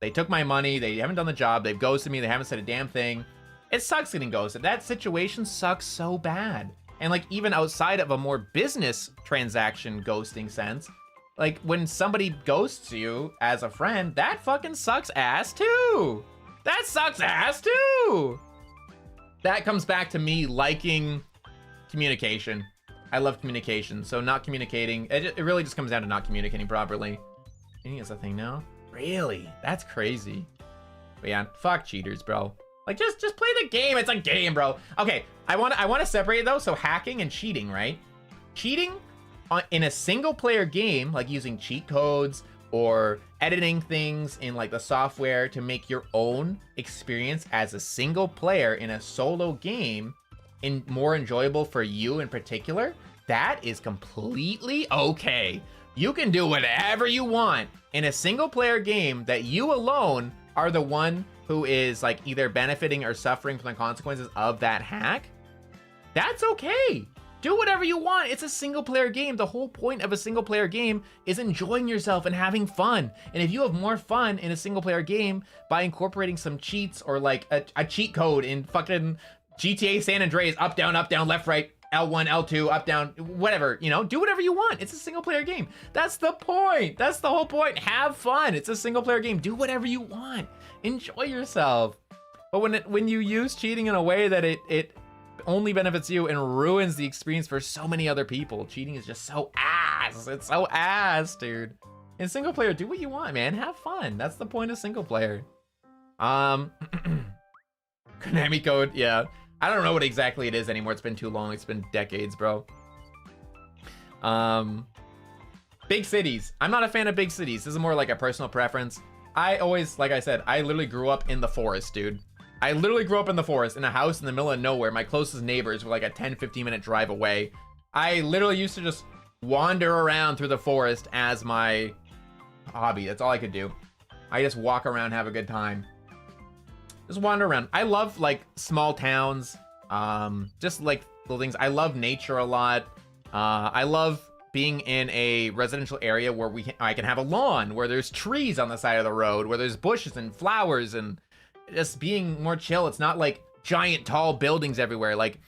They took my money. They haven't done the job. They've ghosted me. They haven't said a damn thing. It sucks getting ghosted. That situation sucks so bad. And like even outside of a more business transaction ghosting sense, like when somebody ghosts you as a friend, that fucking sucks ass too. That sucks ass too. That comes back to me liking communication. I love communication, so not communicating, it really just comes down to not communicating properly. Cheating is a thing now? Really? That's crazy. But yeah, fuck cheaters, bro. Like just play the game. It's a game, bro. Okay, I want to separate it though. So hacking and cheating, right? Cheating in a single player game, like using cheat codes or editing things in like the software to make your own experience as a single player in a solo game more enjoyable for you in particular, that is completely okay. You can do whatever you want in a single player game that you alone are the one who is like either benefiting or suffering from the consequences of that hack. That's okay. Do whatever you want. It's a single player game. The whole point of a single player game is enjoying yourself and having fun. And if you have more fun in a single player game by incorporating some cheats or like a cheat code in fucking GTA San Andreas, up, down, left, right, L1, L2, up, down, whatever, you know, do whatever you want. It's a single player game. That's the point. That's the whole point. Have fun. It's a single player game. Do whatever you want. Enjoy yourself. But when you use cheating in a way that it only benefits you and ruins the experience for so many other people, cheating is just so ass. It's so ass, dude. In single player, do what you want, man. Have fun. That's the point of single player. Konami code, yeah. I don't know what exactly it is anymore. It's been too long. It's been decades, bro. Big cities. I'm not a fan of big cities. This is more like a personal preference. I always, like I said, I literally grew up in the forest, dude. I literally grew up in the forest, in a house in the middle of nowhere. My closest neighbors were like a 10-15 minute drive away. I literally used to just wander around through the forest as my hobby. That's all I could do. I just walk around, have a good time. Just wander around. I love like small towns, just like little things. I love nature a lot. I love being in a residential area where I can have a lawn, where there's trees on the side of the road, where there's bushes and flowers, and just being more chill. It's not like giant tall buildings everywhere. Like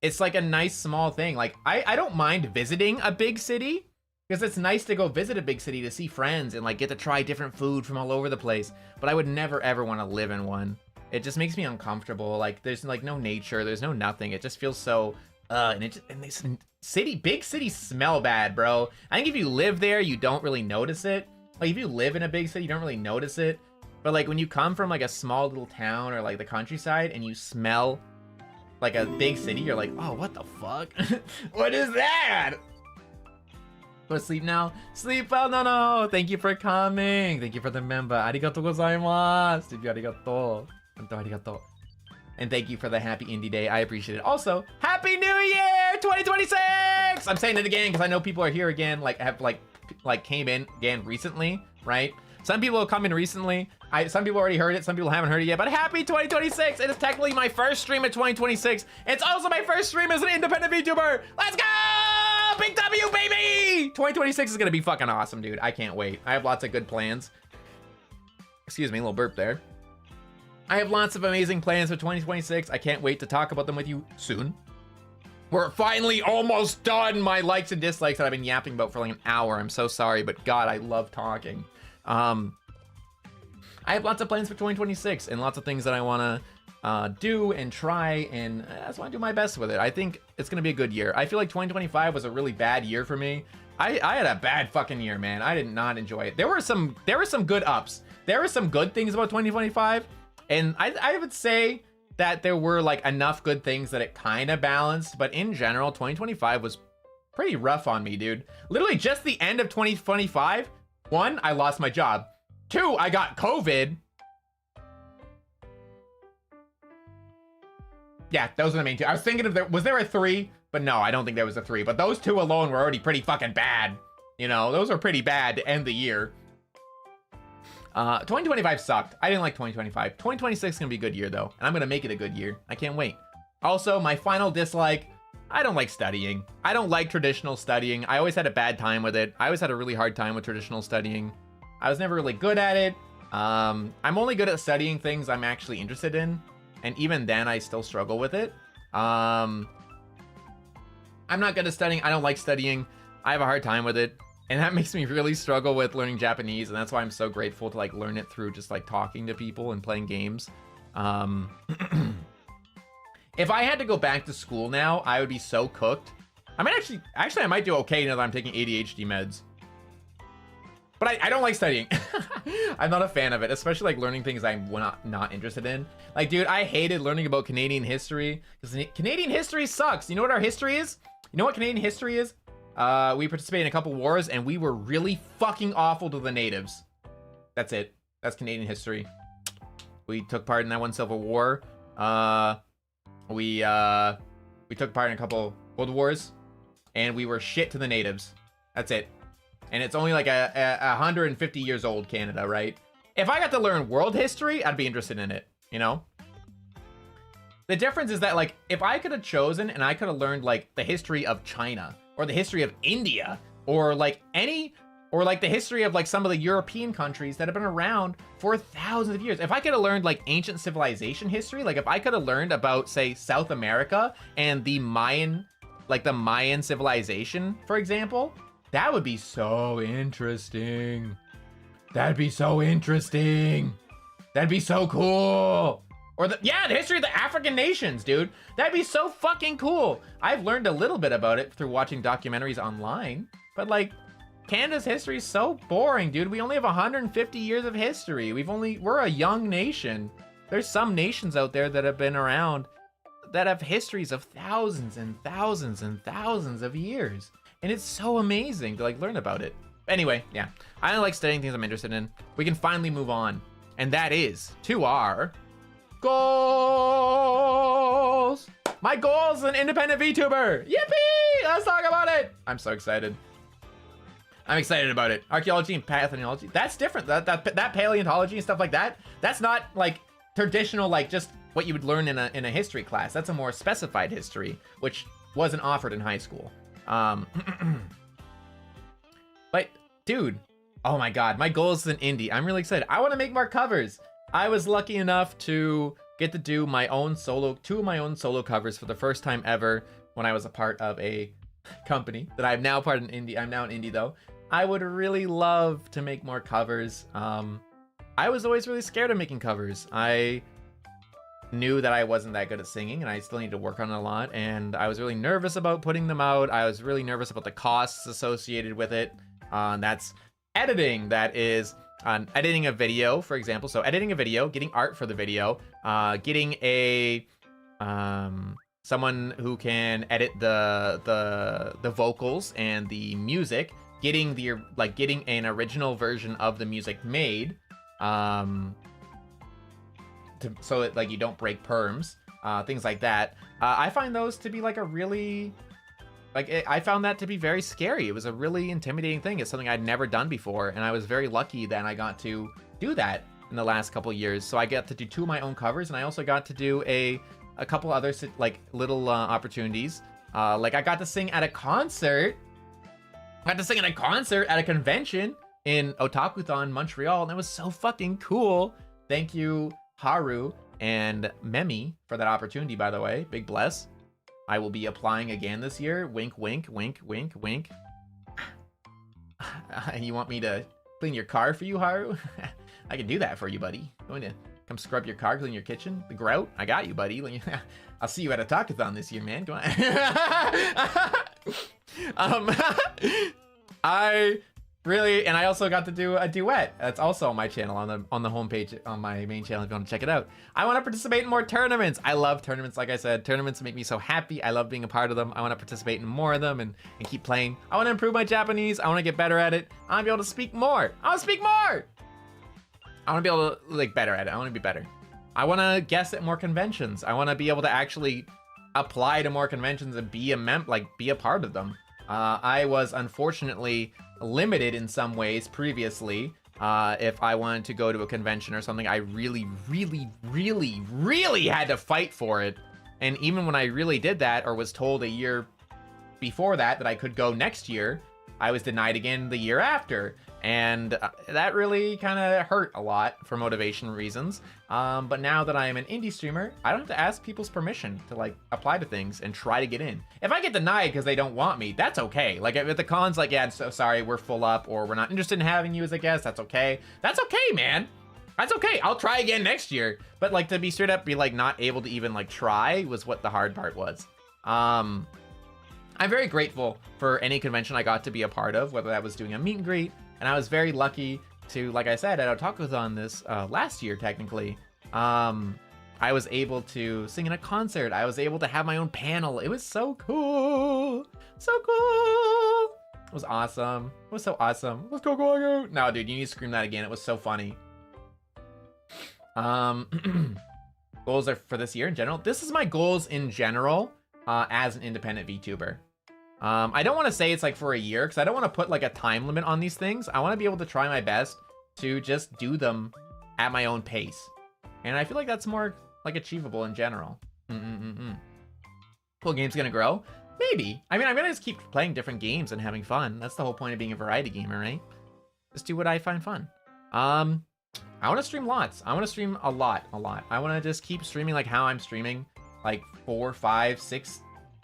it's like a nice small thing. Like I don't mind visiting a big city, because it's nice to go visit a big city to see friends and like get to try different food from all over the place. But I would never ever want to live in one. It just makes me uncomfortable. Like there's like no nature, there's no nothing. It just feels so and this big cities smell bad, bro. I think if you live there, you don't really notice it. Like if you live in a big city, you don't really notice it. But like when you come from like a small little town or like the countryside and you smell like a big city, you're like, oh, what the fuck? What is that? Go to sleep now. Sleep well, no. Thank you for coming. Thank you for the member. Arigatou gozaimasu. Sleep arigatou. Hontou arigatou. And thank you for the happy indie day. I appreciate it. Also, happy new year 2026. I'm saying it again because I know people are here again, like have like came in again recently, right? Some people have come in recently. Some people already heard it. Some people haven't heard it yet. But happy 2026. It is technically my first stream of 2026. It's also my first stream as an independent VTuber. Let's go! Big W, baby! 2026 is going to be fucking awesome, dude. I can't wait. I have lots of good plans. Excuse me, a little burp there. I have lots of amazing plans for 2026. I can't wait to talk about them with you soon. We're finally almost done. My likes and dislikes that I've been yapping about for like an hour. I'm so sorry, but God, I love talking. I have lots of plans for 2026 and lots of things that I want to do and try, and I just want to do my best with it. I think it's going to be a good year. I feel like 2025 was a really bad year for me. I had a bad fucking year, man. I did not enjoy it. There were some good ups. There were some good things about 2025, and I would say that there were like enough good things that it kind of balanced, but in general, 2025 was pretty rough on me, dude. Literally just the end of 2025, 1, I lost my job. 2, I got COVID. Yeah, those are the main 2. I was thinking of was there a 3? But no, I don't think there was a 3. But those 2 alone were already pretty fucking bad. You know, those are pretty bad to end the year. 2025 sucked. I didn't like 2025. 2026 is gonna be a good year though, and I'm gonna make it a good year. I can't wait. Also, my final dislike, I don't like studying. I don't like traditional studying. I always had a bad time with it. I always had a really hard time with traditional studying. I was never really good at it. I'm only good at studying things I'm actually interested in, and even then I still struggle with it. I'm not good at studying. I don't like studying. I have a hard time with it. And that makes me really struggle with learning Japanese, and that's why I'm so grateful to like learn it through just like talking to people and playing games. If I had to go back to school now, I would be so cooked. I might actually I might do okay now that I'm taking ADHD meds. But I don't like studying. I'm not a fan of it, especially like learning things I'm not interested in. Like, dude, I hated learning about Canadian history because Canadian history sucks. You know what our history is? You know what Canadian history is? We participated in a couple wars and we were really fucking awful to the natives. That's it. That's Canadian history. We took part in that one Civil War. We took part in a couple World Wars and we were shit to the natives. That's it. And it's only like a 150 years old Canada, right? If I got to learn world history, I'd be interested in it, you know? The difference is that like, if I could have chosen and I could have learned like the history of China, or the history of India, or like the history of like some of the European countries that have been around for thousands of years. If I could have learned like ancient civilization history, like if I could have learned about say South America and the Mayan civilization, for example, that would be so interesting. That'd be so interesting. That'd be so cool. Or the history of the African nations, dude. That'd be so fucking cool. I've learned a little bit about it through watching documentaries online, but like Canada's history is so boring, dude. We only have 150 years of history. We're a young nation. There's some nations out there that have been around that have histories of thousands and thousands and thousands of years. And it's so amazing to like learn about it. Anyway, yeah, I don't like studying things I'm interested in. We can finally move on. And that is to our goals. My goal is an independent VTuber. Yippee! Let's talk about it. I'm so excited. I'm excited about it. Archaeology and pathology. That's different. That paleontology and stuff like that. That's not like traditional, like just what you would learn in a history class. That's a more specified history, which wasn't offered in high school. But dude, oh my God, my goal is an indie. I'm really excited. I want to make more covers. I was lucky enough to get to do two of my own solo covers for the first time ever when I was a part of a company that I'm now part of an indie. I'm now an indie though. I would really love to make more covers. I was always really scared of making covers. I knew that I wasn't that good at singing and I still need to work on it a lot, and I was really nervous about putting them out. I was really nervous about the costs associated with it. That's editing. That is editing a video, for example. So editing a video, getting art for the video, getting a someone who can edit the vocals and the music, getting an original version of the music made, so that like you don't break perms, things like that. I find those to be like a really, I found that to be very scary. It was a really intimidating thing. It's something I'd never done before, and I was very lucky that I got to do that in the last couple of years. So I got to do 2 of my own covers, and I also got to do a couple other like little opportunities. Like I got to sing at a concert. I got to sing at a concert at a convention in Otakuthon, Montreal, and it was so fucking cool. Thank you, Haru and Memi, for that opportunity, by the way. Big bless. I will be applying again this year. Wink, wink, wink, wink, wink. You want me to clean your car for you, Haru? I can do that for you, buddy. Going to come scrub your car, clean your kitchen, the grout? I got you, buddy. I'll see you at Otakuthon this year, man. Go on. I also got to do a duet. That's also on my channel, on the homepage, on my main channel, if you want to check it out. I want to participate in more tournaments. I love tournaments, like I said. Tournaments make me so happy. I love being a part of them. I want to participate in more of them and keep playing. I want to improve my Japanese. I want to get better at it. I want to be able to speak more. I want to speak more! I want to be able to, like, better at it. I want to be better. I want to guest at more conventions. I want to be able to actually apply to more conventions and be a part of them. I was unfortunately limited in some ways previously. If I wanted to go to a convention or something, I really, really, really, really had to fight for it. And even when I really did that, or was told a year before that I could go next year, I was denied again the year after. And that really kind of hurt a lot for motivation reasons. But now that I am an indie streamer, I don't have to ask people's permission to like apply to things and try to get in. If I get denied because they don't want me, that's okay. Like if the con's like, yeah, I'm so sorry, we're full up, or we're not interested in having you as a guest, that's okay. That's okay, man. That's okay. I'll try again next year. But like to be straight up, be like not able to even like try was what the hard part was. I'm very grateful for any convention I got to be a part of, whether that was doing a meet and greet. And I was very lucky to, like I said, at Otakuthon this last year, technically, I was able to sing in a concert. I was able to have my own panel. It was so cool. So cool. It was awesome. It was so awesome. Let's go, Kohaku. No, dude, you need to scream that again. It was so funny. Goals are for this year in general. This is my goals in general as an independent VTuber. I don't want to say it's like for a year, because I don't want to put like a time limit on these things. I want to be able to try my best to just do them at my own pace. And I feel like that's more like achievable in general. Cool, game's gonna grow? Maybe. I mean, I'm gonna just keep playing different games and having fun. That's the whole point of being a variety gamer, right? Just do what I find fun. I want to stream lots. I want to stream a lot. I want to just keep streaming like how I'm streaming, like 4, 5, 6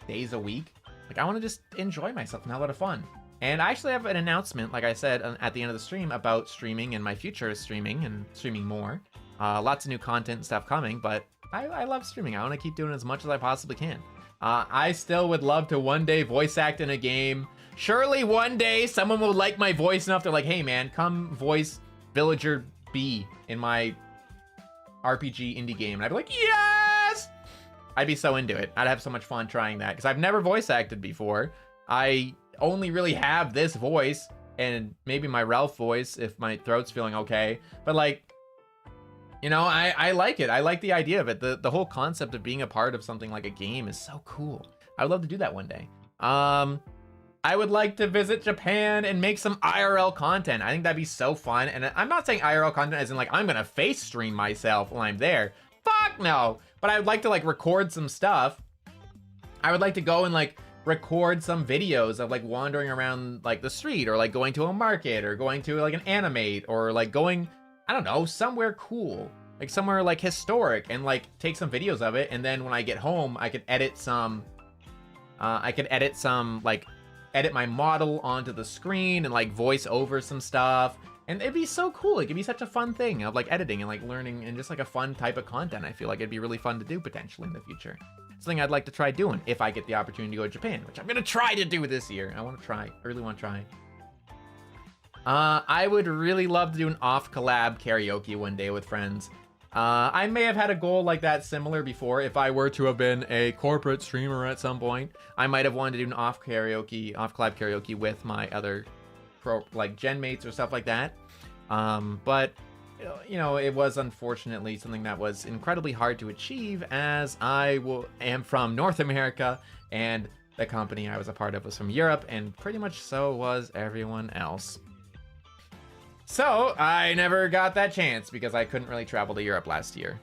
days a week. Like, I want to just enjoy myself and have a lot of fun. And I actually have an announcement, like I said, at the end of the stream about streaming and my future is streaming and streaming more. Lots of new content and stuff coming, but I love streaming. I want to keep doing as much as I possibly can. I still would love to one day voice act in a game. Surely one day someone will like my voice enough to like, hey man, come voice Villager B in my RPG indie game. And I'd be like, yes! I'd be so into it. I'd have so much fun trying that because I've never voice acted before. I only really have this voice and maybe my Ralph voice if my throat's feeling okay. But like, you know, I like it. I like the idea of it. The whole concept of being a part of something like a game is so cool. I would love to do that one day. I would like to visit Japan and make some IRL content. I think that'd be so fun. And I'm not saying IRL content as in like, I'm gonna face stream myself while I'm there. Fuck no. But I would like to like record some stuff. I would like to go and like record some videos of like wandering around like the street or like going to a market or going to like an animate or like going, I don't know, somewhere cool, like somewhere like historic and like take some videos of it. And then when I get home, I could edit some, like edit my model onto the screen and like voice over some stuff. And it'd be so cool. It could be such a fun thing of like editing and like learning and just like a fun type of content. I feel like it'd be really fun to do potentially in the future. Something I'd like to try doing if I get the opportunity to go to Japan, which I'm gonna try to do this year. I want to try. I really want to try. I would really love to do an off collab karaoke one day with friends. I may have had a goal like that similar before. If I were to have been a corporate streamer at some point, I might have wanted to do an off collab karaoke with my other like gen mates or stuff like that. But you know, it was unfortunately something that was incredibly hard to achieve, as I am from North America, and the company I was a part of was from Europe, and pretty much so was everyone else. So I never got that chance because I couldn't really travel to Europe last year.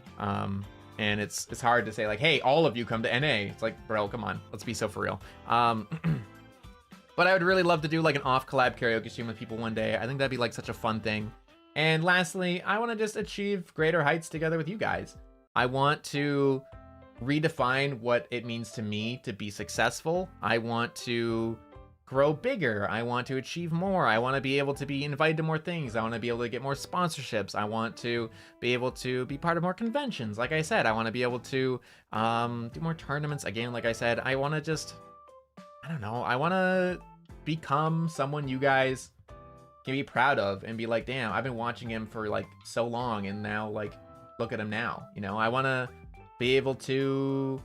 And it's hard to say like, hey, all of you come to NA. It's like, bro, come on, let's be so for real. But I would really love to do like an off collab karaoke stream with people one day. I think that'd be like such a fun thing. And lastly, I want to just achieve greater heights together with you guys. I want to redefine what it means to me to be successful. I want to grow bigger. I want to achieve more. I want to be able to be invited to more things. I want to be able to get more sponsorships. I want to be able to be part of more conventions. Like I said, I want to be able to do more tournaments. Again, like I said, I want to just, I don't know, I want to become someone you guys can be proud of and be like, damn, I've been watching him for like so long, and now like look at him now. You know, I want to be able to,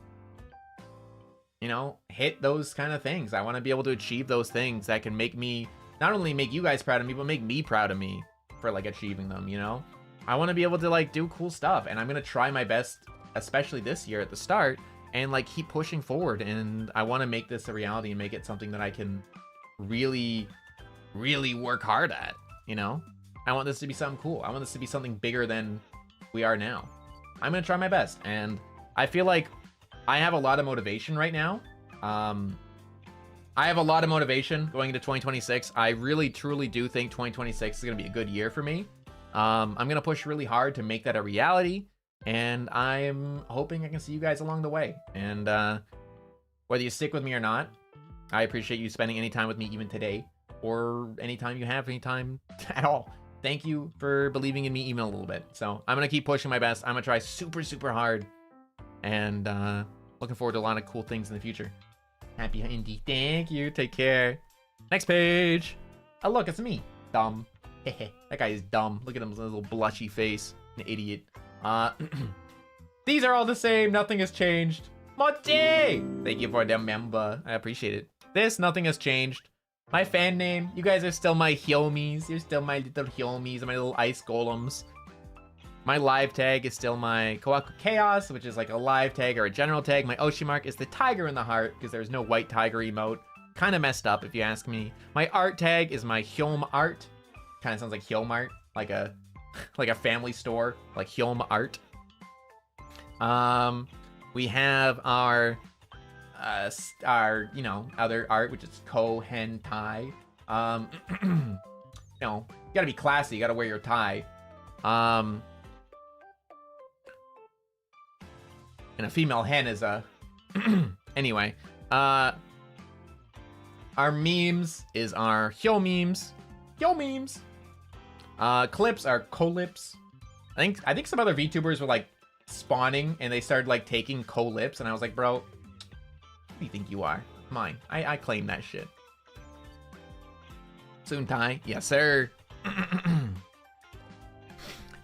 you know, hit those kind of things. I want to be able to achieve those things that can make me, not only make you guys proud of me, but make me proud of me for like achieving them, you know? I want to be able to like do cool stuff, and I'm going to try my best, especially this year at the start, and like keep pushing forward. And I want to make this a reality and make it something that I can really work hard at, you know? I want this to be something cool. I want this to be something bigger than we are now. I'm gonna try my best, and I feel like I have a lot of motivation right now. I have a lot of motivation going into 2026. I really truly do think 2026 is gonna be a good year for me. I'm gonna push really hard to make that a reality, and I'm hoping I can see you guys along the way. And whether you stick with me or not, I appreciate you spending any time with me, even today, or anytime you have any time at all. Thank you for believing in me even a little bit. So I'm gonna keep pushing my best. I'm gonna try super hard, and looking forward to a lot of cool things in the future. Happy indie. Thank you. Take care. Next page. Oh look, it's me. Dumb. That guy is dumb. Look at him, his little blushy face. An idiot. These are all the same. Nothing has changed. Mochi! Thank you for the member. I appreciate it. This, nothing has changed. My fan name, you guys are still my Hyoumis. You're still my little Hyoumis, my little ice golems. My live tag is still my Kohaku Chaos, which is like a live tag or a general tag. My Oshi mark is the tiger in the heart, because there's no white tiger emote. Kind of messed up if you ask me. My art tag is my Hyouma art. Kind of sounds like Hyouma, like a family store, like Hyouma art. We have our you know, other art, which is Kohentai. You know, you gotta be classy, you gotta wear your tie. And a female hen is a anyway. Our memes is our Hyo memes. Clips are Colips. I think some other VTubers were like spawning and they started like taking Colips, and I was like, bro, who do you think you are? Mine. I claim that shit. Suntai, yes sir.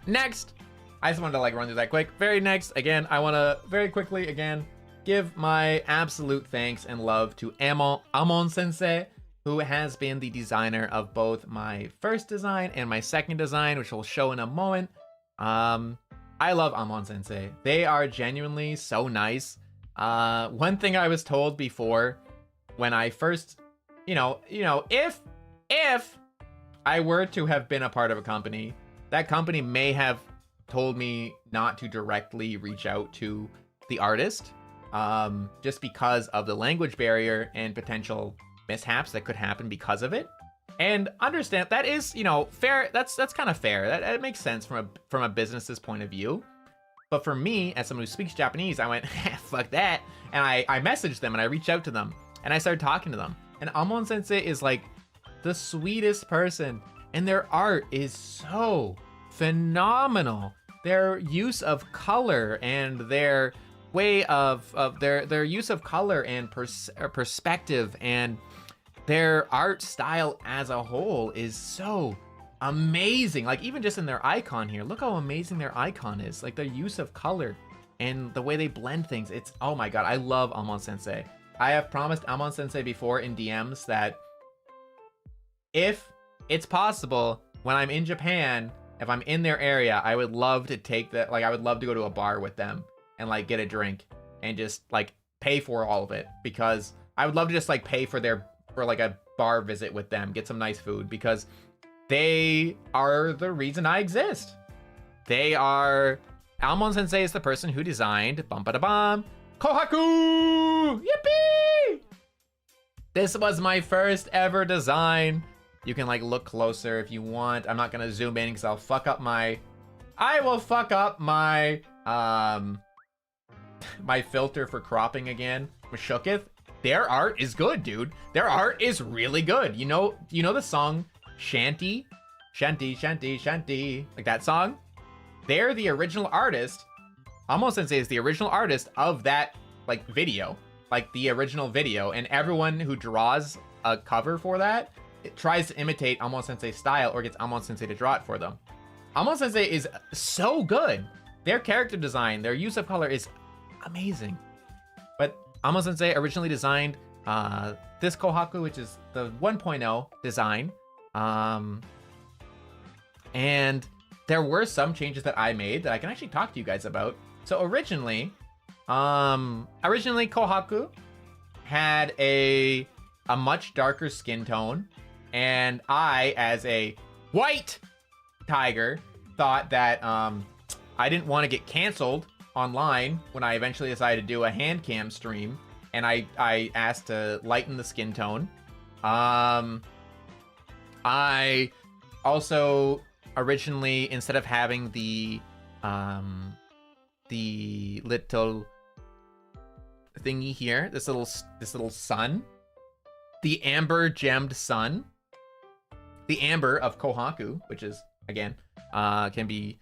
Next, I just wanted to like run through that quick. Very next, again, I want to very quickly again give my absolute thanks and love to Amon Sensei, who has been the designer of both my first design and my second design, which we'll show in a moment. I love Amon Sensei. They are genuinely so nice. One thing I was told before when I first, you know, if I were to have been a part of a company, that company may have told me not to directly reach out to the artist, just because of the language barrier and potential mishaps that could happen because of it. And understand that is, you know, fair. That's kind of fair. That makes sense from a business's point of view. But for me, as someone who speaks Japanese, I went, fuck that. And I messaged them and I reached out to them and I started talking to them. And Amon Sensei is like the sweetest person, and their art is so phenomenal. Their use of color and their way of their use of color and perspective and their art style as a whole is so amazing. Like even just in their icon here, look how amazing their icon is. Like their use of color and the way they blend things. It's, oh my god, I love Amon Sensei. I have promised Amon Sensei before in DMs that if it's possible when I'm in Japan, if I'm in their area, I would love to take that. Like, I would love to go to a bar with them and like get a drink and just like pay for all of it, because I would love to just like pay for like a bar visit with them, get some nice food, because they are the reason I exist. They are, Almond Sensei is the person who designed Bum Bada Bum Kohaku! Yippee! This was my first ever design. You can like look closer if you want. I'm not gonna zoom in because I will fuck up my my filter for cropping again. Mashukith. Their art is good, dude. Their art is really good. You know the song Shanty? Shanty, Shanty, Shanty. Like that song? They're the original artist. Almost Sensei is the original artist of that like video. Like the original video. And everyone who draws a cover for that, it tries to imitate Almost Sensei's style or gets Almost Sensei to draw it for them. Almost Sensei is so good. Their character design, their use of color is amazing. But Almost Sensei originally designed this Kohaku, which is the 1.0 design. And there were some changes that I made that I can actually talk to you guys about. So originally Kohaku had a much darker skin tone, and I, as a white tiger, thought that I didn't want to get canceled online when I eventually decided to do a hand cam stream, and I asked to lighten the skin tone. I also originally, instead of having the little thingy here, this little sun, the amber gemmed sun, the amber of Kohaku, which is again can be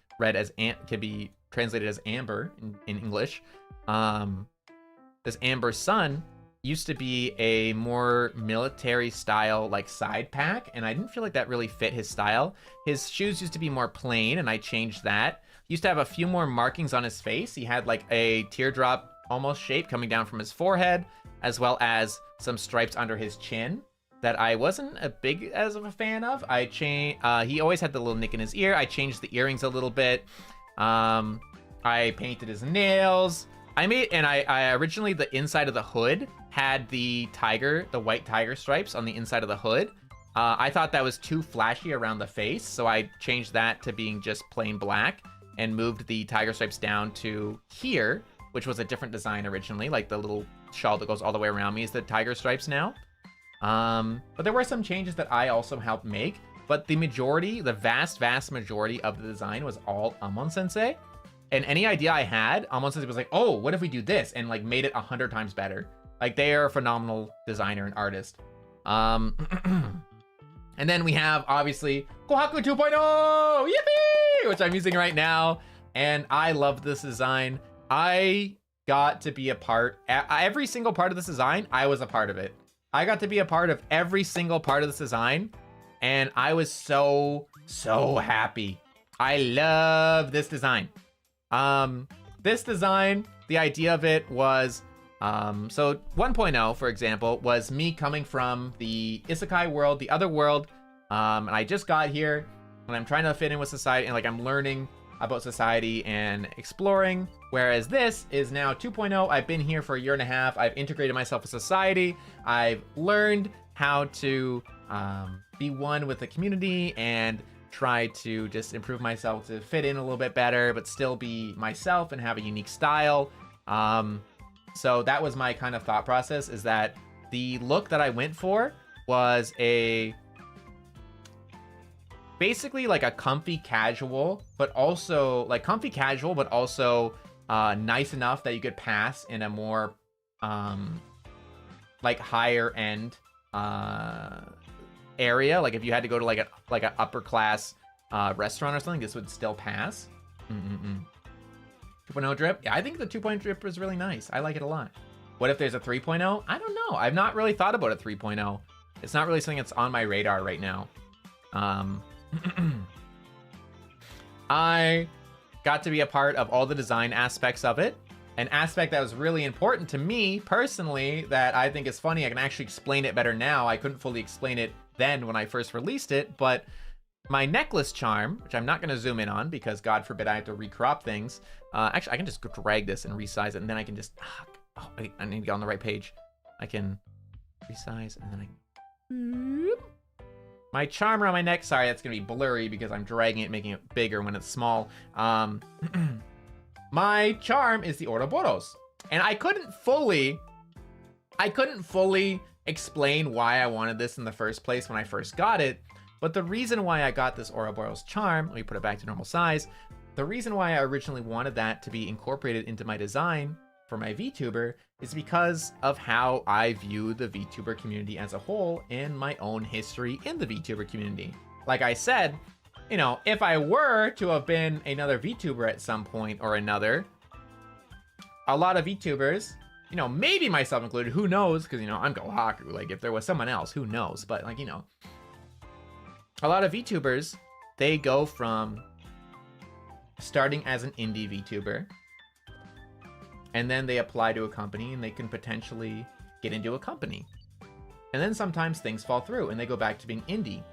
translated as amber in English. This amber sun used to be a more military style like side pack, and I didn't feel like that really fit his style. His shoes used to be more plain, and I changed that. He used to have a few more markings on his face. He had like a teardrop almost shape coming down from his forehead, as well as some stripes under his chin that I wasn't a big as of a fan of. He always had the little nick in his ear. I changed the earrings a little bit. I painted his nails. I originally, the inside of the hood had the white tiger stripes on the inside of the hood. I thought that was too flashy around the face, so I changed that to being just plain black and moved the tiger stripes down to here, which was a different design originally. Like the little shawl that goes all the way around me is the tiger stripes now. But there were some changes that I also helped make, but the vast majority of the design was all Almond Sensei. And any idea I had, Almond Sensei was like, oh, what if we do this? And like made it 100 times better. Like, they are a phenomenal designer and artist. And then we have, obviously, Kohaku 2.0! Yippee! Which I'm using right now. And I love this design. I got to be a part, every single part of this design, I was a part of it. I got to be a part of every single part of this design. And I was so happy. I love this design. This design, the idea of it was, so 1.0, for example, was me coming from the isekai world, the other world, and I just got here, and I'm trying to fit in with society, and like I'm learning about society and exploring, whereas this is now 2.0. I've been here for a year and a half. I've integrated myself with society. I've learned how to be one with the community and try to just improve myself to fit in a little bit better, but still be myself and have a unique style. So that was my kind of thought process, is that the look that I went for was basically like a comfy casual, but also nice enough that you could pass in a more like higher end area. Like if you had to go to like an upper class restaurant or something, this would still pass. 2.0 drip? Yeah, I think the 2.0 drip is really nice. I like it a lot. What if there's a 3.0? I don't know. I've not really thought about a 3.0. It's not really something that's on my radar right now. I got to be a part of all the design aspects of it. An aspect that was really important to me personally that I think is funny, I can actually explain it better now. I couldn't fully explain it then when I first released it, but my necklace charm, which I'm not going to zoom in on because God forbid I have to recrop things. Actually, I can just drag this and resize it, and then I can just, oh, wait, I need to get on the right page. I can resize, and then my charm around my neck, sorry, that's going to be blurry because I'm dragging it, making it bigger when it's small. My charm is the Ouroboros, and I couldn't fully explain why I wanted this in the first place when I first got it. But the reason why I got this Ouroboros charm, let me put it back to normal size. The reason why I originally wanted that to be incorporated into my design for my VTuber is because of how I view the VTuber community as a whole and my own history in the VTuber community. Like I said, you know, if I were to have been another VTuber at some point or another, a lot of VTubers, you know, maybe myself included, who knows, because, you know, I'm Kohaku, like, if there was someone else, who knows, but, like, you know, a lot of VTubers, they go from starting as an indie VTuber, and then they apply to a company, and they can potentially get into a company. And then sometimes things fall through, and they go back to being indie.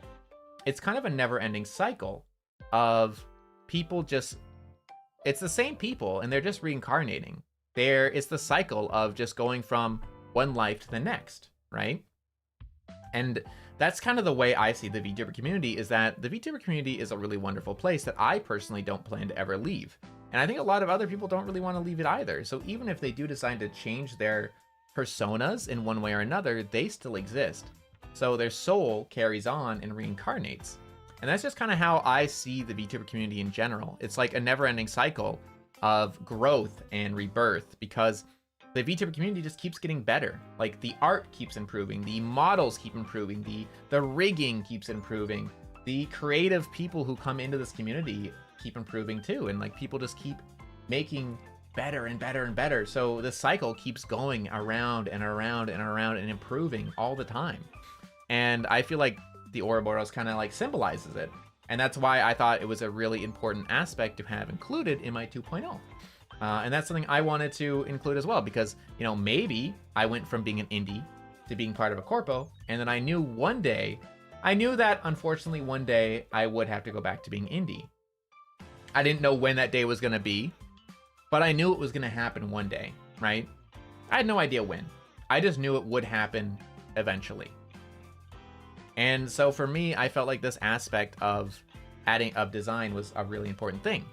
It's kind of a never-ending cycle of people just... It's the same people, and they're just reincarnating. It's the cycle of just going from one life to the next, right? And that's kind of the way I see the VTuber community, is that the VTuber community is a really wonderful place that I personally don't plan to ever leave. And I think a lot of other people don't really want to leave it either. So even if they do decide to change their personas in one way or another, they still exist. So their soul carries on and reincarnates. And that's just kind of how I see the VTuber community in general. It's like a never-ending cycle of growth and rebirth, because the VTuber community just keeps getting better. Like, the art keeps improving, the models keep improving, the rigging keeps improving, the creative people who come into this community keep improving too, and like, people just keep making better and better and better. So the cycle keeps going around and around and around and improving all the time. And I feel like the Ouroboros kind of like symbolizes it. And that's why I thought it was a really important aspect to have included in my 2.0. And that's something I wanted to include as well, because, you know, maybe I went from being an indie to being part of a corpo, and then I knew that unfortunately one day I would have to go back to being indie. I didn't know when that day was going to be, but I knew it was going to happen one day, right? I had no idea when. I just knew it would happen eventually. And so for me, I felt like this aspect of design was a really important thing.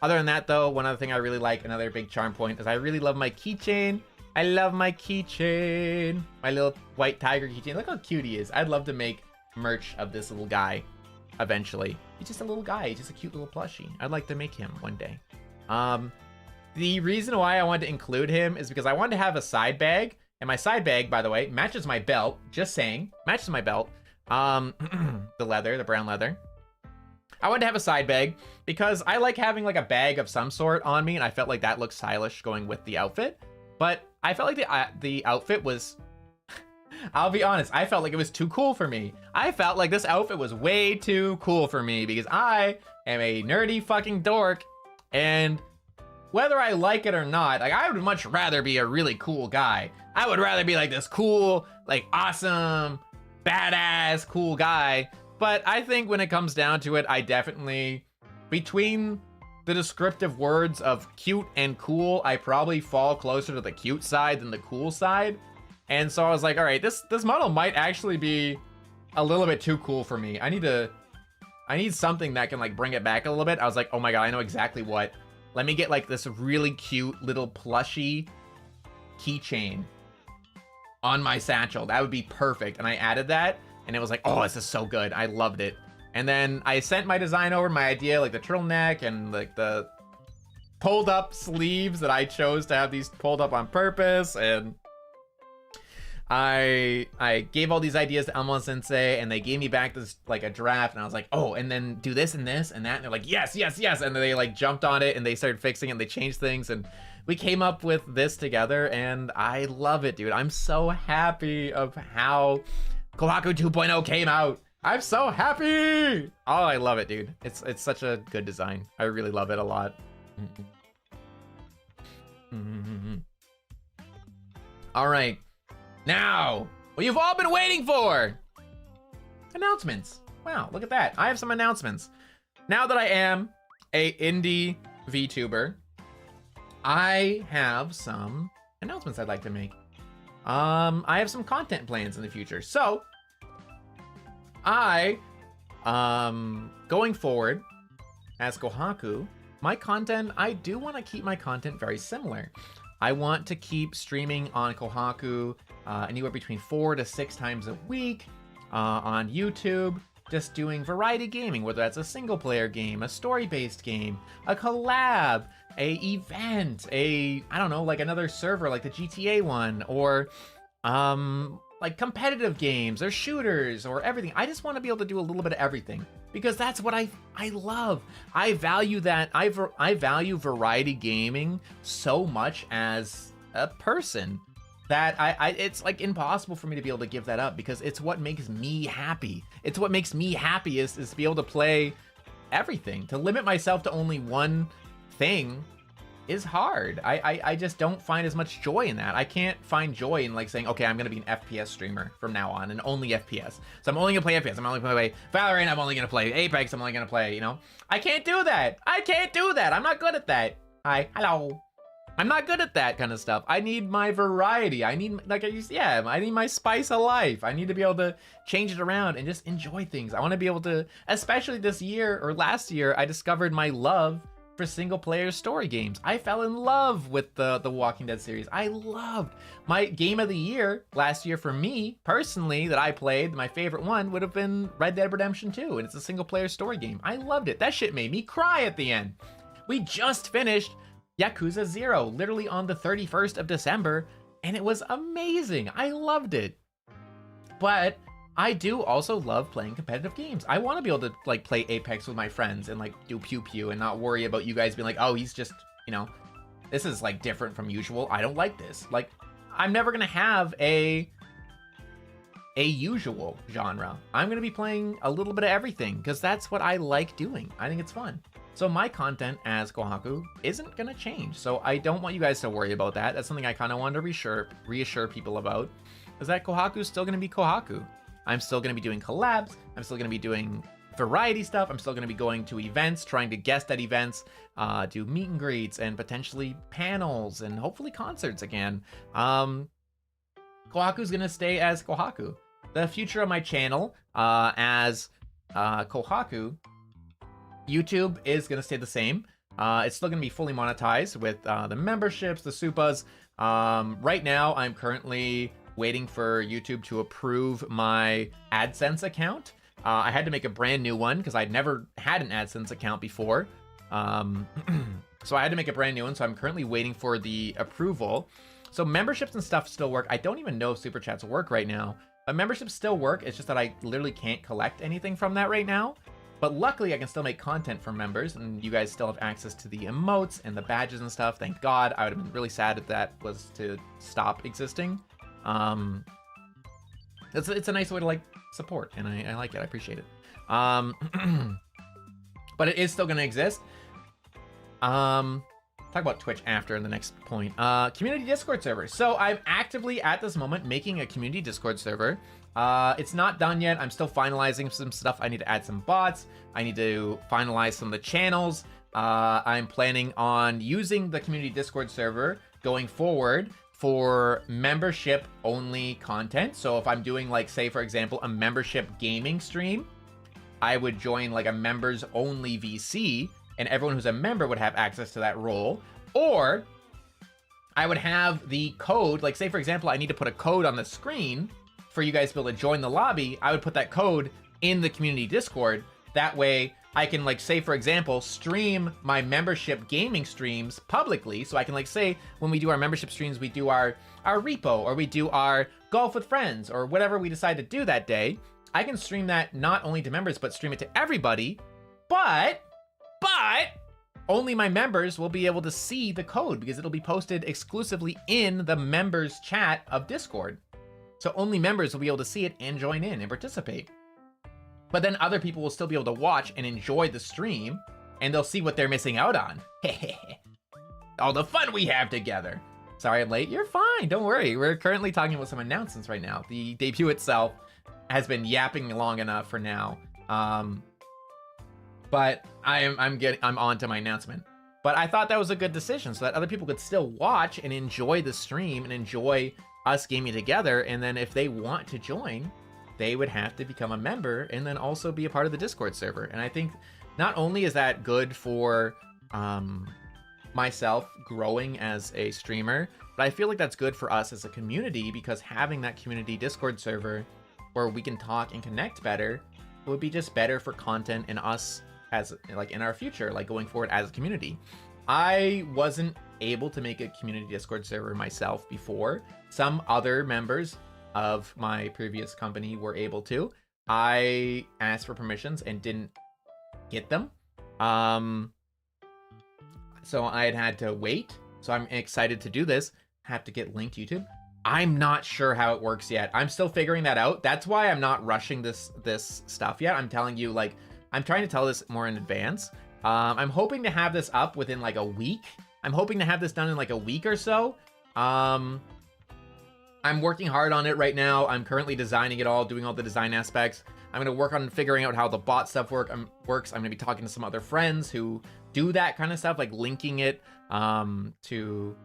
Other than that, though, one other thing I really like, another big charm point, is I really love my keychain. I love my keychain. My little white tiger keychain. Look how cute he is. I'd love to make merch of this little guy eventually. He's just a little guy. He's just a cute little plushie. I'd like to make him one day. The reason why I wanted to include him is because I wanted to have a side bag. And my side bag, by the way, matches my belt. Just saying. Matches my belt. The leather, the brown leather. I wanted to have a side bag because I like having like a bag of some sort on me, and I felt like that looked stylish going with the outfit. But I felt like the outfit was, I'll be honest, I felt like it was too cool for me. I felt like this outfit was way too cool for me because I am a nerdy fucking dork, and whether I like it or not, like, I would much rather be a really cool guy. I would rather be like this cool, like awesome, badass, cool guy. But I think when it comes down to it, I definitely, between the descriptive words of cute and cool, I probably fall closer to the cute side than the cool side. And so I was like, all right, this model might actually be a little bit too cool for me. I need something that can like bring it back a little bit. I was like, oh my God, I know exactly what. Let me get like this really cute little plushy keychain on my satchel. That would be perfect. And I added that. And it was like, oh, this is so good. I loved it. And then I sent my design over, my idea, like the turtleneck and like the pulled up sleeves that I chose to have these pulled up on purpose. And I gave all these ideas to Elmo Sensei, and they gave me back this like a draft, and I was like, oh, and then do this and this and that. And they're like, yes, yes, yes. And then they like jumped on it and they started fixing it and they changed things. And we came up with this together, and I love it, dude. I'm so happy of how Kohaku 2.0 came out. I'm so happy. Oh, I love it, dude. It's such a good design. I really love it a lot. All right. Now, what you've all been waiting for. announcements. Wow, look at that. I have some announcements. Now that I am a indie VTuber, I have some announcements I'd like to make. I have some content plans in the future. So, going forward, as Kohaku, my content, I do want to keep my content very similar. I want to keep streaming on Kohaku anywhere between 4 to 6 times a week, on YouTube, just doing variety gaming, whether that's a single player game, a story-based game, a collab, a event, I don't know, like another server like the GTA one, or like competitive games or shooters or everything. I just want to be able to do a little bit of everything because that's what I love. I value that. I value variety gaming so much as a person that it's like impossible for me to be able to give that up because it's what makes me happy. It's what makes me happy is to be able to play everything. To limit myself to only one thing is hard. I just don't find as much joy in that. I can't find joy in like saying, okay, I'm gonna be an FPS streamer from now on and only FPS. So I'm only gonna play FPS. I'm only gonna play Valorant. I'm only gonna play Apex. I'm only gonna play, you know. I can't do that. I can't do that. I'm not good at that. Hi, hello. I'm not good at that kind of stuff. I need my variety. I need, like I used, yeah, I need my spice of life. I need to be able to change it around and just enjoy things. I want to be able to, especially this year or last year, I discovered my love for single player story games. I fell in love with the Walking Dead series. I loved my game of the year last year for me personally that I played. My favorite one would have been Red Dead Redemption 2, and it's a single player story game. I loved it. That shit made me cry at the end. We just finished Yakuza 0 literally on the 31st of December, and it was amazing. I loved it. But I do also love playing competitive games. I want to be able to like play Apex with my friends and like do pew pew and not worry about you guys being like, oh, he's just, you know, this is like different from usual. I don't like this. Like, I'm never gonna have a usual genre. I'm gonna be playing a little bit of everything because that's what I like doing. I think it's fun. So my content as Kohaku isn't gonna change. So I don't want you guys to worry about that. That's something I kind of wanted to reassure people about, is that Kohaku is still gonna be Kohaku. I'm still going to be doing collabs. I'm still going to be doing variety stuff. I'm still going to be going to events, trying to guest at events, do meet and greets, and potentially panels, and hopefully concerts again. Kohaku's going to stay as Kohaku. The future of my channel as Kohaku, YouTube is going to stay the same. It's still going to be fully monetized with the memberships, the supas. Right now, I'm currently waiting for YouTube to approve my AdSense account. I had to make a brand new one because I'd never had an AdSense account before. So I had to make a brand new one. So I'm currently waiting for the approval. So memberships and stuff still work. I don't even know if super chats work right now, but memberships still work. It's just that I literally can't collect anything from that right now. But luckily I can still make content for members and you guys still have access to the emotes and the badges and stuff. Thank God. I would have been really sad if that was to stop existing. It's a nice way to like support, and I like it. I appreciate it. But it is still going to exist. Talk about Twitch after in the next point. Community Discord server. So I'm actively at this moment making a community Discord server. It's not done yet. I'm still finalizing some stuff. I need to add some bots. I need to finalize some of the channels. I'm planning on using the community Discord server going forward for membership only content. So if I'm doing like, say for example, a membership gaming stream, I would join like a members only VC and everyone who's a member would have access to that role. Or I would have the code, like say for example, I need to put a code on the screen for you guys to be able to join the lobby. I would put that code in the community Discord. That way I can like say for example stream my membership gaming streams publicly, so I can like say when we do our membership streams we do our repo or we do our golf with friends or whatever we decide to do that day. I can stream that not only to members but stream it to everybody, but only my members will be able to see the code because it'll be posted exclusively in the members chat of Discord. So only members will be able to see it and join in and participate. But then other people will still be able to watch and enjoy the stream, and they'll see what they're missing out on. All the fun we have together. Sorry I'm late. You're fine. Don't worry. We're currently talking about some announcements right now. The debut itself, has been yapping long enough for now. But I'm on to my announcement. But I thought that was a good decision so that other people could still watch and enjoy the stream and enjoy us gaming together. And then if they want to join, they would have to become a member and then also be a part of the Discord server. And I think not only is that good for myself growing as a streamer, but I feel like that's good for us as a community, because having that community Discord server where we can talk and connect better would be just better for content and us as like in our future, like going forward as a community. I wasn't able to make a community Discord server myself before. Some other members of my previous company were able to. I asked for permissions and didn't get them. So I had to wait. So I'm excited to do this. Have to get linked to YouTube. I'm not sure how it works yet. I'm still figuring that out. That's why I'm not rushing this stuff yet. I'm telling you, like, I'm trying to tell this more in advance. I'm hoping to have this up within like a week. I'm hoping to have this done in like a week or so. I'm working hard on it right now. I'm currently designing it all, doing all the design aspects. I'm going to work on figuring out how the bot stuff works. I'm going to be talking to some other friends who do that kind of stuff, like linking it to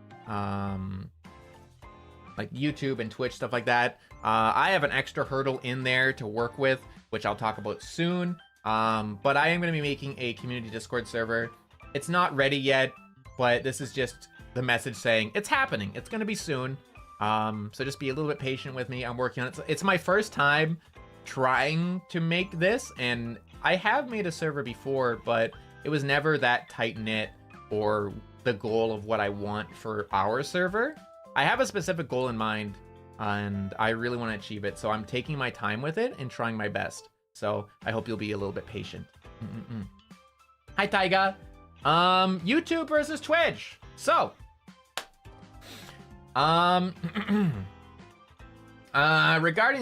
like YouTube and Twitch, stuff like that. I have an extra hurdle in there to work with, which I'll talk about soon. But I am going to be making a community Discord server. It's not ready yet, but this is just the message saying it's happening. It's going to be soon. So just be a little bit patient with me. I'm working on it. It's my first time trying to make this, and I have made a server before, but it was never that tight-knit or the goal of what I want for our server. I have a specific goal in mind, and I really want to achieve it. So I'm taking my time with it and trying my best. So I hope you'll be a little bit patient. Hi, Taiga. YouTube versus Twitch. So, regarding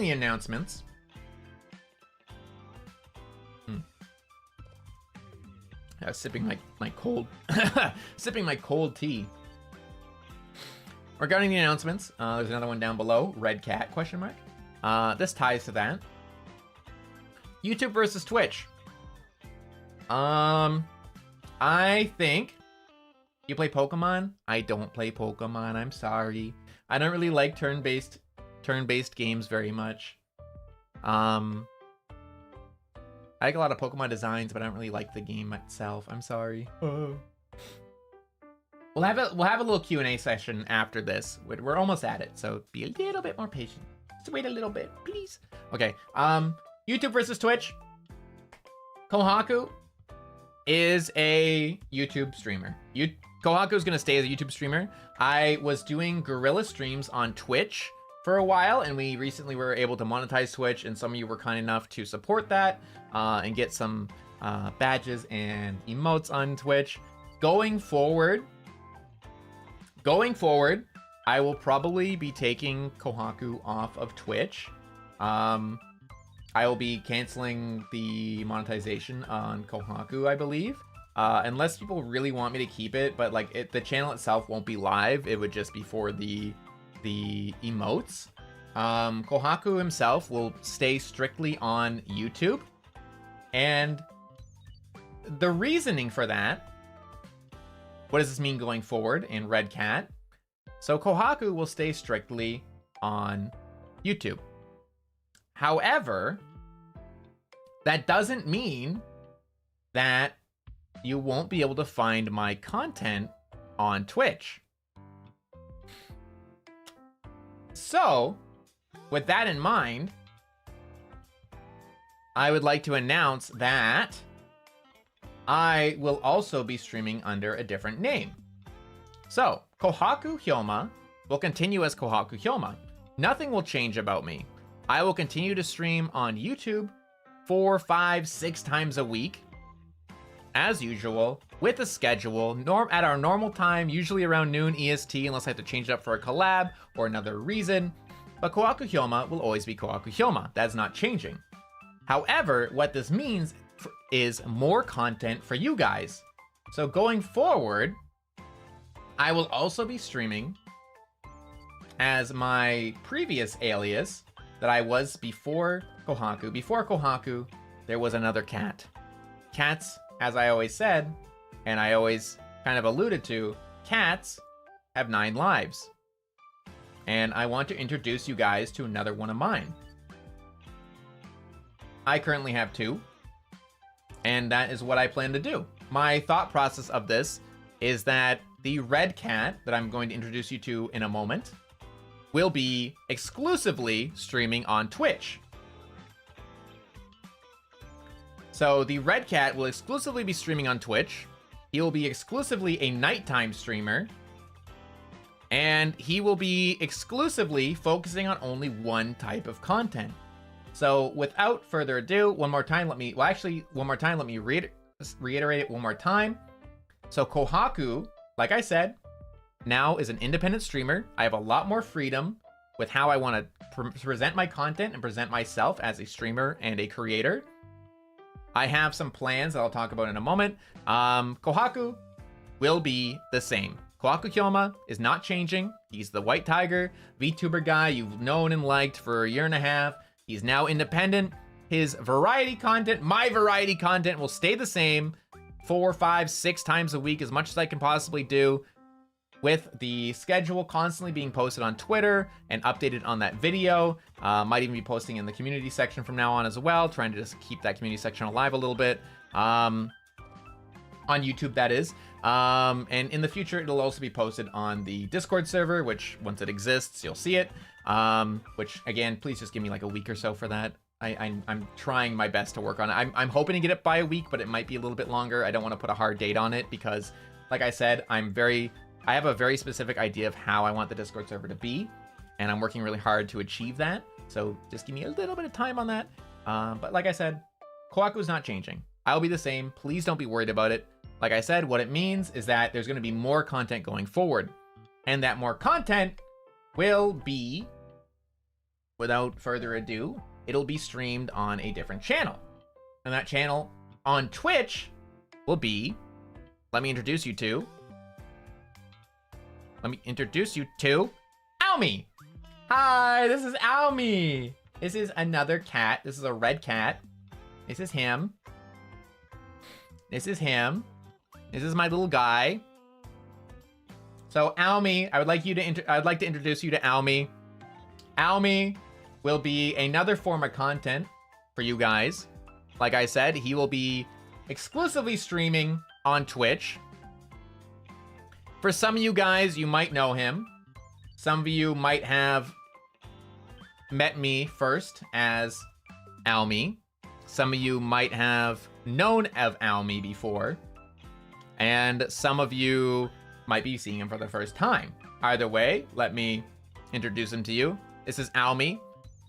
the announcements, I was sipping my cold, sipping my cold tea. Regarding the announcements, there's another one down below. Red Cat ? This ties to that. YouTube versus Twitch. I think you play Pokemon. I don't play Pokemon. I'm sorry. I don't really like turn-based games very much. I like a lot of Pokemon designs, but I don't really like the game itself. I'm sorry. We'll have a little Q&A session after this. We're almost at it, so be a little bit more patient. Just wait a little bit, please. Okay. YouTube versus Twitch. Kohaku is a YouTube streamer. Kohaku is going to stay as a YouTube streamer. I was doing guerrilla streams on Twitch for a while, and we recently were able to monetize Twitch, and some of you were kind enough to support that and get some badges and emotes on Twitch. Going forward, I will probably be taking Kohaku off of Twitch. I will be canceling the monetization on Kohaku, I believe. Unless people really want me to keep it, but like the channel itself won't be live. It would just be for the emotes. Kohaku himself will stay strictly on YouTube. And the reasoning for that, what does this mean going forward in Red Cat? So Kohaku will stay strictly on YouTube. However, that doesn't mean that you won't be able to find my content on Twitch. So, with that in mind, I would like to announce that I will also be streaming under a different name. So, Kohaku Hyouma will continue as Kohaku Hyouma. Nothing will change about me. I will continue to stream on YouTube 4, 5, 6 times a week, as usual, with a schedule, at our normal time, usually around noon EST, unless I have to change it up for a collab or another reason. But Kohaku Hyouma will always be Kohaku Hyouma. That's not changing. However, what this means is more content for you guys. So going forward, I will also be streaming as my previous alias, that I was before Kohaku. Before Kohaku, there was another cat. Cats, as I always said, and I always kind of alluded to, cats have 9 lives. And I want to introduce you guys to another one of mine. I currently have 2, and that is what I plan to do. My thought process of this is that the red cat that I'm going to introduce you to in a moment will be exclusively streaming on Twitch. So the red cat will exclusively be streaming on Twitch. He will be exclusively a nighttime streamer. And he will be exclusively focusing on only one type of content. So without further ado, one more time, let me reiterate it one more time. So Kohaku, like I said, now is an independent streamer. I have a lot more freedom with how I want to present my content and present myself as a streamer and a creator. I have some plans that I'll talk about in a moment. Kohaku will be the same. Kohaku Hyouma is not changing. He's the white tiger VTuber guy you've known and liked for a year and a half. He's now independent. His variety content, my variety content, will stay the same 4, 5, 6 times a week, as much as I can possibly do, with the schedule constantly being posted on Twitter and updated on that video. Might even be posting in the community section from now on as well, trying to just keep that community section alive a little bit. On YouTube, that is. And in the future, it'll also be posted on the Discord server, which once it exists, you'll see it. Which again, please just give me like a week or so for that. I'm trying my best to work on it. I'm hoping to get it by a week, but it might be a little bit longer. I don't want to put a hard date on it because, like I said, I have a very specific idea of how I want the Discord server to be, and I'm working really hard to achieve that. So just give me a little bit of time on that. But like I said, Kohaku is not changing. I'll be the same. Please don't be worried about it. Like I said, what it means is that there's going to be more content going forward, and that more content will be, without further ado, it'll be streamed on a different channel. And that channel on Twitch will be, let me introduce you to Hyouma. Hi, this is Hyouma. This is another cat. This is a red cat. This is him. This is him. This is my little guy. So Hyouma, I'd like to introduce you to Hyouma. Hyouma will be another form of content for you guys. Like I said, he will be exclusively streaming on Twitch. For some of you guys, you might know him. Some of you might have met me first as Hyouma. Some of you might have known of Hyouma before. And some of you might be seeing him for the first time. Either way, let me introduce him to you. This is Hyouma.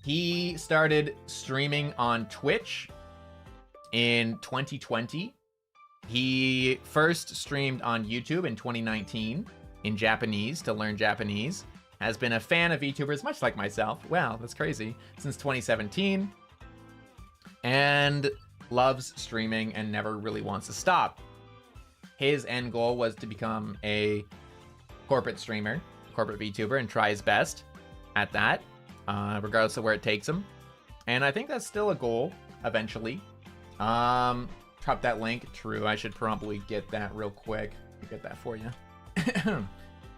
He started streaming on Twitch in 2020. He first streamed on YouTube in 2019 in Japanese to learn Japanese. Has been a fan of VTubers, much like myself. Wow, that's crazy. Since 2017. And loves streaming and never really wants to stop. His end goal was to become a corporate streamer, corporate VTuber, and try his best at that, regardless of where it takes him. And I think that's still a goal eventually. Drop that link. True, I should probably get that real quick. Get that for you.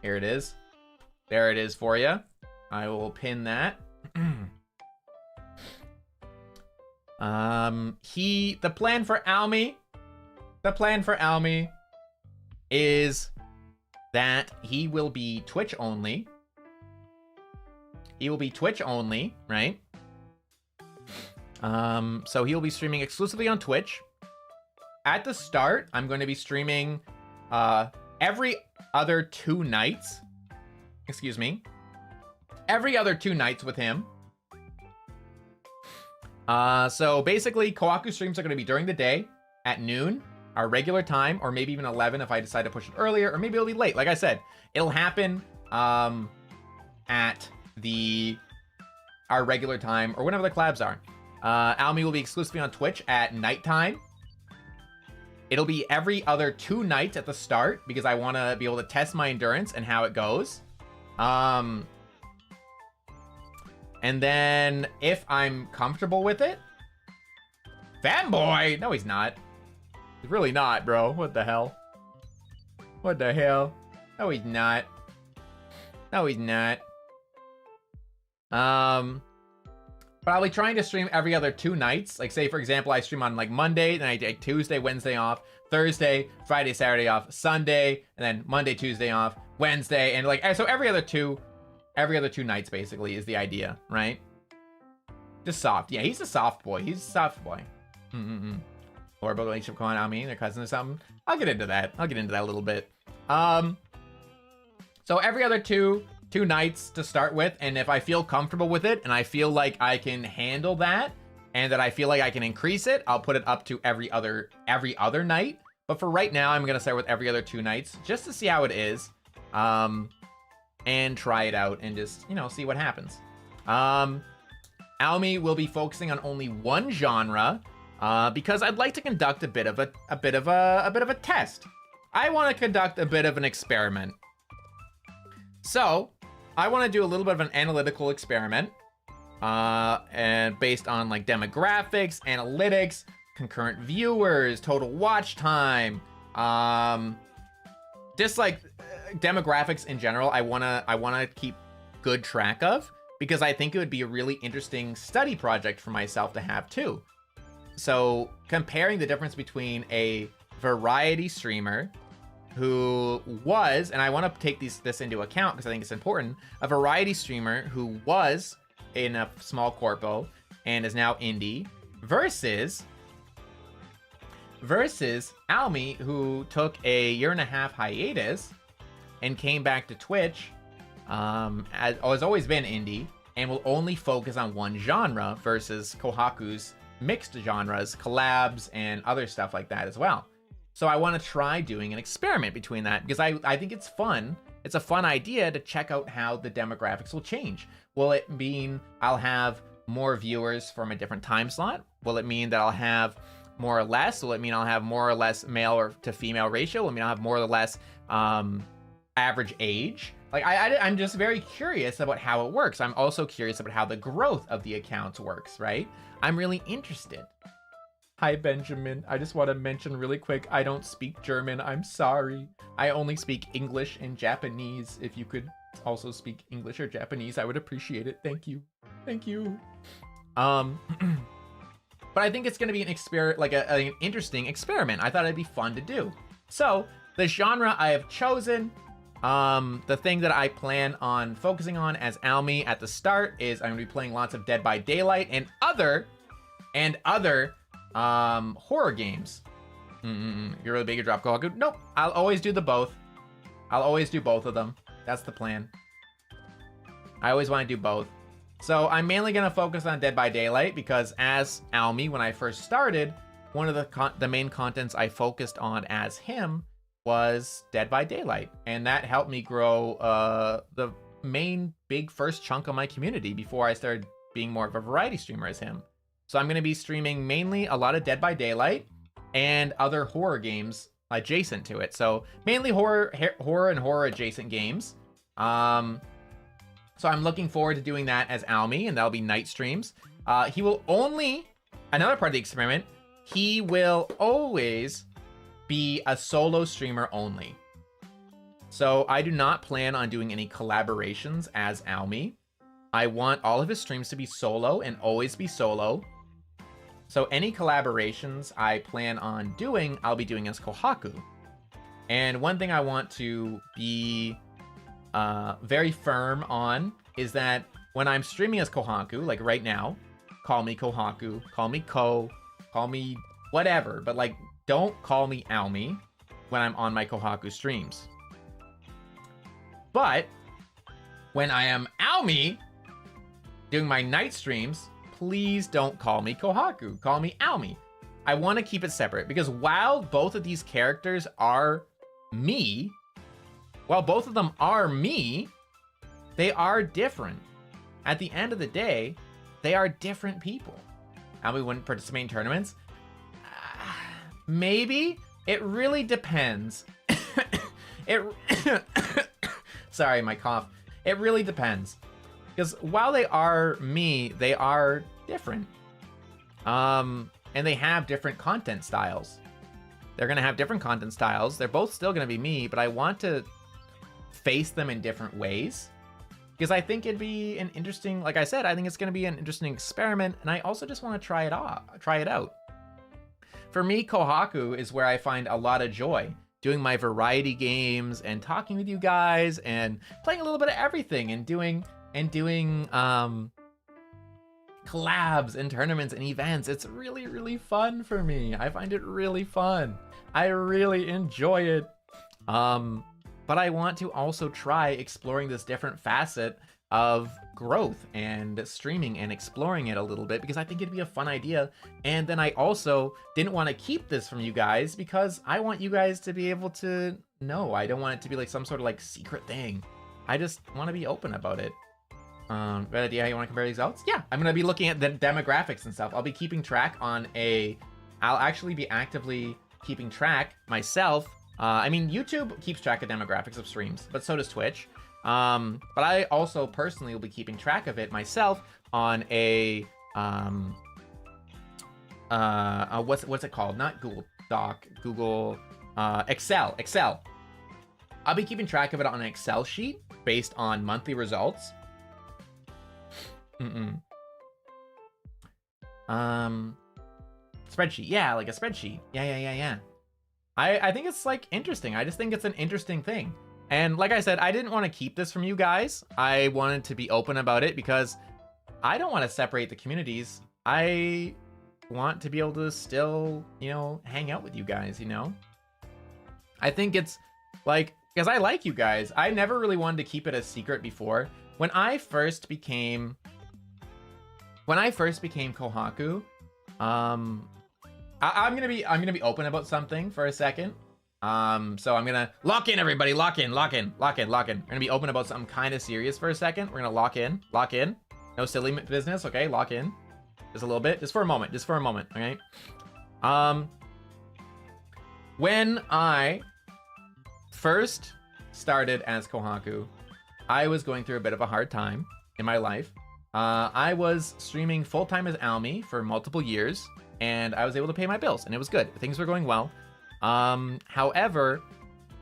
Here it is. There it is for you. I will pin that. The plan for Hyouma is that he will be Twitch only. He will be Twitch only, right? So he'll be streaming exclusively on Twitch. At the start, I'm going to be streaming every other 2 nights. Excuse me. Every other 2 nights with him. So basically, Kohaku streams are going to be during the day at noon, our regular time, or maybe even 11 if I decide to push it earlier, or maybe it'll be late. Like I said, it'll happen at our regular time, or whenever the collabs are. Hyouma will be exclusively on Twitch at nighttime. It'll be every other 2 nights at the start, because I want to be able to test my endurance and how it goes. And then if I'm comfortable with it, fanboy. No, he's not. He's really not, bro. What the hell? What the hell? No, he's not. No, he's not. But I'll be trying to stream every other 2 nights. Like, say, for example, I stream on, like, Monday, then I take Tuesday, Wednesday off, Thursday, Friday, Saturday off, Sunday, and then Monday, Tuesday off, Wednesday, and, like, so every other two nights, basically, is the idea, right? Just soft. Yeah, he's a soft boy. He's a soft boy. Or about relationship going on me, their cousin or something. I'll get into that. I'll get into that a little bit. So every other two nights to start with, and if I feel comfortable with it and I feel like I can handle that and that I feel like I can increase it, I'll put it up to every other night. But for right now, I'm gonna start with every other 2 nights just to see how it is, and try it out and just, you know, see what happens. Almy will be focusing on only one genre because I'd like to conduct a bit of a test. I want to conduct a bit of an experiment. So I want to do a little bit of an analytical experiment, and based on like demographics, analytics, concurrent viewers, total watch time, just like demographics in general. I wanna keep good track of, because I think it would be a really interesting study project for myself to have too. So comparing the difference between a variety streamer who was, and I want to take this into account because I think it's important, a variety streamer who was in a small corpo and is now indie, versus Almy, who took a 1.5-year hiatus and came back to Twitch, has always been indie and will only focus on one genre, versus Kohaku's mixed genres, collabs, and other stuff like that as well. So I want to try doing an experiment between that, because I think it's fun. It's a fun idea to check out how the demographics will change. Will it mean I'll have more viewers from a different time slot? Will it mean that I'll have more or less? Will it mean I'll have more or less male or to female ratio? Will it mean I'll have more or less average age? Like, I'm just very curious about how it works. I'm also curious about how the growth of the accounts works, right? I'm really interested. Hi, Benjamin. I just want to mention really quick, I don't speak German. I'm sorry. I only speak English and Japanese. If you could also speak English or Japanese, I would appreciate it. Thank you. Thank you. But I think it's going to be an interesting experiment. I thought it'd be fun to do. So the genre I have chosen, the thing that I plan on focusing on as Almy at the start is I'm going to be playing lots of Dead by Daylight and other horror games. You're really big at drop Kohaku? Nope. I'll always do the both. I'll always do both of them. That's the plan. I always want to do both. So I'm mainly going to focus on Dead by Daylight because as Almy, when I first started, one of the main contents I focused on as him was Dead by Daylight. And that helped me grow the main big first chunk of my community before I started being more of a variety streamer as him. So I'm going to be streaming mainly a lot of Dead by Daylight and other horror games adjacent to it. So mainly horror and horror adjacent games. So I'm looking forward to doing that as Almy, and that'll be night streams. He will only, another part of the experiment, he will always be a solo streamer only. So I do not plan on doing any collaborations as Almy. I want all of his streams to be solo and always be solo. So any collaborations I plan on doing, I'll be doing as Kohaku. And one thing I want to be very firm on is that when I'm streaming as Kohaku, like right now, call me Kohaku, call me Ko, call me whatever, but like don't call me Almy when I'm on my Kohaku streams. But when I am Almy doing my night streams, please don't call me Kohaku. Call me Almy. I want to keep it separate because while both of these characters are me, while both of them are me, they are different. At the end of the day, they are different people. Almy wouldn't participate in tournaments? Maybe. It really depends. Sorry, my cough. It really depends. Because while they are me, they are different. And they have different content styles. They're going to have different content styles. They're both still going to be me, but I want to face them in different ways. Because I think it'd be an interesting, like I said, I think it's going to be an interesting experiment. And I also just want to try it out. For me, Kohaku is where I find a lot of joy. Doing my variety games and talking with you guys and playing a little bit of everything and doing collabs and tournaments and events. It's really, really fun for me. I find it really fun. I really enjoy it. But I want to also try exploring this different facet of growth and streaming and exploring it a little bit, because I think it'd be a fun idea. And then I also didn't want to keep this from you guys because I want you guys to be able to know. I don't want it to be like some sort of like secret thing. I just want to be open about it. Got an idea how you want to compare these results? Yeah, I'm going to be looking at the demographics and stuff. I'll be keeping track on I'll actually be actively keeping track myself. I mean, YouTube keeps track of demographics of streams, but so does Twitch. But I also personally will be keeping track of it myself on what's it called? Not Google Doc, Google, Excel. I'll be keeping track of it on an Excel sheet based on monthly results. Spreadsheet. Yeah, like a spreadsheet. Yeah. I think it's like interesting. I just think it's an interesting thing. And like I said, I didn't want to keep this from you guys. I wanted to be open about it because I don't want to separate the communities. I want to be able to still, hang out with you guys, I think it's like, because I like you guys. I never really wanted to keep it a secret before. When I first became Kohaku, I'm gonna be open about something for a second. So I'm gonna lock in, everybody. Lock in. We're gonna be open about something kind of serious for a second. We're gonna lock in. No silly business, okay? Lock in. Just a little bit, just for a moment, okay? When I first started as Kohaku, I was going through a bit of a hard time in my life. I was streaming full-time as Almy for multiple years, and I was able to pay my bills, and it was good. Things were going well. However,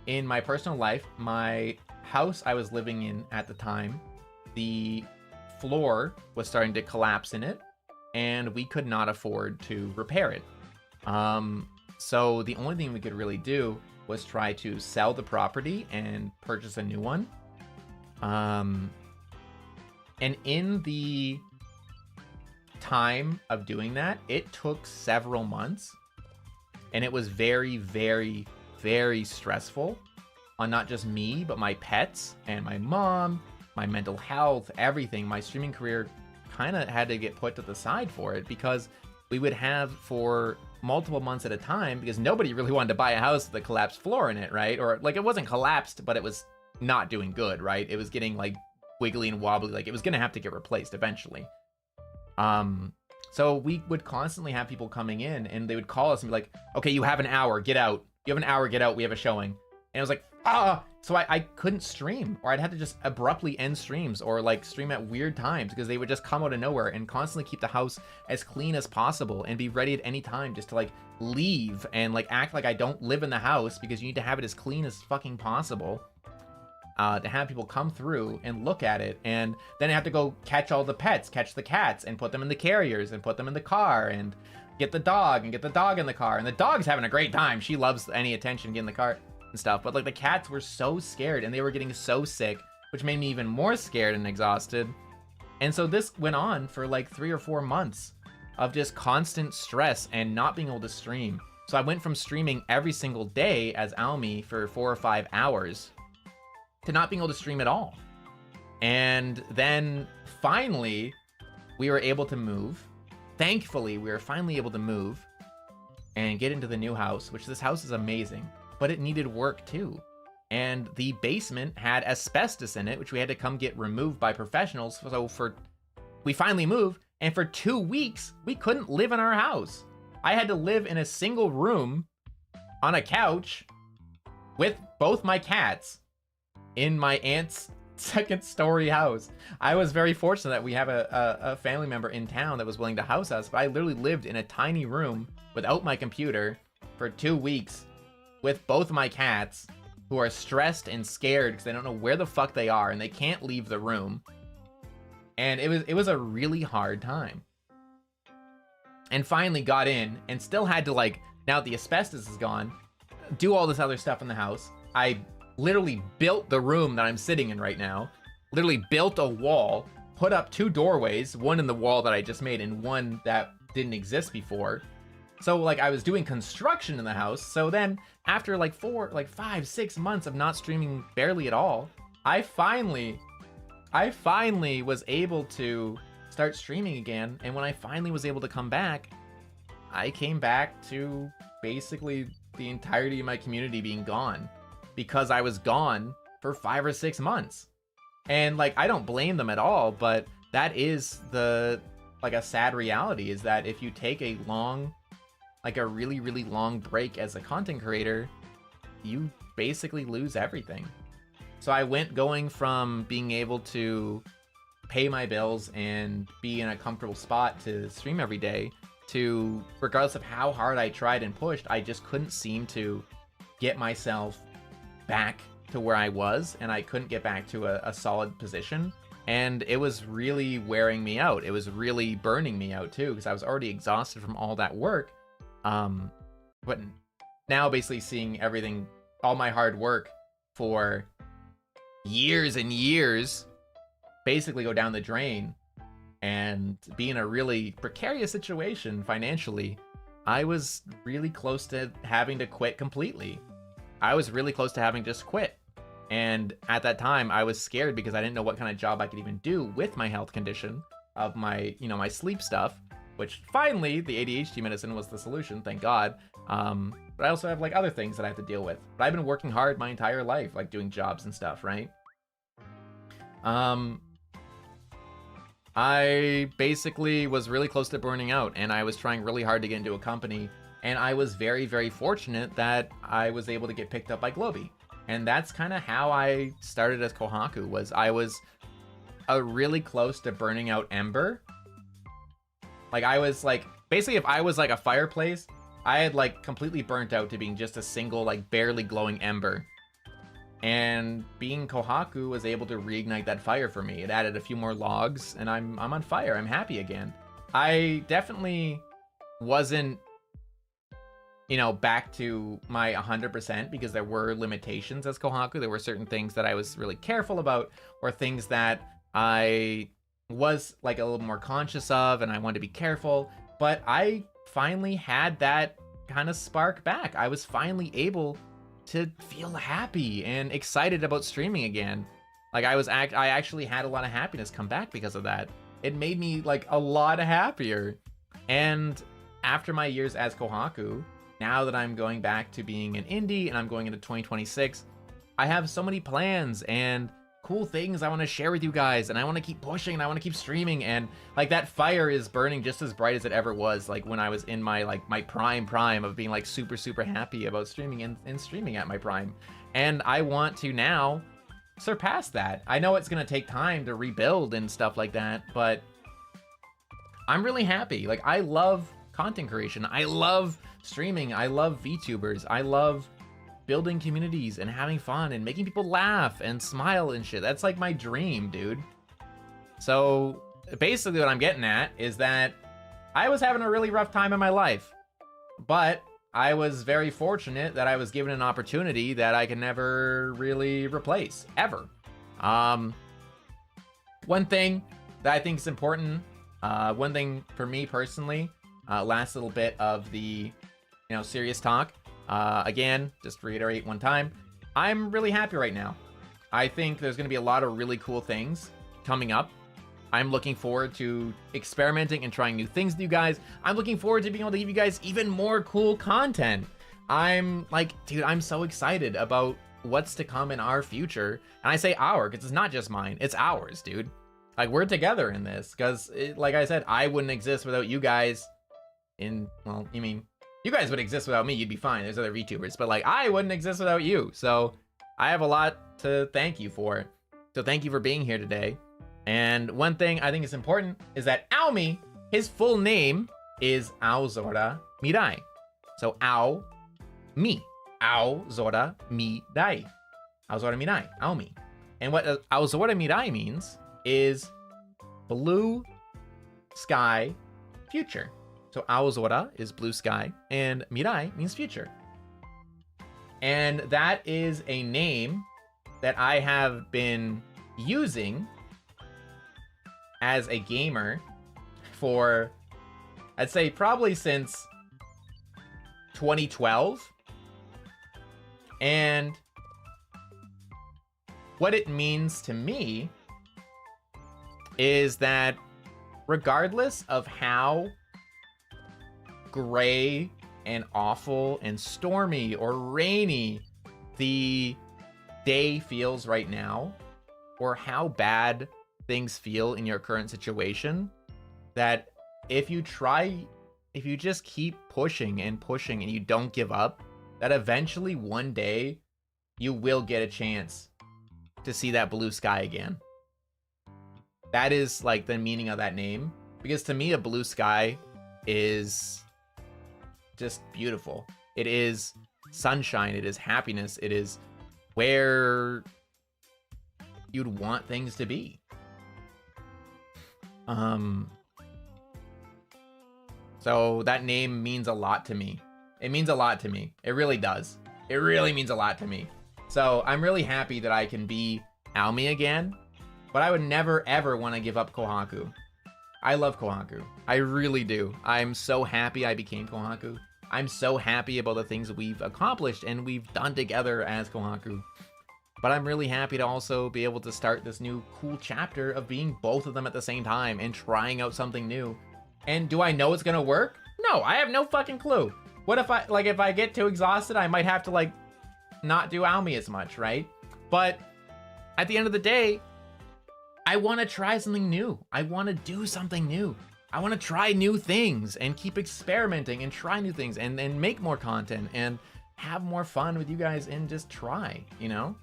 in my personal life, my house I was living in at the time, the floor was starting to collapse in it, and we could not afford to repair it. So the only thing we could really do was try to sell the property and purchase a new one. And in the time of doing that, it took several months, and it was very, very, very stressful on not just me, but my pets and my mom, my mental health, everything. My streaming career kind of had to get put to the side for it, because we would have for multiple months at a time, because nobody really wanted to buy a house with a collapsed floor in it, right? Or like, it wasn't collapsed, but it was not doing good, right? It was getting like wiggly and wobbly, like it was gonna have to get replaced eventually. So we would constantly have people coming in, and they would call us and be like, okay, you have an hour, get out. You have an hour, get out, we have a showing. And it was like, so I couldn't stream, or I'd have to just abruptly end streams, or like stream at weird times, because they would just come out of nowhere, and constantly keep the house as clean as possible and be ready at any time just to like leave and like act like I don't live in the house, because you need to have it as clean as fucking possible. To have people come through and look at it, and then I have to go catch all the pets, catch the cats, and put them in the carriers, and put them in the car, and get the dog in the car. And the dog's having a great time. She loves any attention getting in the car and stuff. But like, the cats were so scared, and they were getting so sick, which made me even more scared and exhausted. And so this went on for like 3 or 4 months of just constant stress and not being able to stream. So I went from streaming every single day as Almy for 4 or 5 hours to not being able to stream at all. And then finally, we were able to move. Thankfully, we were finally able to move and get into the new house, which this house is amazing, but it needed work too. And the basement had asbestos in it, which we had to come get removed by professionals. So we finally moved, and for 2 weeks, we couldn't live in our house. I had to live in a single room on a couch with both my cats in my aunt's second story house. I was very fortunate that we have a family member in town that was willing to house us, but I literally lived in a tiny room without my computer for 2 weeks with both my cats, who are stressed and scared because they don't know where the fuck they are and they can't leave the room. And it was a really hard time. And finally got in and still had to, like, now that the asbestos is gone, do all this other stuff in the house. I literally built the room that I'm sitting in right now. Literally built a wall, put up 2 doorways, one in the wall that I just made and one that didn't exist before. So, like, I was doing construction in the house. So then after like 5, 6 months of not streaming barely at all, I finally was able to start streaming again. And when I finally was able to come back, I came back to basically the entirety of my community being gone, because I was gone for 5 or 6 months. And, like, I don't blame them at all, but that is a sad reality, is that if you take a long, like a really, really long break as a content creator, you basically lose everything. So I went going from being able to pay my bills and be in a comfortable spot to stream every day to, regardless of how hard I tried and pushed, I just couldn't seem to get myself back to where I was, and I couldn't get back to a solid position. And it was really wearing me out. It was really burning me out too, because I was already exhausted from all that work. But now basically seeing everything, all my hard work for years and years, basically go down the drain and be in a really precarious situation financially, I was really close to having to quit completely. I was really close to having just quit. And at that time, I was scared because I didn't know what kind of job I could even do with my health condition of my, my sleep stuff, which finally the ADHD medicine was the solution, thank God. But I also have like other things that I have to deal with. But I've been working hard my entire life, like doing jobs and stuff, right? I basically was really close to burning out, and I was trying really hard to get into a company, and I was very, very fortunate that I was able to get picked up by Globee. And that's kind of how I started as Kohaku, was I was really close to burning out ember. Like, I was like, basically if I was like a fireplace, I had like completely burnt out to being just a single, like barely glowing ember. And being Kohaku was able to reignite that fire for me. It added a few more logs, and I'm on fire. I'm happy again. I definitely wasn't, back to my 100%, because there were limitations as Kohaku. There were certain things that I was really careful about, or things that I was like a little more conscious of, and I wanted to be careful. But I finally had that kind of spark back. I was finally able to feel happy and excited about streaming again. Like I actually had a lot of happiness come back because of that. It made me like a lot happier. And after my years as Kohaku, now that I'm going back to being an indie and I'm going into 2026, I have so many plans and cool things I want to share with you guys, and I want to keep pushing, and I want to keep streaming, and like that fire is burning just as bright as it ever was, like when I was in my my prime of being like super happy about streaming and streaming at my prime. And I want to now surpass that. I know it's gonna take time to rebuild and stuff like that, but I'm really happy. Like, I love content creation, I love streaming, I love VTubers, I love building communities and having fun and making people laugh and smile and shit. That's like my dream, dude. So basically what I'm getting at is that I was having a really rough time in my life, but I was very fortunate that I was given an opportunity that I can never really replace, ever. One thing that I think is important, one thing for me personally, last little bit of the, serious talk. Again, just to reiterate one time, I'm really happy right now. I think there's going to be a lot of really cool things coming up. I'm looking forward to experimenting and trying new things with you guys. I'm looking forward to being able to give you guys even more cool content. I'm like, dude, I'm so excited about what's to come in our future. And I say our, because it's not just mine, it's ours, dude. Like, we're together in this, because like I said, I wouldn't exist without you guys you guys would exist without me, you'd be fine. There's other VTubers, but like I wouldn't exist without you. So I have a lot to thank you for. So thank you for being here today. And one thing I think is important is that Aomi, his full name is Aozora Mirai. So Aomi. Aozora Mirai. Aozora Mirai. Aomi. And what Aozora Mirai means is blue sky future. So Aozora is blue sky and Mirai means future. And that is a name that I have been using as a gamer for, I'd say probably since 2012. And what it means to me is that regardless of how gray and awful and stormy or rainy the day feels right now, or how bad things feel in your current situation, that if you just keep pushing and pushing and you don't give up, that eventually one day you will get a chance to see that blue sky again. That is like the meaning of that name, because to me a blue sky is just beautiful. It is sunshine, it is happiness, it is where you'd want things to be. So that name means a lot to me. It means a lot to me. It really does. It really means a lot to me. So I'm really happy that I can be Aomi again, but I would never ever want to give up Kohaku. I love Kohaku. I really do. I'm so happy I became Kohaku. I'm so happy about the things we've accomplished and we've done together as Kohaku. But I'm really happy to also be able to start this new cool chapter of being both of them at the same time and trying out something new. And do I know it's gonna work? No, I have no fucking clue. What if I get too exhausted, I might have to like not do Aomi as much, right? But at the end of the day, I want to try something new. I want to do something new. I want to try new things and keep experimenting and try new things and make more content and have more fun with you guys and just try, you know?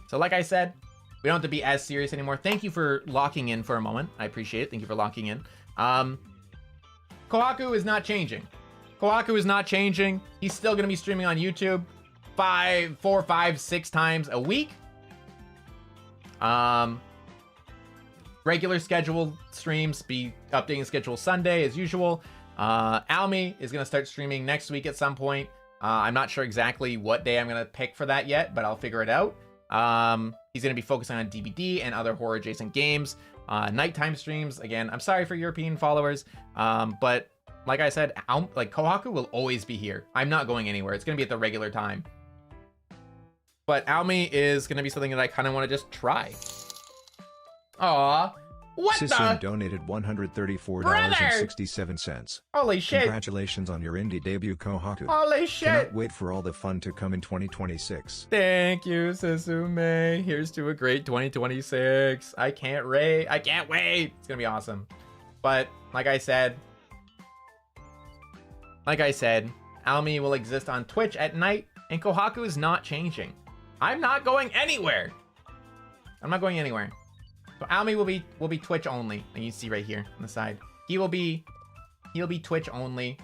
So like I said, we don't have to be as serious anymore. Thank you for locking in for a moment. I appreciate it. Thank you for locking in. Kohaku is not changing. Kohaku is not changing. He's still going to be streaming on YouTube 4, 5, 6 times a week. Regular scheduled streams, be updating schedule Sunday as usual. Aomi is going to start streaming next week at some point. I'm not sure exactly what day I'm going to pick for that yet, but I'll figure it out. He's going to be focusing on DBD and other horror adjacent games. Nighttime streams, again, I'm sorry for European followers, but like I said, like Kohaku will always be here. I'm not going anywhere. It's going to be at the regular time. But Aomi is going to be something that I kind of want to just try. Aw, what Sisson the? donated $134.67. Holy shit. Congratulations on your indie debut, Kohaku. Holy shit. Cannot wait for all the fun to come in 2026. Thank you, Susume. Here's to a great 2026. I can't wait. I can't wait. It's going to be awesome. But like I said, Aomi will exist on Twitch at night, and Kohaku is not changing. I'm not going anywhere. I'm not going anywhere. So Aomi will be Twitch only, and you see right here on the side. He'll be Twitch only.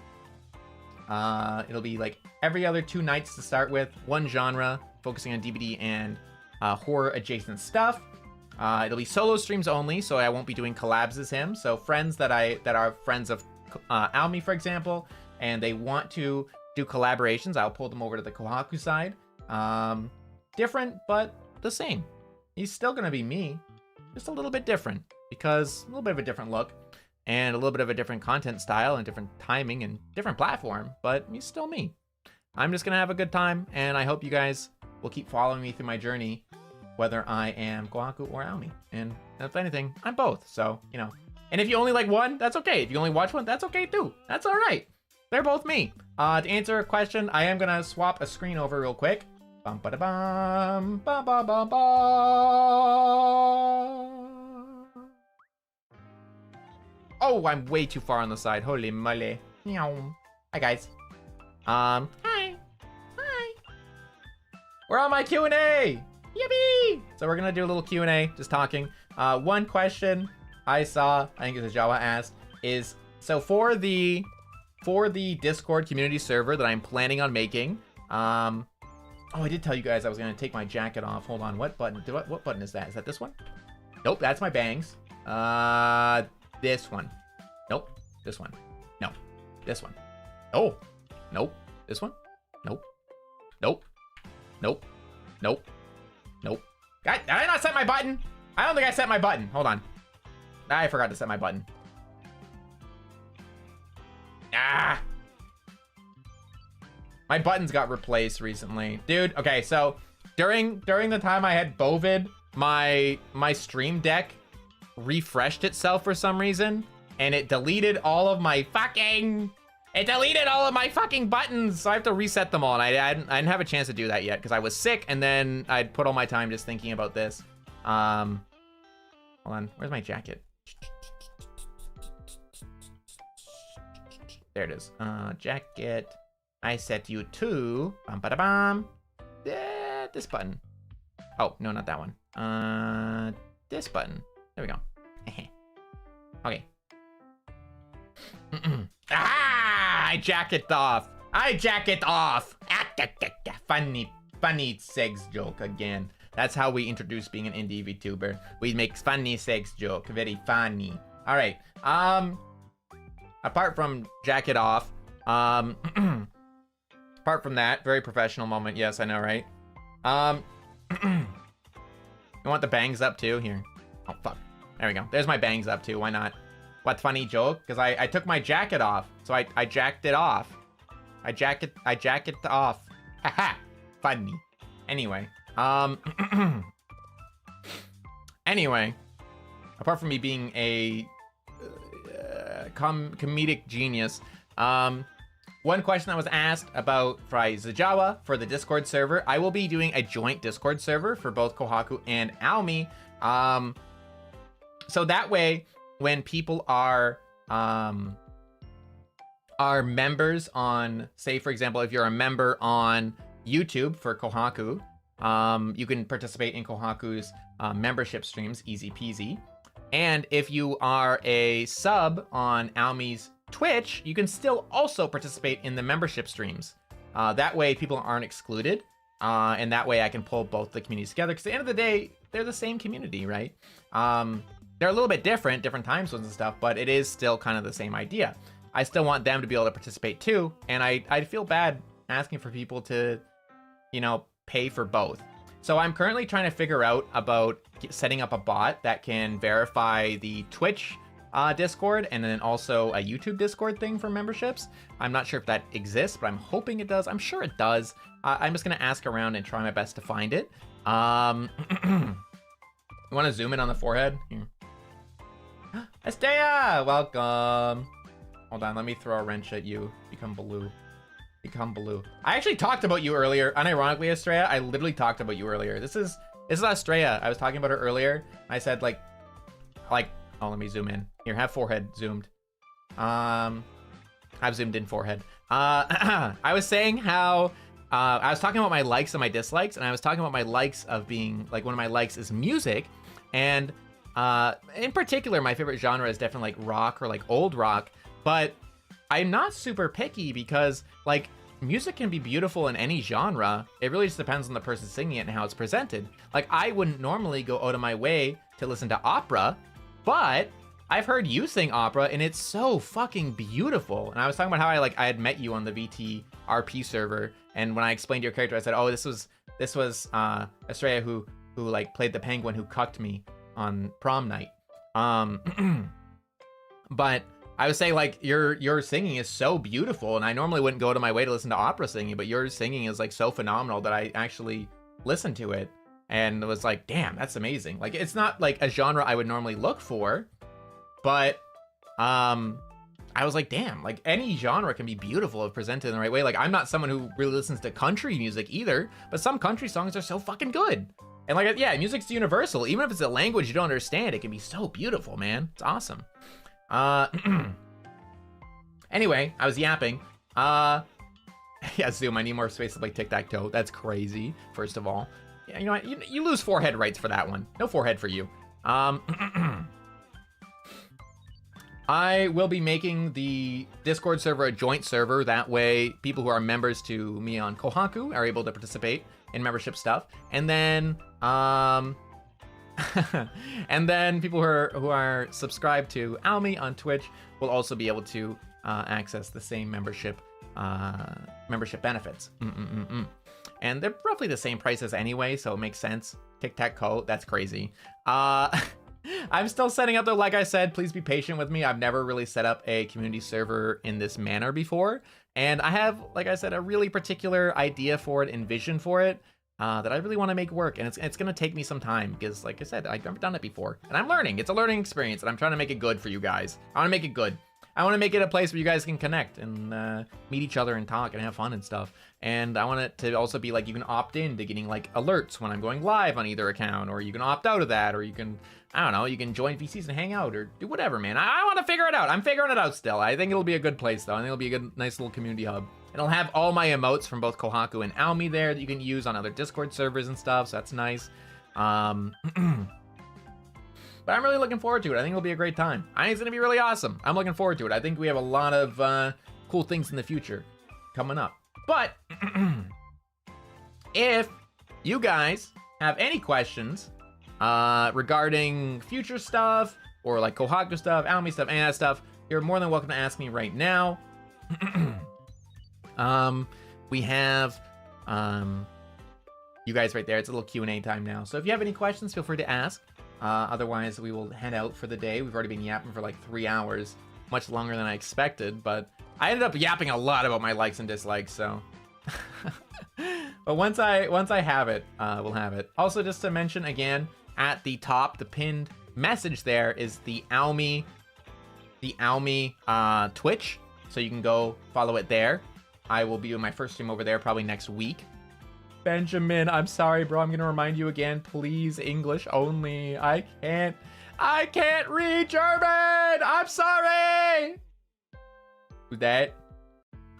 It'll be like every other 2 nights to start with, one genre, focusing on DBD and horror adjacent stuff. It'll be solo streams only, so I won't be doing collabs as him. So friends that are friends of Aomi, for example, and they want to do collaborations, I'll pull them over to the Kohaku side. Different, but the same. He's still gonna be me, just a little bit different, because a little bit of a different look and a little bit of a different content style and different timing and different platform, but he's still me. I'm just gonna have a good time, and I hope you guys will keep following me through my journey, whether I am Kohaku or Aomi. And if anything, I'm both, so, you know. And if you only like one, that's okay. If you only watch one, that's okay too. That's all right. They're both me. To answer a question, I am gonna swap a screen over real quick. Bum ba da bum, ba ba ba ba. Oh, I'm way too far on the side. Holy moly. Meow. Hi guys. Hi. Hi. We're on my Q&A. Yippee! So we're gonna do a little Q&A, just talking. One question I saw, I think it's a Jawa asked, is so for the Discord community server that I'm planning on making. Oh, I did tell you guys I was gonna take my jacket off. Hold on, what button? What button is that? Is that this one? Nope, that's my bangs. This one. Nope, this one. No, this one. Oh, nope, this one. Nope, nope, nope, nope, nope. Did I not set my button? I don't think I set my button. Hold on. I forgot to set my button. Ah! My buttons got replaced recently. Dude, okay, so during the time I had Bovid, my Stream Deck refreshed itself for some reason, and it deleted all of my fucking buttons, so I have to reset them all, and I didn't have a chance to do that yet, because I was sick, and then I'd put all my time just thinking about this. Hold on, where's my jacket? There it is. Jacket. I set you to this button. Oh, no, not that one. This button. There we go. Okay. Ah! I jacket off. Funny sex joke again. That's how we introduce being an indie VTuber. We make funny sex joke. Very funny. All right. Apart from jacket off, apart from that, very professional moment. Yes, I know, right? You want the bangs up too? Here. Oh, fuck. There we go. There's my bangs up too. Why not? What funny joke? Because I took my jacket off. So I jacked it off. I jacket off. Haha. Funny. Anyway. Anyway. Apart from me being a comedic genius, one question I was asked about by Zajawa for the Discord server. I will be doing a joint Discord server for both Kohaku and Hyouma. So that way, when people are members on, say for example, if you're a member on YouTube for Kohaku, you can participate in Kohaku's membership streams, easy peasy. And if you are a sub on Hyouma's Twitch, you can still also participate in the membership streams. That way people aren't excluded. And that way I can pull both the communities together. Because at the end of the day, they're the same community, right? They're a little bit different time zones and stuff, but it is still kind of the same idea. I still want them to be able to participate too. And I feel bad asking for people to, you know, pay for both. So I'm currently trying to figure out about setting up a bot that can verify the Twitch Discord and then also a YouTube Discord thing for memberships. I'm not sure if that exists, but I'm hoping it does. I'm sure it does. I'm just gonna ask around and try my best to find it. You want to zoom in on the forehead? Here. Estea, welcome. Hold on, let me throw a wrench at you. Become blue. Become blue. I actually talked about you earlier. Unironically, Estrella, I literally talked about you earlier. This is Estrella. I was talking about her earlier. I said like, oh, let me zoom in. Here, have forehead zoomed. I've zoomed in forehead. I was saying how, I was talking about my likes and my dislikes, and I was talking about my likes of being, like, one of my likes is music. And in particular, my favorite genre is definitely like rock or like old rock, but I'm not super picky because like music can be beautiful in any genre. It really just depends on the person singing it and how it's presented. Like I wouldn't normally go out of my way to listen to opera, but I've heard you sing opera and it's so fucking beautiful. And I was talking about how I had met you on the VTRP server, and when I explained your character, I said, oh, this was Estrella who like played the penguin who cucked me on prom night. But I would say like your singing is so beautiful, and I normally wouldn't go out of my way to listen to opera singing, but your singing is like so phenomenal that I actually listened to it and was like, damn, that's amazing. Like it's not like a genre I would normally look for, but I was like, damn, like any genre can be beautiful if presented in the right way. Like I'm not someone who really listens to country music either, but some country songs are so fucking good. And like, yeah, music's universal. Even if it's a language you don't understand, it can be so beautiful, man. It's awesome. Anyway, I was yapping. Yeah, Zoom, I need more space to play tic-tac-toe. That's crazy, first of all. you know what? You lose forehead rights for that one. No forehead for you. I will be making the Discord server a joint server. That way, people who are members to me on Kohaku are able to participate in membership stuff. And then, and then people who are subscribed to Almy on Twitch will also be able to access the same membership benefits. And they're roughly the same prices anyway, so it makes sense. Tic-tac-toe, that's crazy. I'm still setting up though, like I said, please be patient with me. I've never really set up a community server in this manner before. And I have, like I said, a really particular idea for it and vision for it that I really want to make work. And it's going to take me some time because, like I said, I've never done it before. And I'm learning. It's a learning experience and I'm trying to make it good for you guys. I want to make it good. I want to make it a place where you guys can connect and meet each other and talk and have fun and stuff. And I want it to also be like you can opt in to getting like alerts when I'm going live on either account, or you can opt out of that, or you can, I don't know, you can join VCs and hang out or do whatever, man. I want to figure it out. I'm figuring it out still. I think it'll be a good place though. I think it'll be a good, nice little community hub. It'll have all my emotes from both Kohaku and Almy there that you can use on other Discord servers and stuff. So that's nice. But I'm really looking forward to it. I think it'll be a great time. I think it's going to be really awesome. I'm looking forward to it. I think we have a lot of cool things in the future coming up. But if you guys have any questions regarding future stuff or like Kohaku stuff, Almy stuff, any of that stuff, you're more than welcome to ask me right now. We have you guys right there. It's a little Q&A time now. So if you have any questions, feel free to ask. Otherwise, we will head out for the day. We've already been yapping for like 3 hours, much longer than I expected, but I ended up yapping a lot about my likes and dislikes, so. But once I have it, we'll have it. Also, just to mention again, at the top, the pinned message there is the Almy Twitch, so you can go follow it there. I will be doing my first stream over there probably next week. Benjamin, I'm sorry, bro. I'm gonna remind you again. Please, English only. I can't read German. I'm sorry. Who's that?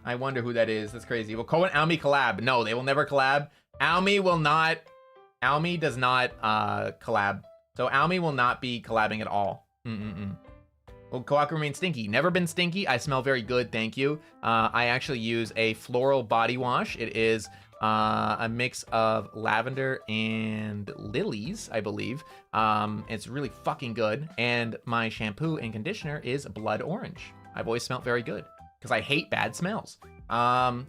I wonder who that is. That's crazy. Will Ko and Almy collab? No, they will never collab. Almy will not. Almy does not collab. So Almy will not be collabing at all. Will Kohaku remain stinky? Never been stinky. I smell very good. Thank you. I actually use a floral body wash. It is a mix of lavender and lilies, I believe. It's really fucking good. And my shampoo and conditioner is blood orange. I've always smelled very good because I hate bad smells. And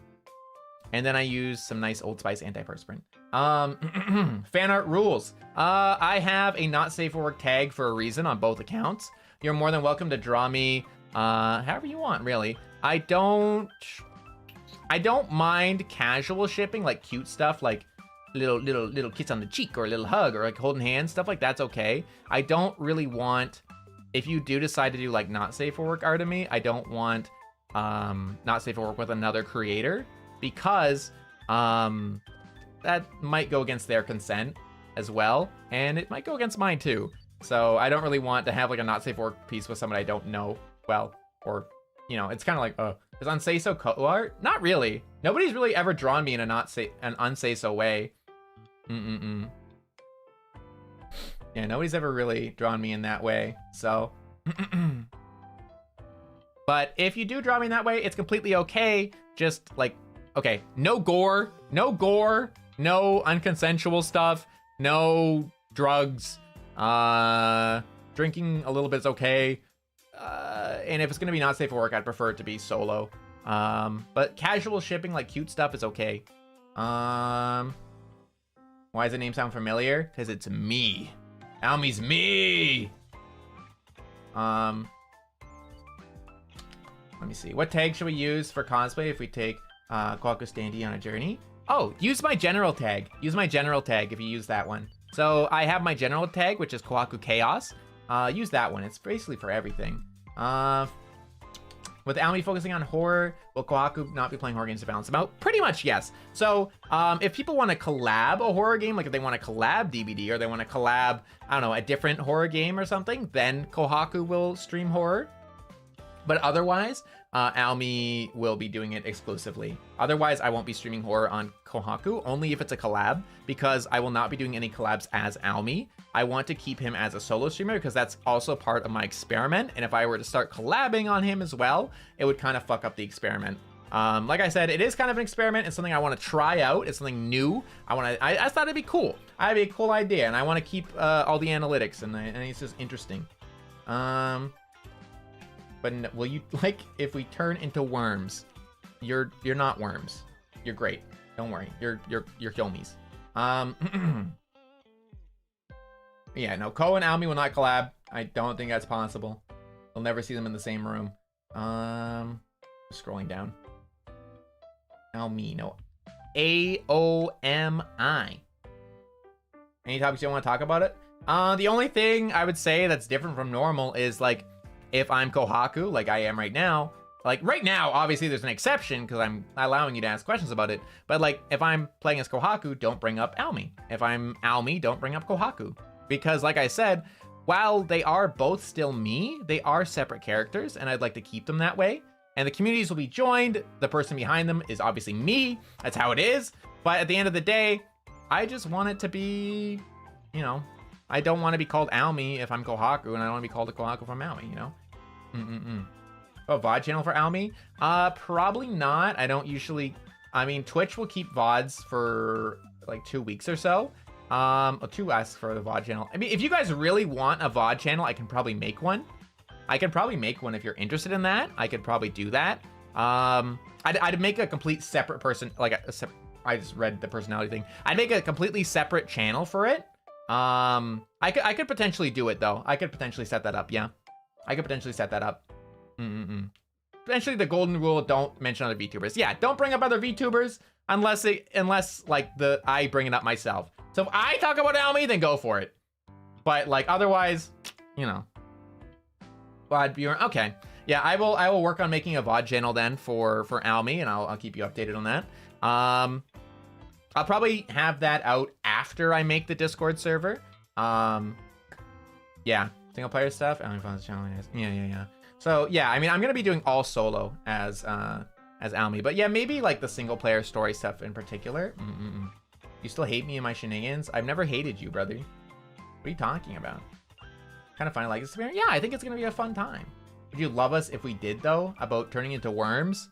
then I use some nice Old Spice antiperspirant. Fan art rules. I have a not safe for work tag for a reason on both accounts. You're more than welcome to draw me however you want, really. I don't mind casual shipping, like cute stuff, like little kiss on the cheek or a little hug or like holding hands, stuff like that's okay. I don't really want, if you do decide to do like not safe for work art of me, I don't want not safe for work with another creator because that might go against their consent as well, and it might go against mine too. So I don't really want to have like a not safe for work piece with someone I don't know well, or you know, it's kind of like is unsay so co-art? Not really. Nobody's really ever drawn me in an unsay so way. Yeah, nobody's ever really drawn me in that way. So, but if you do draw me in that way, it's completely okay. Just like, okay, no gore, no unconsensual stuff, no drugs. Drinking a little bit is okay. And if it's gonna be not safe for work, I'd prefer it to be solo. But casual shipping, like cute stuff, is okay. Why does the name sound familiar? Because it's me. Almy's me. Let me see. What tag should we use for cosplay if we take Kohaku Standy on a journey? Oh, use my general tag. Use my general tag if you use that one. So I have my general tag, which is Kohaku Chaos. Use that one. It's basically for everything. With Almy focusing on horror, will Kohaku not be playing horror games to balance them out? Pretty much, yes. So if people want to collab a horror game, like if they want to collab DBD or they want to collab, I don't know, a different horror game or something, then Kohaku will stream horror. But otherwise, Almi will be doing it exclusively. Otherwise, I won't be streaming horror on Kohaku, only if it's a collab, because I will not be doing any collabs as Almi. I want to keep him as a solo streamer because that's also part of my experiment. And if I were to start collabing on him as well, it would kind of fuck up the experiment. Like I said, it is kind of an experiment. It's something I want to try out. It's something new. I thought it'd be cool. It'd be a cool idea, and I want to keep all the analytics, and it's just interesting. But will you, like, if we turn into worms? You're not worms. You're great. Don't worry. You're Hyomies. Yeah, no, Ko and Almi will not collab. I don't think that's possible. We'll never see them in the same room. Scrolling down. Almi, no. AOMI. Any topics you want to talk about it? The only thing I would say that's different from normal is, like, if I'm Kohaku, like I am right now, like right now, obviously there's an exception because I'm allowing you to ask questions about it. But like, if I'm playing as Kohaku, don't bring up Almi. If I'm Almi, don't bring up Kohaku. Because like I said, while they are both still me, they are separate characters, and I'd like to keep them that way. And the communities will be joined. The person behind them is obviously me. That's how it is. But at the end of the day, I just want it to be, you know, I don't want to be called Almi if I'm Kohaku, and I don't want to be called a Kohaku if I'm Almi, you know? Oh, VOD channel for Almi? Probably not. I don't usually, I mean, Twitch will keep VODs for like 2 weeks or so. To ask for the VOD channel. I mean, if you guys really want a VOD channel, I can probably make one. I can probably make one if you're interested in that. I could probably do that. I'd make a complete separate person, like a separate, I just read the personality thing. I'd make a completely separate channel for it. I could potentially do it though. I could potentially set that up. Yeah, I could potentially set that up. Potentially the golden rule: don't mention other VTubers. Yeah, don't bring up other VTubers unless like I bring it up myself. So if I talk about Almi, then go for it. But like otherwise, you know. VOD viewer. Okay. Yeah, I will work on making a VOD channel then for Almi, and I'll keep you updated on that. I'll probably have that out after I make the Discord server. Yeah, single player stuff. Almi finds challenge. Yeah. So yeah, I mean, I'm gonna be doing all solo as Almi, but yeah, maybe like the single player story stuff in particular. You still hate me and my shenanigans? I've never hated you, brother. What are you talking about? Kind of fun, like this experience. Yeah, I think it's gonna be a fun time. Would you love us if we did though? About turning into worms?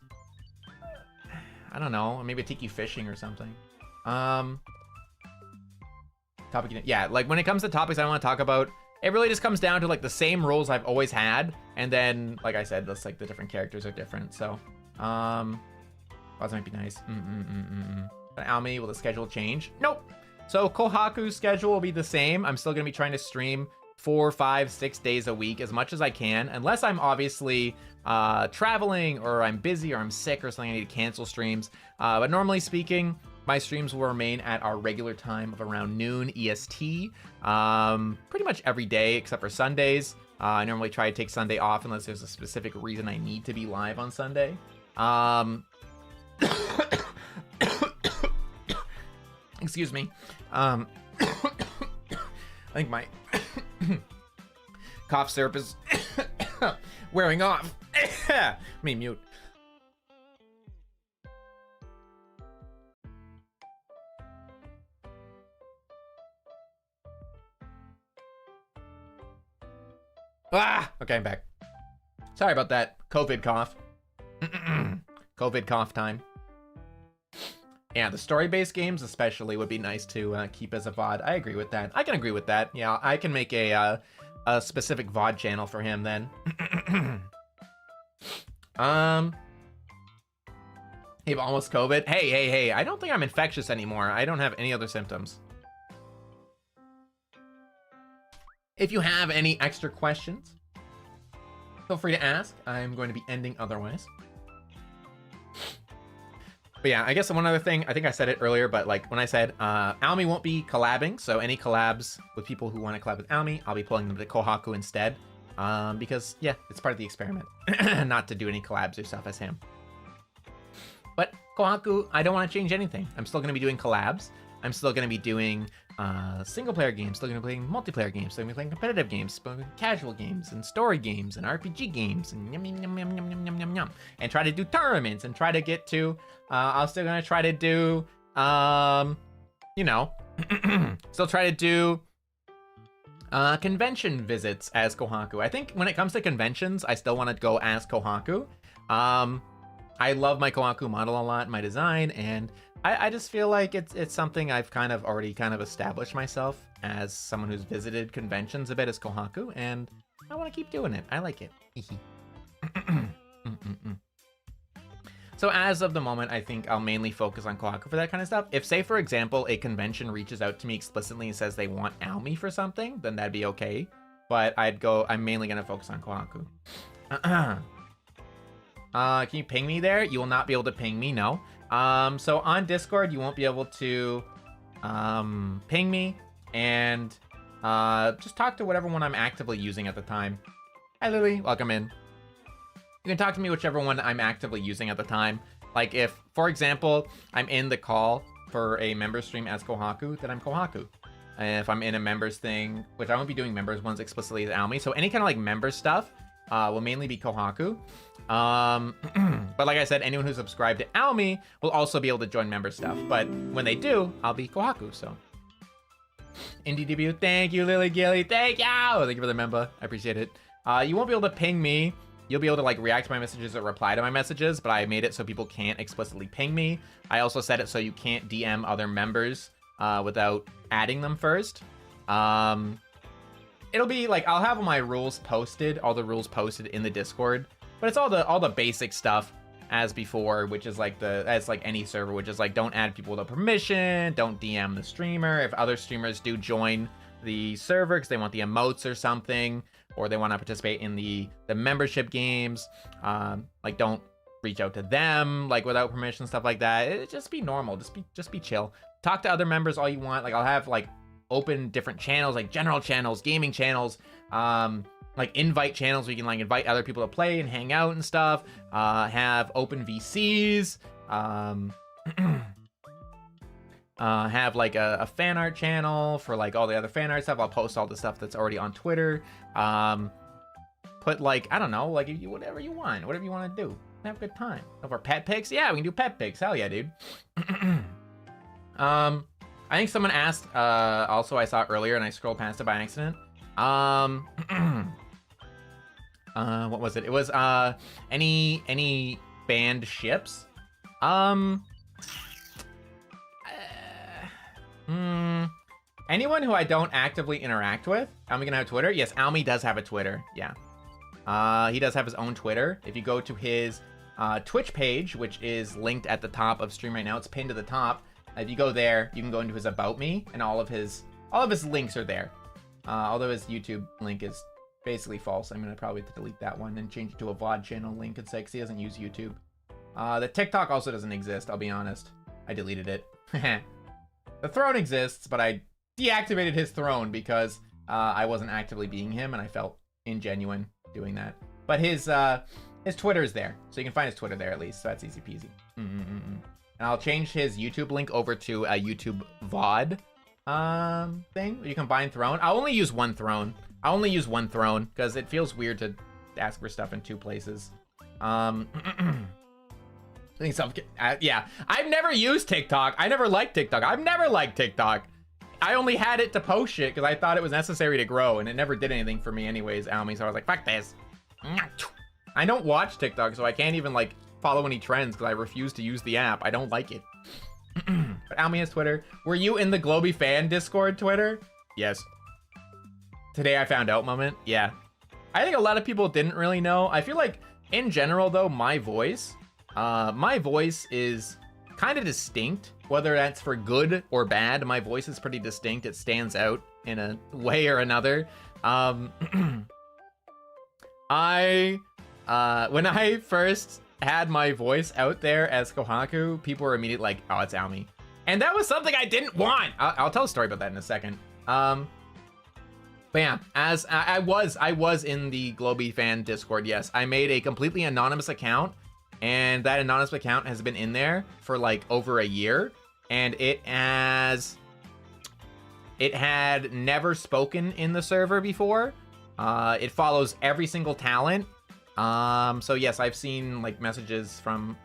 I don't know. Maybe take you fishing or something. Topic. Yeah, like when it comes to topics I want to talk about, it really just comes down to like the same rules I've always had, and then like I said, that's like the different characters are different. So, that might be nice. Almi, will the schedule change? Nope. So Kohaku's schedule will be the same. I'm still gonna be trying to stream 4, 5, 6 days a week as much as I can, unless I'm obviously traveling or I'm busy or I'm sick or something. I need to cancel streams. But normally speaking, my streams will remain at our regular time of around noon EST, pretty much every day except for Sundays. I normally try to take Sunday off unless there's a specific reason I need to be live on Sunday. Excuse me. I think my cough syrup is wearing off. Let me mute. Okay, I'm back. Sorry about that. COVID cough. COVID cough time. Yeah, the story-based games especially would be nice to keep as a VOD. I agree with that. I can agree with that. Yeah, I can make a specific VOD channel for him then. Hey, almost COVID. Hey, I don't think I'm infectious anymore. I don't have any other symptoms. If you have any extra questions, feel free to ask. I'm going to be ending otherwise. But yeah, I guess one other thing, I think I said it earlier, but like when I said Almi won't be collabing, so any collabs with people who want to collab with Almi, I'll be pulling them to Kohaku instead. Because yeah, it's part of the experiment, not to do any collabs or stuff as him. But Kohaku, I don't want to change anything. I'm still going to be doing collabs. I'm still going to be doing single player games, still gonna be playing multiplayer games, still gonna be playing competitive games, casual games, and story games, and RPG games, and yum yum yum yum yum yum yum yum yum, and try to do tournaments, and try to get to. I'm still gonna try to do, you know, still try to do convention visits as Kohaku. I think when it comes to conventions, I still want to go as Kohaku. I love my Kohaku model a lot, my design, and I just feel like it's something I've kind of already established myself as someone who's visited conventions a bit as Kohaku, and I want to keep doing it. I like it. So as of the moment, I think I'll mainly focus on Kohaku for that kind of stuff. If, say, for example, a convention reaches out to me explicitly and says they want Aomi for something, then that'd be okay. But I'm mainly going to focus on Kohaku. Can you ping me there? You will not be able to ping me, no. So on Discord, you won't be able to ping me and just talk to whatever one I'm actively using at the time. Hi, Lily. Welcome in. You can talk to me whichever one I'm actively using at the time. Like if, for example, I'm in the call for a member stream as Kohaku, then I'm Kohaku. And if I'm in a members thing, which I won't be doing members ones explicitly as Aomi, so any kind of like member stuff will mainly be Kohaku. But like I said, anyone who's subscribed to Aomi will also be able to join member stuff. But when they do, I'll be Kohaku, so. Indie debut, thank you, Lily Gilly, thank you! Thank you for the member, I appreciate it. You won't be able to ping me. You'll be able to like react to my messages or reply to my messages, but I made it so people can't explicitly ping me. I also set it so you can't DM other members without adding them first. It'll be like, I'll have my rules posted, all the rules posted in the Discord, but it's all the basic stuff as before, which is like as like any server, which is like, don't add people without permission, don't DM the streamer. If other streamers do join the server because they want the emotes or something, or they want to participate in the membership games, like don't reach out to them like without permission, stuff like that. Just be normal, just be chill. Talk to other members all you want. Like I'll have like open different channels, like general channels, gaming channels, like invite channels where you can like invite other people to play and hang out and stuff. Have open VCs, have like a fan art channel for like all the other fan art stuff. I'll post all the stuff that's already on Twitter. Put like, I don't know, like whatever you want to do. Have a good time. Over pet pics? Yeah, we can do pet pics. Hell yeah, dude. I think someone asked, also I saw it earlier and I scrolled past it by accident. What was it? It was, any banned ships? Anyone who I don't actively interact with. Aomi gonna have Twitter? Yes, Aomi does have a Twitter. Yeah. He does have his own Twitter. If you go to his Twitch page, which is linked at the top of stream right now, it's pinned to the top. If you go there, you can go into his About Me, and all of his links are there. Although his YouTube link is basically false. I'm gonna probably have to delete that one and change it to a VOD channel link and say, 'cause he doesn't use YouTube. The TikTok also doesn't exist, I'll be honest. I deleted it. The throne exists, but I deactivated his throne because I wasn't actively being him, and I felt ingenuine doing that. But his Twitter is there, so you can find his Twitter there at least, so that's easy peasy. And I'll change his YouTube link over to a YouTube VOD thing where you combine throne. I'll only use one throne. Because it feels weird to ask for stuff in two places. Yeah, I've never used TikTok. I never liked TikTok. I've never liked TikTok. I only had it to post shit because I thought it was necessary to grow, and it never did anything for me anyways, Aomi, so I was like, fuck this. I don't watch TikTok, so I can't even like follow any trends because I refuse to use the app. I don't like it. But Aomi has Twitter. Were you in the Globy fan Discord Twitter? Yes. Today I found out moment. Yeah. I think a lot of people didn't really know. I feel like in general though, my voice is kind of distinct, whether that's for good or bad. My voice is pretty distinct. It stands out in a way or another. When I first had my voice out there as Kohaku, people were immediately like, oh, it's Aomi. And that was something I didn't want. I'll tell a story about that in a second. But yeah, as I was in the Globy fan Discord, yes. I made a completely anonymous account, and that anonymous account has been in there for like over a year, and it has it had never spoken in the server before. It follows every single talent. So yes, I've seen like messages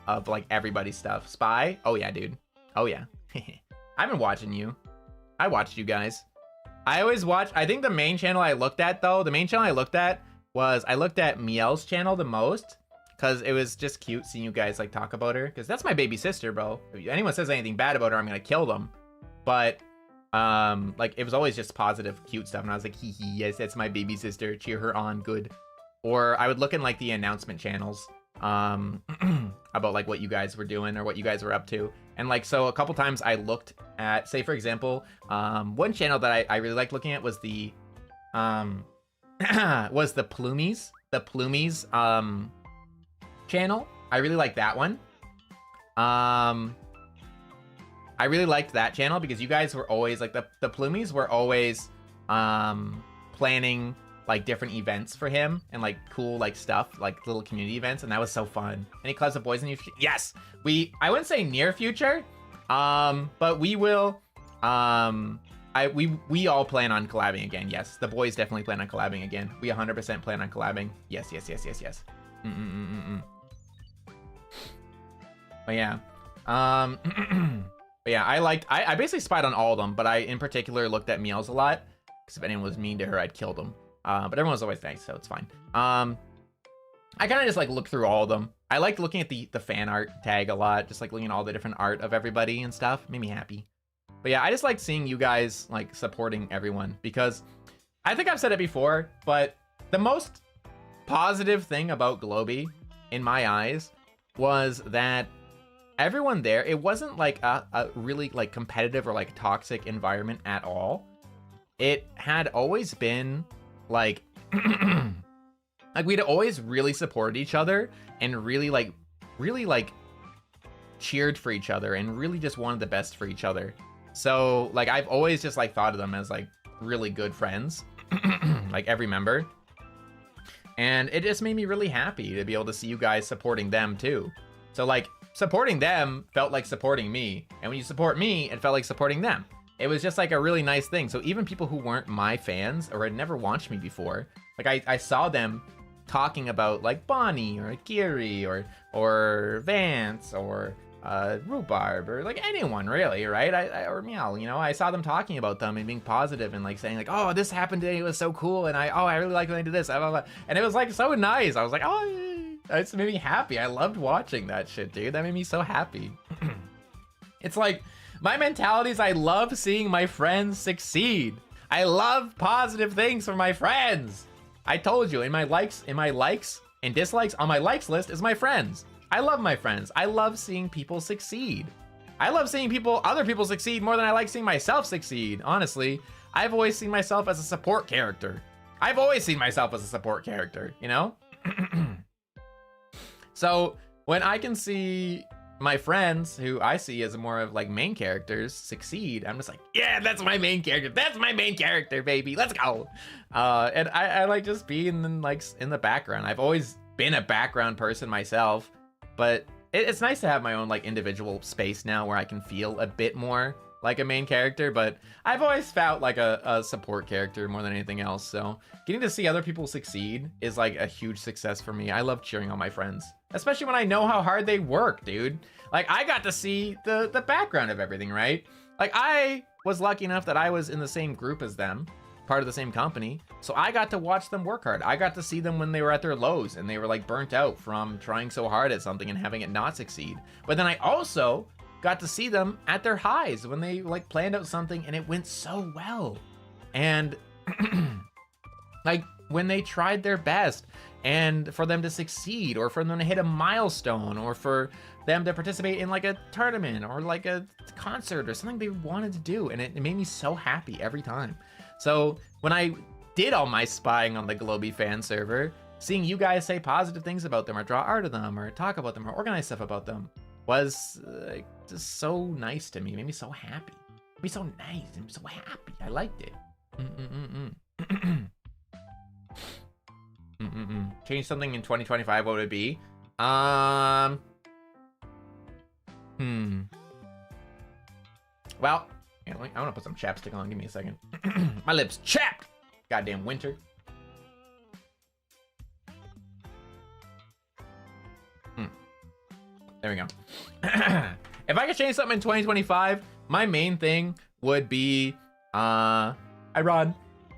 of like everybody's stuff. Spy? Oh yeah, dude. Oh yeah. I've been watching you. I watched you guys. I always watch. I think the main channel I looked at was I looked at Miel's channel the most, because it was just cute seeing you guys like talk about her, because that's my baby sister, bro. If anyone says anything bad about her, I'm gonna kill them. But like it was always just positive, cute stuff, and I was like, hee hee, yes, that's my baby sister. Cheer her on, good. Or I would look in like the announcement channels about like what you guys were doing or what you guys were up to. And like, so a couple times I looked at, say for example, one channel that I really liked looking at was the Plumies. The Plumies channel. I really like that one. I really liked that channel because you guys were always like the Plumies were always planning like different events for him and like cool like stuff, like little community events, and that was so fun. Any clubs of boys in you? Yes, I wouldn't say near future, but we will. We all plan on collabing again. Yes, the boys definitely plan on collabing again. We 100% plan on collabing. Yes. But yeah, but yeah, I basically spied on all of them, but I in particular looked at Meows a lot, because if anyone was mean to her, I'd kill them. But everyone was always nice, so it's fine. I kind of just like looked through all of them. I liked looking at the fan art tag a lot, just like looking at all the different art of everybody and stuff. Made me happy. But yeah, I just like seeing you guys like supporting everyone, because I think I've said it before, but the most positive thing about Globey in my eyes was that everyone there, it wasn't like a really like competitive or like toxic environment at all. It had always been like like we'd always really supported each other and really like cheered for each other and really just wanted the best for each other. So like I've always just like thought of them as like really good friends, like every member. And it just made me really happy to be able to see you guys supporting them too. So like supporting them felt like supporting me, and when you support me, it felt like supporting them. It was just like a really nice thing. So even people who weren't my fans or had never watched me before, like I saw them talking about like Bonnie or Geary or Vance or Rhubarb or like anyone really, right? Or Meow, you know, I saw them talking about them and being positive and like saying like, oh, this happened today, it was so cool, and I really like when they did this, blah, blah, blah. And it was like so nice. I was like, oh, it made me happy. I loved watching that shit, dude. That made me so happy. It's like my mentality is I love seeing my friends succeed. I love positive things for my friends. I told you, in my likes and dislikes, on my likes list is my friends. I love my friends. I love seeing people succeed. I love seeing other people succeed more than I like seeing myself succeed. Honestly, I've always seen myself as a support character. You know? So when I can see my friends, who I see as more of like main characters, succeed, I'm just like, yeah, that's my main character. That's my main character, baby. Let's go. And I like just being in the background. I've always been a background person myself, but it's nice to have my own like individual space now where I can feel a bit more like a main character, but I've always felt like a support character more than anything else. So getting to see other people succeed is like a huge success for me. I love cheering on my friends, especially when I know how hard they work, dude. Like I got to see the background of everything, right? Like I was lucky enough that I was in the same group as them, part of the same company. So I got to watch them work hard. I got to see them when they were at their lows and they were like burnt out from trying so hard at something and having it not succeed. But then I also got to see them at their highs when they like planned out something and it went so well. And like when they tried their best and for them to succeed, or for them to hit a milestone, or for them to participate in like a tournament or like a concert or something they wanted to do. And it made me so happy every time. So when I did all my spying on the Globey fan server, seeing you guys say positive things about them or draw art of them or talk about them or organize stuff about them was just so nice to me. It made me so happy. It made me so nice. I'm so happy. I liked it. Change something in 2025, what would it be? Well, Yeah, I want to put some chapstick on. Give me a second. My lips chapped. Goddamn winter. There we go. If I could change something in 2025, my main thing would be, my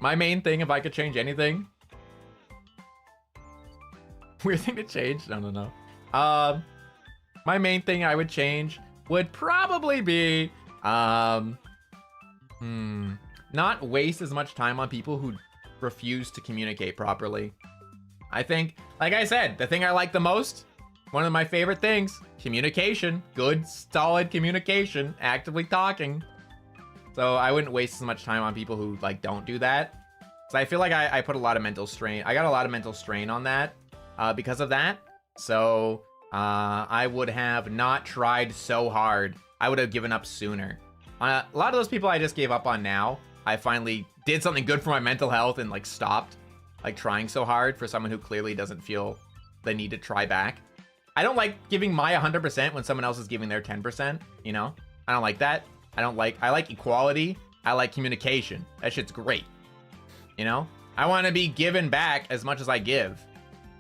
main thing, if I could change anything. Weird thing to change? No. My main thing I would change would probably be, not waste as much time on people who refuse to communicate properly. I think, like I said, the thing I like the most, one of my favorite things, communication. Good, solid communication, actively talking. So I wouldn't waste as much time on people who like don't do that. So I feel like I put a lot of mental strain. I got a lot of mental strain on that because of that. So I would have not tried so hard. I would have given up sooner. A lot of those people I just gave up on now, I finally did something good for my mental health and like stopped like trying so hard for someone who clearly doesn't feel the need to try back. I don't like giving my 100% when someone else is giving their 10%, you know? I don't like that. I like equality. I like communication. That shit's great. You know? I want to be given back as much as I give.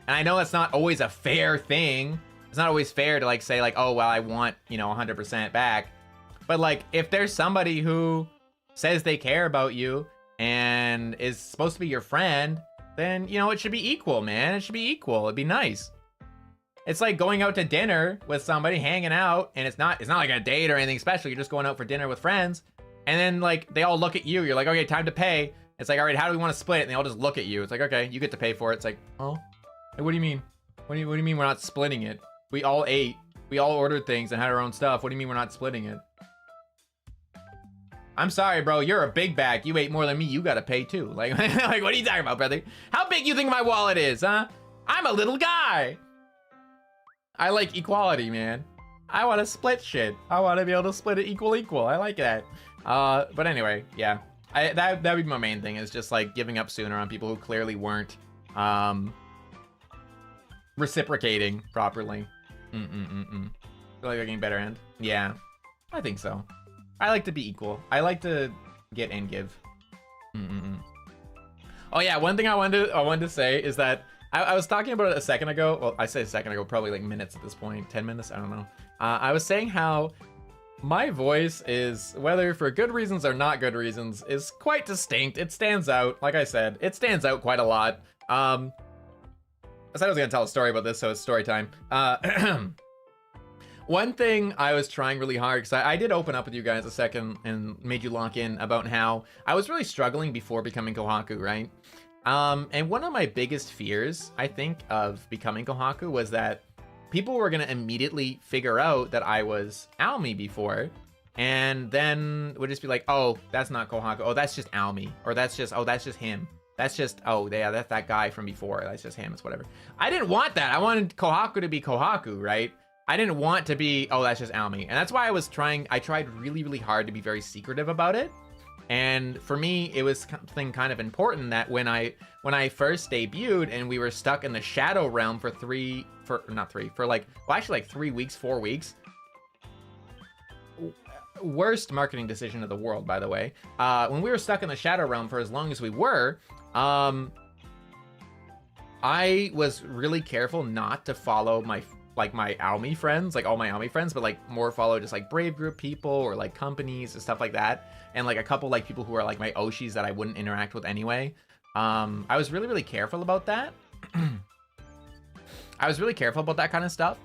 And I know that's not always a fair thing. It's not always fair to like say like, oh, well, I want, you know, 100% back. But like, if there's somebody who says they care about you and is supposed to be your friend, then, you know, it should be equal, man. It should be equal. It'd be nice. It's like going out to dinner with somebody, hanging out, and it's not like a date or anything special. You're just going out for dinner with friends, and then like they all look at you. You're like, okay, time to pay. It's like, all right, how do we want to split? And they all just look at you. It's like, okay, you get to pay for it. It's like, oh, what do you mean? What do you mean we're not splitting it? We all ate. We all ordered things and had our own stuff. What do you mean we're not splitting it? I'm sorry, bro. You're a big bag. You ate more than me. You gotta pay too. Like, like, what are you talking about, brother? How big you think my wallet is, huh? I'm a little guy. I like equality, man. I want to split shit. I want to be able to split it equal. I like that. But anyway, yeah. That'd be my main thing, is just like giving up sooner on people who clearly weren't reciprocating properly. Feel like they're getting better end. Yeah, I think so. I like to be equal. I like to get and give. Oh yeah, one thing I wanted to say is that I was talking about it a second ago. Well, I say a second ago, probably like minutes at this point, 10 minutes, I don't know. I was saying how my voice is, whether for good reasons or not good reasons, is quite distinct. It stands out. Like I said, it stands out quite a lot. I said I was gonna tell a story about this, so it's story time. One thing I was trying really hard, because I did open up with you guys a second and made you lock in about how I was really struggling before becoming Kohaku, right? And one of my biggest fears, I think, of becoming Kohaku was that people were going to immediately figure out that I was Almi before, and then would just be like, oh, that's not Kohaku. Oh, that's just Almi. Or that's just him. That's just, oh, yeah, that's that guy from before. That's just him. It's whatever. I didn't want that. I wanted Kohaku to be Kohaku, right? I didn't want to be, oh, that's just Almi. And that's why I tried really, really hard to be very secretive about it. And for me, it was something kind of important that when I first debuted and we were stuck in the Shadow Realm for 3 weeks, 4 weeks. Worst marketing decision of the world, by the way. When we were stuck in the Shadow Realm for as long as we were, I was really careful not to follow my Almi friends, like all my Almi friends, but like more follow just like Brave Group people or like companies and stuff like that. And like a couple like people who are like my Oshis that I wouldn't interact with anyway. I was really, really careful about that. I was really careful about that kind of stuff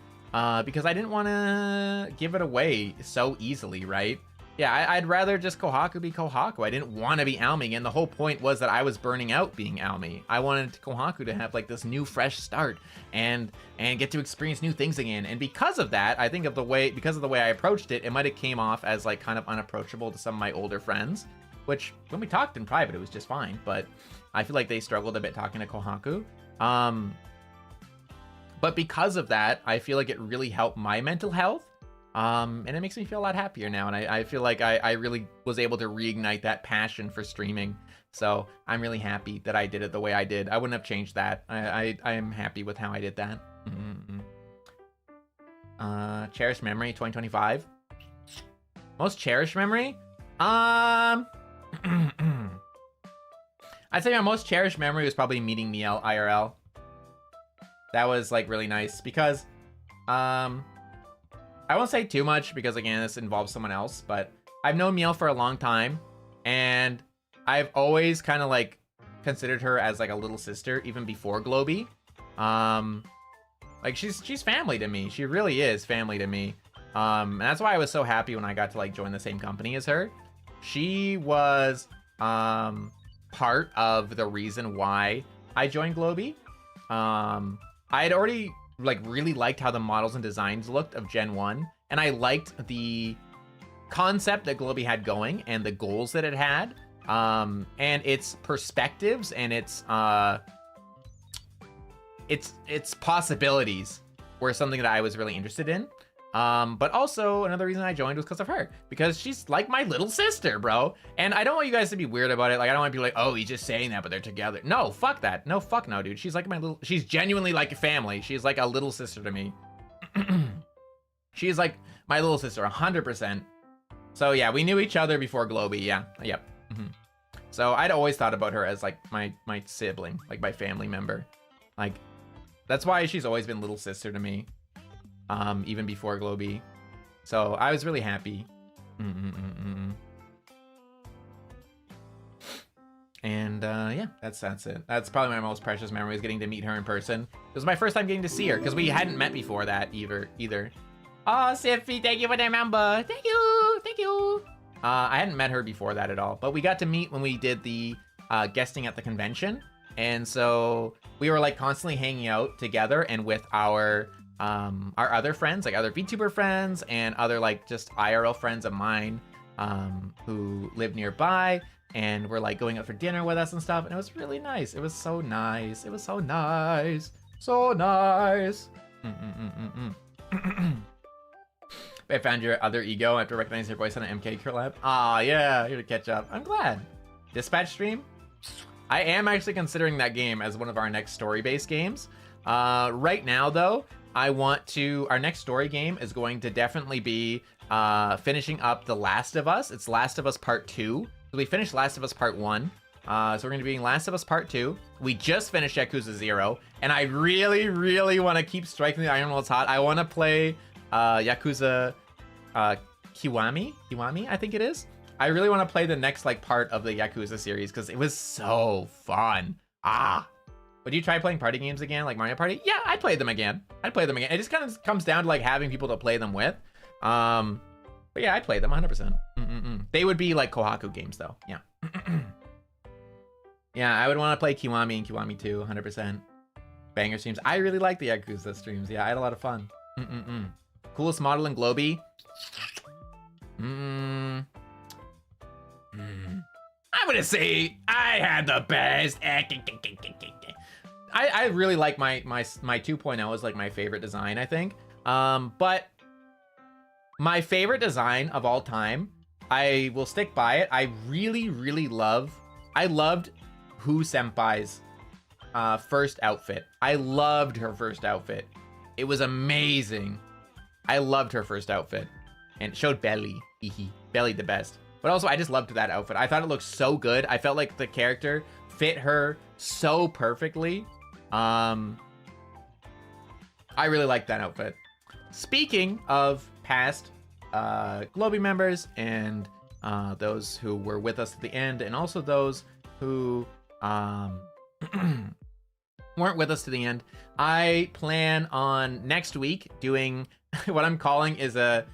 because I didn't want to give it away so easily, right? Yeah, I'd rather just Kohaku be Kohaku. I didn't want to be Almi, and the whole point was that I was burning out being Almi. I wanted Kohaku to have like this new fresh start and get to experience new things again. And because of that, I think because of the way I approached it, it might have came off as like kind of unapproachable to some of my older friends, which when we talked in private, it was just fine. But I feel like they struggled a bit talking to Kohaku. But because of that, I feel like it really helped my mental health. And it makes me feel a lot happier now. And I feel like I really was able to reignite that passion for streaming. So I'm really happy that I did it the way I did. I wouldn't have changed that. I am happy with how I did that. Cherished memory 2025. Most cherished memory? I'd say my most cherished memory was probably meeting Miel IRL. That was like really nice because I won't say too much because again this involves someone else, but I've known Miel for a long time and I've always kind of like considered her as like a little sister even before Globey. Like she's family to me. She really is family to me. And that's why I was so happy when I got to like join the same company as her. She was part of the reason why I joined Globey. I had already like really liked how the models and designs looked of Gen 1, and I liked the concept that Globey had going and the goals that it had, and its perspectives and its possibilities were something that I was really interested in. But also another reason I joined was because of her, because she's like my little sister, bro. And I don't want you guys to be weird about it. Like, I don't want to be like, oh, he's just saying that, but they're together. No, fuck that. No, fuck no, dude. She's like she's genuinely like a family. She's like a little sister to me. She's like my little sister, 100%. So yeah, we knew each other before Globey. Yeah, yep. So I'd always thought about her as like my sibling, like my family member. Like, that's why she's always been little sister to me. Even before Globey. So I was really happy. And yeah, that's it. That's probably my most precious memory, is getting to meet her in person. It was my first time getting to see her because we hadn't met before that either. Oh, Siffy, thank you for the member. Thank you. I hadn't met her before that at all, but we got to meet when we did the guesting at the convention. And so we were like constantly hanging out together and with our other friends, like other VTuber friends and other like just IRL friends of mine who live nearby and were like going out for dinner with us and stuff. And it was really nice. It was so nice. It was so nice. So nice. I found your other ego after recognizing your voice on an MK collab. Ah, yeah, here to catch up. I'm glad. Dispatch stream? I am actually considering that game as one of our next story-based games. Right now, though, our next story game is going to definitely be finishing up The Last of Us. It's Last of Us Part 2. So we finished Last of Us Part 1. So we're going to be doing Last of Us Part 2. We just finished Yakuza 0. And I really, really want to keep striking the iron while it's hot. I want to play Yakuza Kiwami, I think it is. I really want to play the next like part of the Yakuza series because it was so fun. Would you try playing party games again, like Mario Party? Yeah, I'd play them again. It just kind of comes down to like having people to play them with. But yeah, I'd play them 100%. They would be like Kohaku games though. Yeah. Yeah, I would want to play Kiwami and Kiwami 2, 100%. Banger streams. I really like the Yakuza streams. Yeah, I had a lot of fun. Coolest model in Globey? I'm gonna say I had the best. I really like my 2.0 is like my favorite design, I think. But my favorite design of all time, I will stick by it. I loved Hu Senpai's first outfit. I loved her first outfit. It was amazing. I loved her first outfit. And it showed belly. Belly the best. But also, I just loved that outfit. I thought it looked so good. I felt like the character fit her so perfectly. I really liked that outfit. Speaking of past Globey members and those who were with us at the end, and also those who weren't with us to the end, I plan on next week doing what I'm calling is a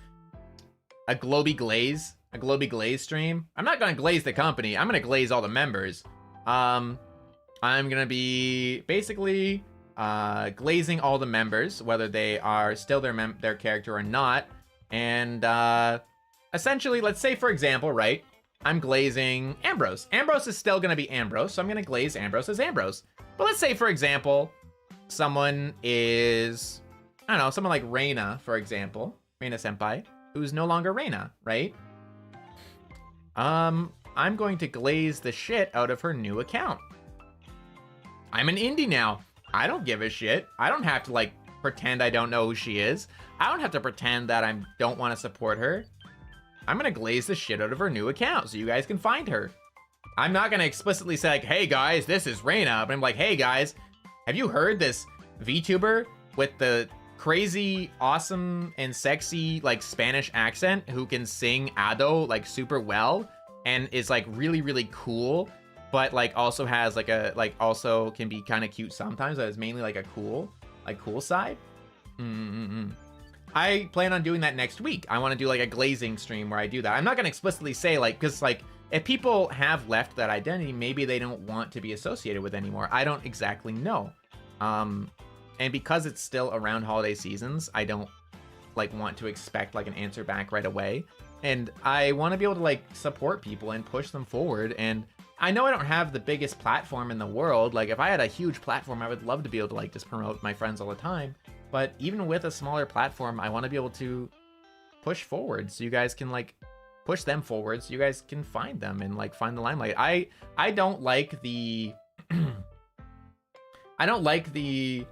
Globey Glaze. A Globey Glaze stream. I'm not gonna glaze the company. I'm gonna glaze all the members. I'm gonna be basically glazing all the members, whether they are still their character or not. And essentially, let's say for example, right? I'm glazing Ambrose. Ambrose is still gonna be Ambrose, so I'm gonna glaze Ambrose as Ambrose. But let's say for example, someone is, I don't know, someone like Reina, for example, Reina Senpai, who's no longer Reina, right? I'm going to glaze the shit out of her new account. I'm an indie now. I don't give a shit. I don't have to like pretend I don't know who she is. I don't have to pretend that I don't want to support her. I'm gonna glaze the shit out of her new account so you guys can find her. I'm not gonna explicitly say like, hey guys, this is Reina, but I'm like, hey guys, have you heard this VTuber with the crazy, awesome, and sexy like Spanish accent who can sing Ado like super well and is like really, really cool, but like also has like a also can be kind of cute sometimes, but it's mainly like a cool side. I plan on doing that next week. I want to do like a glazing stream where I do that. I'm not gonna explicitly say like, because like if people have left that identity, maybe they don't want to be associated with anymore. I don't exactly know. And because it's still around holiday seasons, I don't like want to expect like an answer back right away. And I want to be able to like support people and push them forward. And I know I don't have the biggest platform in the world. Like if I had a huge platform, I would love to be able to like just promote my friends all the time. But even with a smaller platform, I want to be able to push forward so you guys can like push them forward so you guys can find them and like find the limelight. I don't like the I don't like the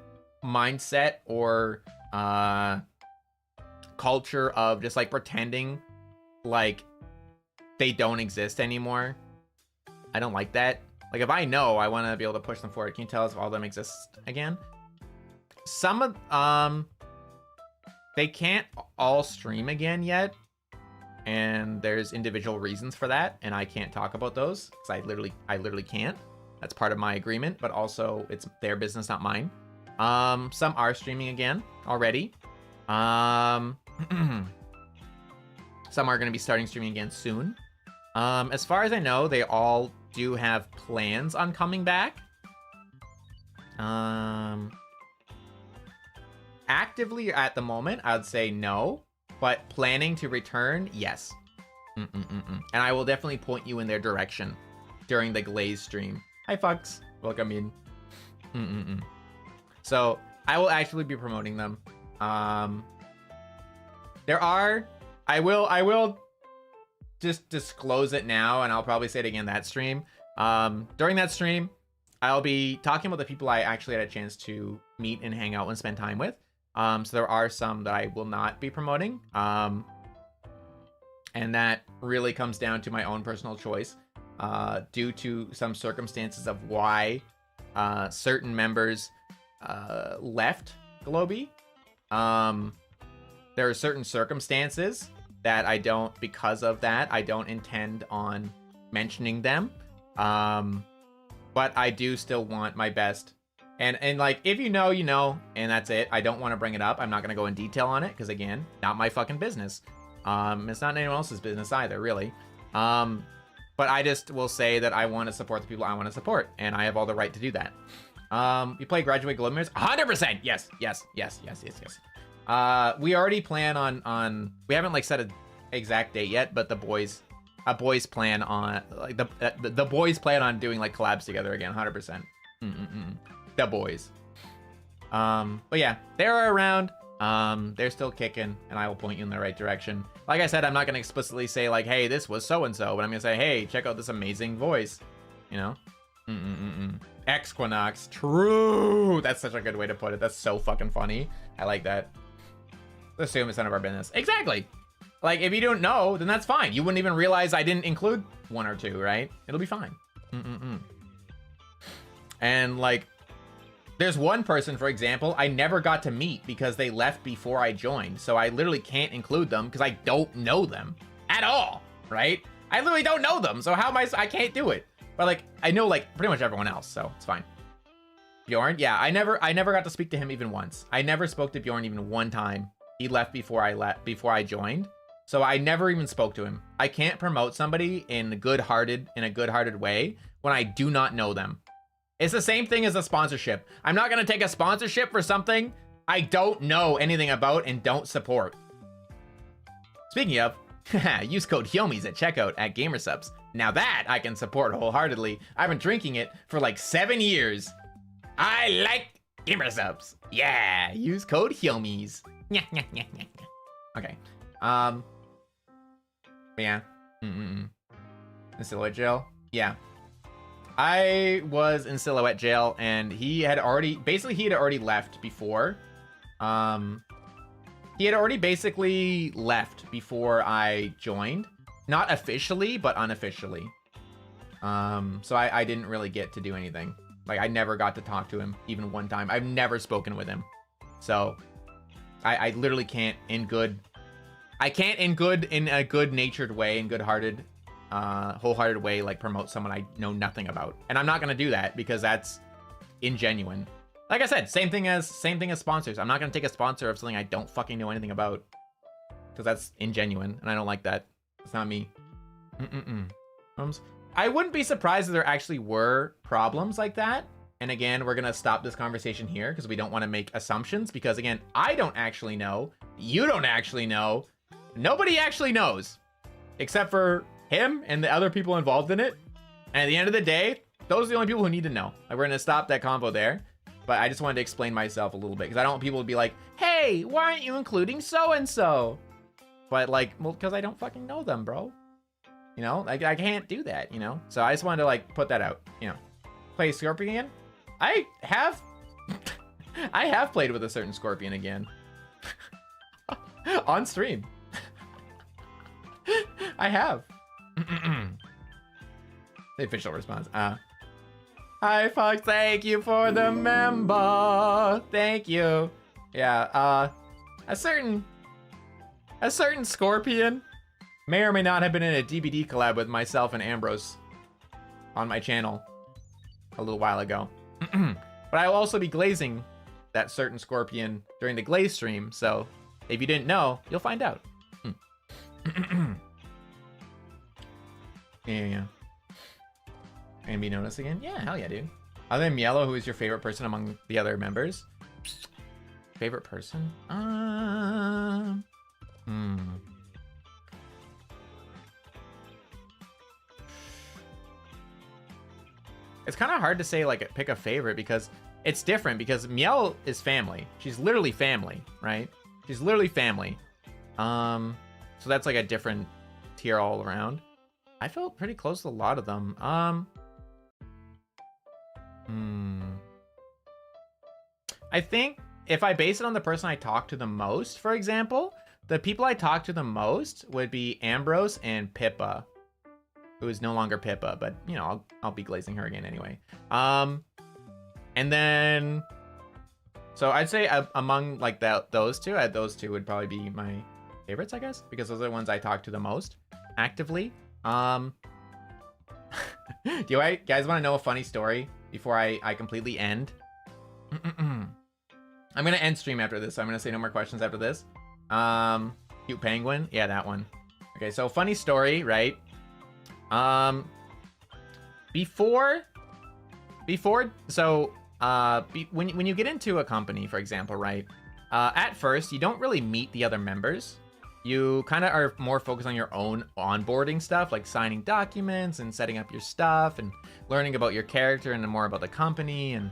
mindset or culture of just like pretending like they don't exist anymore. I don't like that. Like if I know, I want to be able to push them forward. Can you tell us if all of them exist again? Some of they can't all stream again yet, and there's individual reasons for that, and I can't talk about those because I literally can't. That's part of my agreement, but also it's their business, not mine. Some are streaming again already. Some are going to be starting streaming again soon. As far as I know, they all do have plans on coming back. Actively at the moment, I would say no, but planning to return, yes. And I will definitely point you in their direction during the Glaze stream. Hi, Fox. Welcome in. So I will actually be promoting them. There are, I will just disclose it now, and I'll probably say it again that stream. During that stream, I'll be talking about the people I actually had a chance to meet and hang out and spend time with. So there are some that I will not be promoting. And that really comes down to my own personal choice, due to some circumstances of why certain members left Globy. There are certain circumstances that I don't, because of that, I don't intend on mentioning them. But I do still want my best. And like, if you know, you know, and that's it. I don't want to bring it up. I'm not going to go in detail on it, because again, not my fucking business. It's not anyone else's business either, really. But I just will say that I want to support the people I want to support, and I have all the right to do that. You play Graduate Gloomers? 100%! Yes. We already plan on we haven't like set an exact date yet, but the boys plan on like the boys plan on doing like collabs together again, 100%. The boys. But yeah, they're around. They're still kicking, and I will point you in the right direction. Like I said, I'm not gonna explicitly say like, hey, this was so and so, but I'm gonna say, hey, check out this amazing voice. You know? Equinox. True. That's such a good way to put it. That's so fucking funny. I like that. Assume it's none of our business. Exactly. Like, if you don't know, then that's fine. You wouldn't even realize I didn't include one or two, right? It'll be fine. And like, there's one person, for example, I never got to meet because they left before I joined. So I literally can't include them because I don't know them at all, right? I literally don't know them. So how am I can't do it. But like, I know like pretty much everyone else, so it's fine. Bjorn, yeah, I never got to speak to him even once. I never spoke to Bjorn even one time. He left before I joined. So I never even spoke to him. I can't promote somebody in a good-hearted way when I do not know them. It's the same thing as a sponsorship. I'm not gonna take a sponsorship for something I don't know anything about and don't support. Speaking of, use code Hyouma at checkout at GamerSupps. Now that I can support wholeheartedly. I've been drinking it for like 7 years. I like GamerSupps. Yeah, use code Hyouma. Okay. Yeah. In Silhouette Jail? Yeah. I was in Silhouette Jail, and he had already left before. He had already basically left before I joined. Not officially, but unofficially. So I didn't really get to do anything. Like, I never got to talk to him even one time. I've never spoken with him. So I literally can't in a good-natured way, in good-hearted, wholehearted way, like promote someone I know nothing about. And I'm not gonna do that because that's ingenuine. Like I said, same thing as sponsors. I'm not gonna take a sponsor of something I don't fucking know anything about because that's ingenuine, and I don't like that. It's not me. I wouldn't be surprised if there actually were problems like that. And again, we're gonna stop this conversation here because we don't want to make assumptions. Because again, I don't actually know. You don't actually know. Nobody actually knows, except for him and the other people involved in it. And at the end of the day, those are the only people who need to know. Like, we're gonna stop that convo there. But I just wanted to explain myself a little bit because I don't want people to be like, hey, why aren't you including so-and-so? But like, well, because I don't fucking know them, bro. You know, like, I can't do that, you know? So I just wanted to like put that out, you know. Play Scorpion? I have played with a certain Scorpion again. On stream. I have. The official response. Hi, Fox. Thank you for the member. Thank you. Yeah. A certain Scorpion may or may not have been in a DBD collab with myself and Ambrose on my channel a little while ago. But I will also be glazing that certain Scorpion during the glaze stream. So if you didn't know, you'll find out. Yeah. And be noticed again? Yeah, hell yeah, dude. Other than Mielo, who is your favorite person among the other members? Favorite person? It's kind of hard to say, like, pick a favorite because it's different because Miel is family. She's literally family, right? She's literally family. So that's like a different tier all around. I felt pretty close to a lot of them. I think if I base it on the person I talk to the most, for example, the people I talk to the most would be Ambrose and Pippa, who is no longer Pippa, but you know, I'll be glazing her again anyway. And then, so I'd say among like those two would probably be my favorites, I guess, because those are the ones I talk to the most actively. Do you guys want to know a funny story before I completely end? I'm gonna end stream after this, so I'm gonna say no more questions after this. Cute penguin, yeah, that one. Okay, so funny story, right? When you get into a company, for example, right? At first, you don't really meet the other members. You kind of are more focused on your own onboarding stuff, like signing documents and setting up your stuff and learning about your character and more about the company and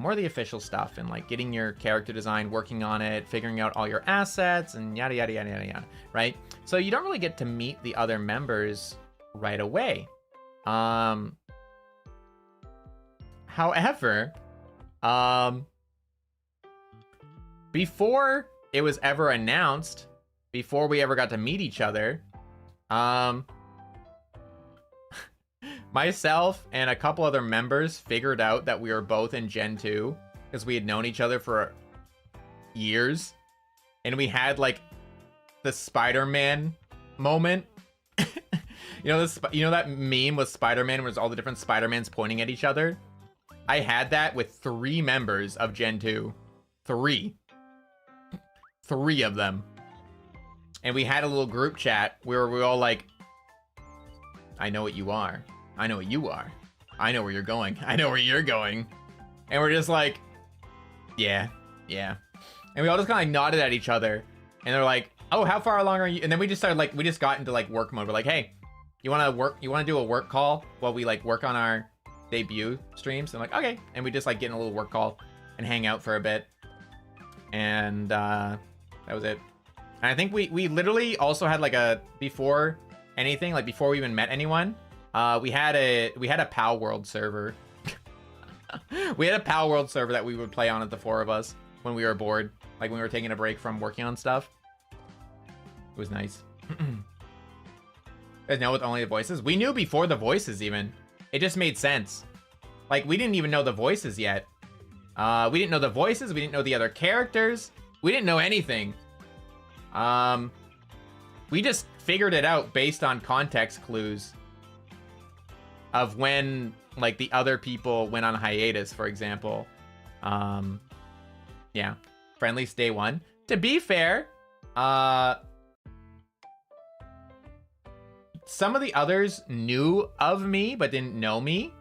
more of the official stuff and like getting your character design, working on it, figuring out all your assets and yada, yada, yada, yada, yada, right? So you don't really get to meet the other members right away. However, before it was ever announced, before we ever got to meet each other, myself and a couple other members figured out that we were both in Gen 2 because we had known each other for years, and we had like the Spider-Man moment. You know that meme with Spider-Man where there's all the different Spider-Mans pointing at each other? I had that with 3 members of Gen 2. 3 of them. And we had a little group chat where we were all like, I know what you are. I know what you are. I know where you're going. I know where you're going. And we're just like, yeah. And we all just kind of like nodded at each other. And they're like, oh, how far along are you? And then we just started like, we just got into like work mode. We're like, hey, you want to do a work call while we like work on our debut streams? And I'm like, okay. And we just like get in a little work call and hang out for a bit. And that was it. And I think we literally also had like before anything, like before we even met anyone, we had a PAL World server. We had a PAL World server that we would play on at the 4 of us when we were bored, like when we were taking a break from working on stuff. It was nice. Guys know with only the voices? We knew before the voices even. It just made sense. Like, we didn't even know the voices yet. We didn't know the voices. We didn't know the other characters. We didn't know anything. We just figured it out based on context clues of when, like, the other people went on hiatus, for example. Yeah. Friendlies day one. To be fair, some of the others knew of me, but didn't know me.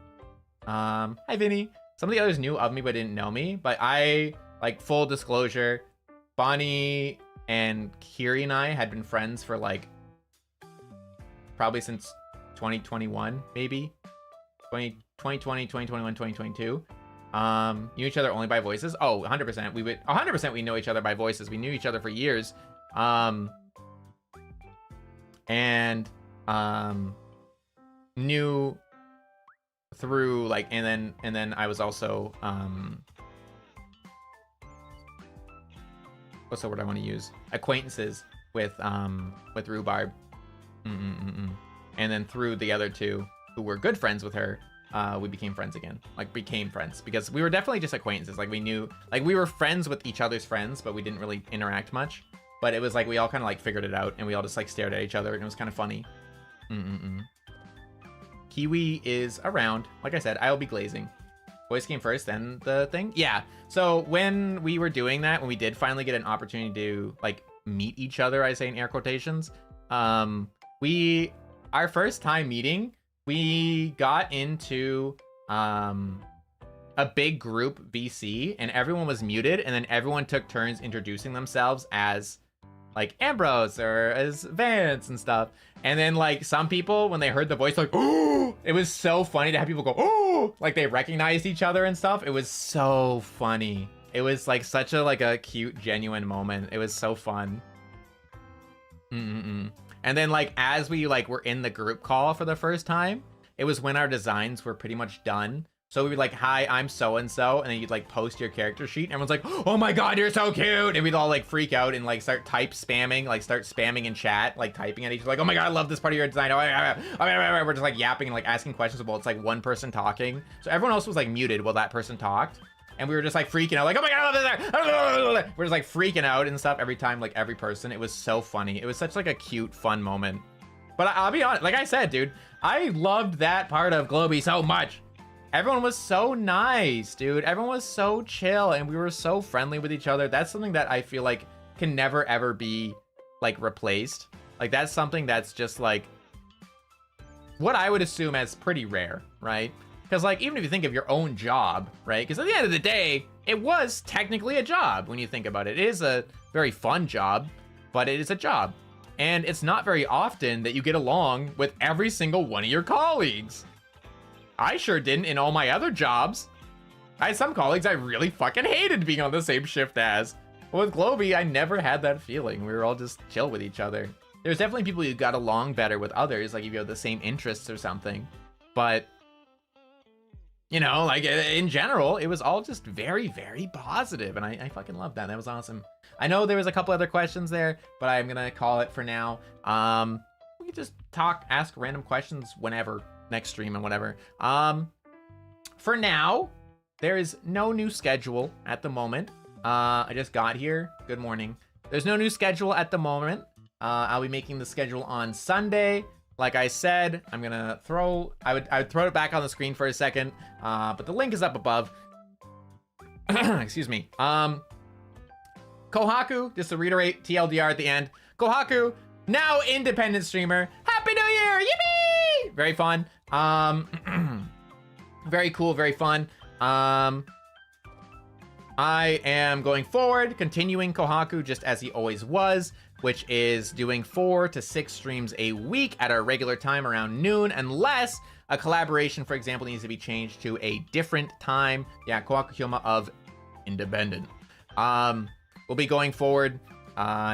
Hi, Vinny. Some of the others knew of me, but didn't know me. But I, like, full disclosure, Bonnie and Kiri and I had been friends for, like, probably since 2021, maybe. 2020, 2021, 2022. Knew each other only by voices. Oh, 100%. 100% we know each other by voices. We knew each other for years. Knew through, like, and then I was also what's the word I want to use? Acquaintances with Rhubarb. And then through the other two who were good friends with her, we became friends again. Like, became friends because we were definitely just acquaintances. Like, we knew, like, we were friends with each other's friends, but we didn't really interact much. But it was like we all kind of like figured it out, and we all just like stared at each other, and it was kind of funny. Kiwi is around. Like I said, I'll be glazing. Voice came first, then the thing. Yeah. So when we were doing that, when we did finally get an opportunity to like meet each other, I say in air quotations, our first time meeting, we got into a big group VC, and everyone was muted, and then everyone took turns introducing themselves as like Ambrose or as Vance and stuff. And then like some people, when they heard the voice, like, oh, it was so funny to have people go, oh, like they recognized each other and stuff. It was so funny. It was like such a like a cute, genuine moment. It was so fun. And then like as we like were in the group call for the first time, it was when our designs were pretty much done. So we'd be like, hi, I'm so-and-so, and then you'd like post your character sheet, and everyone's like, oh my god, you're so cute, and we'd all like freak out and like start spamming in chat, like typing at each other, like, oh my god, I love this part of your design. We're just like yapping and like asking questions while it's like one person talking. So everyone else was like muted while that person talked, and we were just like freaking out, like, oh my god, I love this. We're just like freaking out and stuff every time, like every person. It was so funny. It was such like a cute, fun moment. But I'll be honest, like I said, dude, I loved that part of Globy so much. Everyone was so nice, dude. Everyone was so chill, and we were so friendly with each other. That's something that I feel like can never ever be like replaced. Like that's something that's just like what I would assume as pretty rare, right? Because like even if you think of your own job, right? Because at the end of the day, it was technically a job when you think about it. It is a very fun job, but it is a job. And it's not very often that you get along with every single one of your colleagues. I sure didn't in all my other jobs. I had some colleagues I really fucking hated being on the same shift as. But with Globy, I never had that feeling. We were all just chill with each other. There's definitely people who got along better with others, like if you have the same interests or something. But, you know, like in general, it was all just very, very positive. And I fucking loved that. That was awesome. I know there was a couple other questions there, but I'm gonna call it for now. We can just ask random questions whenever. Next stream and whatever. For now, there is no new schedule at the moment. I just got here. Good morning. There's no new schedule at the moment. I'll be making the schedule on Sunday. Like I said, I'm gonna I would throw it back on the screen for a second, but the link is up above. Excuse me. Kohaku, just to reiterate, TLDR at the end. Kohaku, now independent streamer. Happy New Year! Yippee! Very fun. Very cool, very fun. I am going forward, continuing Kohaku just as he always was, which is doing 4 to 6 streams a week at our regular time around noon, unless a collaboration, for example, needs to be changed to a different time. Yeah, Kohaku Hyouma of independent. We'll be going forward,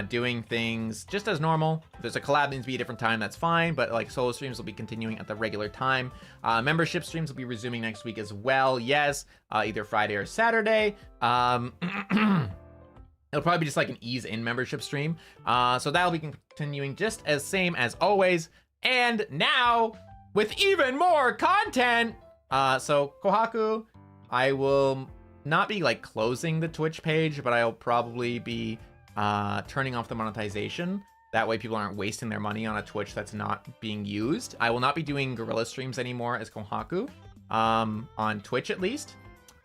doing things just as normal. If there's a collab that needs to be a different time, that's fine, but like solo streams will be continuing at the regular time. Membership streams will be resuming next week as well. Yes, either Friday or Saturday. It'll probably be just like an ease in membership stream. So that'll be continuing just as same as always. And now with even more content. So Kohaku, I will not be like closing the Twitch page, but I'll probably be turning off the monetization. That way people aren't wasting their money on a Twitch that's not being used. I will not be doing guerrilla streams anymore as Kohaku, on Twitch at least.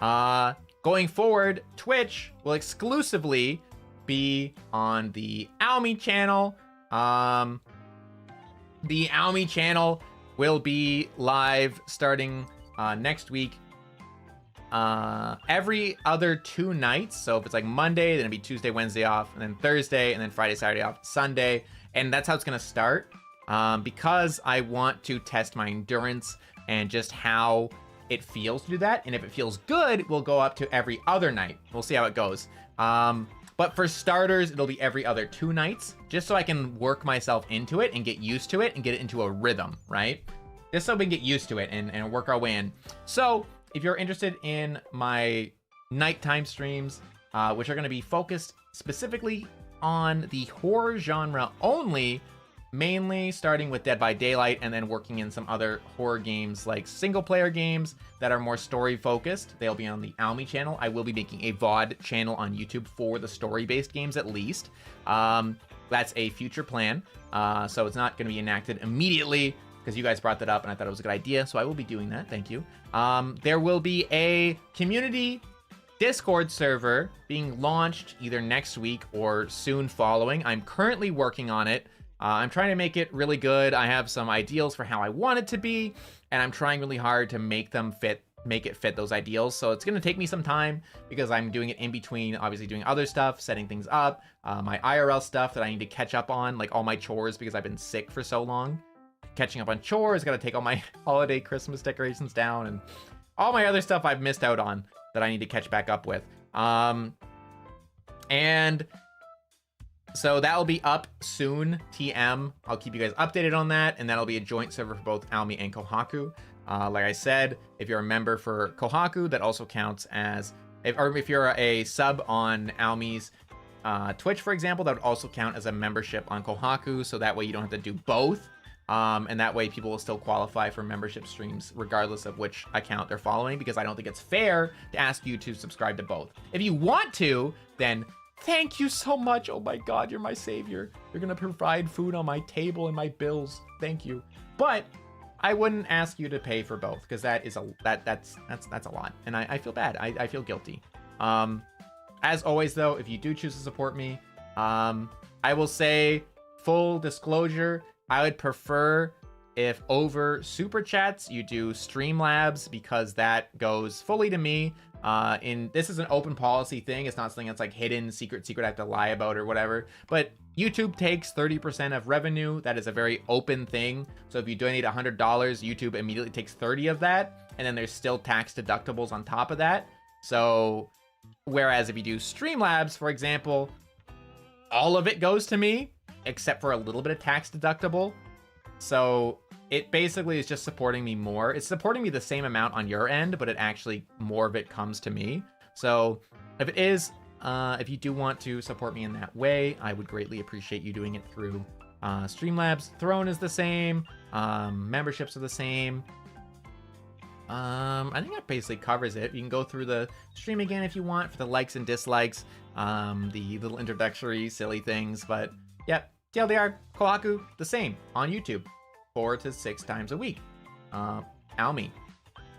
Going forward, Twitch will exclusively be on the Hyouma channel. The Hyouma channel will be live starting next week. Every other 2 nights. So if it's like Monday, then it'll be Tuesday, Wednesday off, and then Thursday, and then Friday, Saturday off, Sunday. And that's how it's going to start. Because I want to test my endurance and just how it feels to do that. And if it feels good, we'll go up to every other night. We'll see how it goes. But for starters, it'll be every other 2 nights, just so I can work myself into it and get used to it and get it into a rhythm, right? Just so we can get used to it and work our way in. So if you're interested in my nighttime streams, which are going to be focused specifically on the horror genre only, mainly starting with Dead by Daylight and then working in some other horror games like single player games that are more story focused. They'll be on the Hyouma channel. I will be making a VOD channel on YouTube for the story based games at least. That's a future plan. So it's not going to be enacted immediately because you guys brought that up and I thought it was a good idea. So I will be doing that. Thank you. There will be a community Discord server being launched either next week or soon following. I'm currently working on it. I'm trying to make it really good. I have some ideals for how I want it to be, and I'm trying really hard to make it fit those ideals. So it's going to take me some time because I'm doing it in between, obviously doing other stuff, setting things up, my IRL stuff that I need to catch up on, like all my chores because I've been sick for so long. Catching up on chores, got to take all my holiday Christmas decorations down and all my other stuff I've missed out on that I need to catch back up with. And so that will be up soon, TM. I'll keep you guys updated on that, and that'll be a joint server for both Hyouma and Kohaku. Like I said, if you're a member for Kohaku, that also counts as, if you're a sub on Hyouma's Twitch, for example, that would also count as a membership on Kohaku, so that way you don't have to do both. And that way people will still qualify for membership streams regardless of which account they're following, because I don't think it's fair to ask you to subscribe to both. If you want to, then thank you so much. Oh my God, you're my savior. You're gonna provide food on my table and my bills. Thank you. But I wouldn't ask you to pay for both because that's a lot, and I feel bad. I feel guilty. As always, though, if you do choose to support me, I will say full disclosure, I would prefer if over super chats you do Streamlabs, because that goes fully to me. This is an open policy thing. It's not something that's like hidden, secret I have to lie about or whatever. But YouTube takes 30% of revenue. That is a very open thing. So if you donate $100, YouTube immediately takes 30 of that, and then there's still tax deductibles on top of that. So whereas if you do Streamlabs, for example, all of it goes to me except for a little bit of tax deductible. So it basically is just supporting me more. It's supporting me the same amount on your end, but it actually, more of it comes to me. So if it is, if you do want to support me in that way, I would greatly appreciate you doing it through Streamlabs. Throne is the same. Memberships are the same. I think that basically covers it. You can go through the stream again if you want for the likes and dislikes, the little introductory silly things, but yep. TLDR, Kohaku, the same on YouTube, 4 to 6 times a week. Hyouma,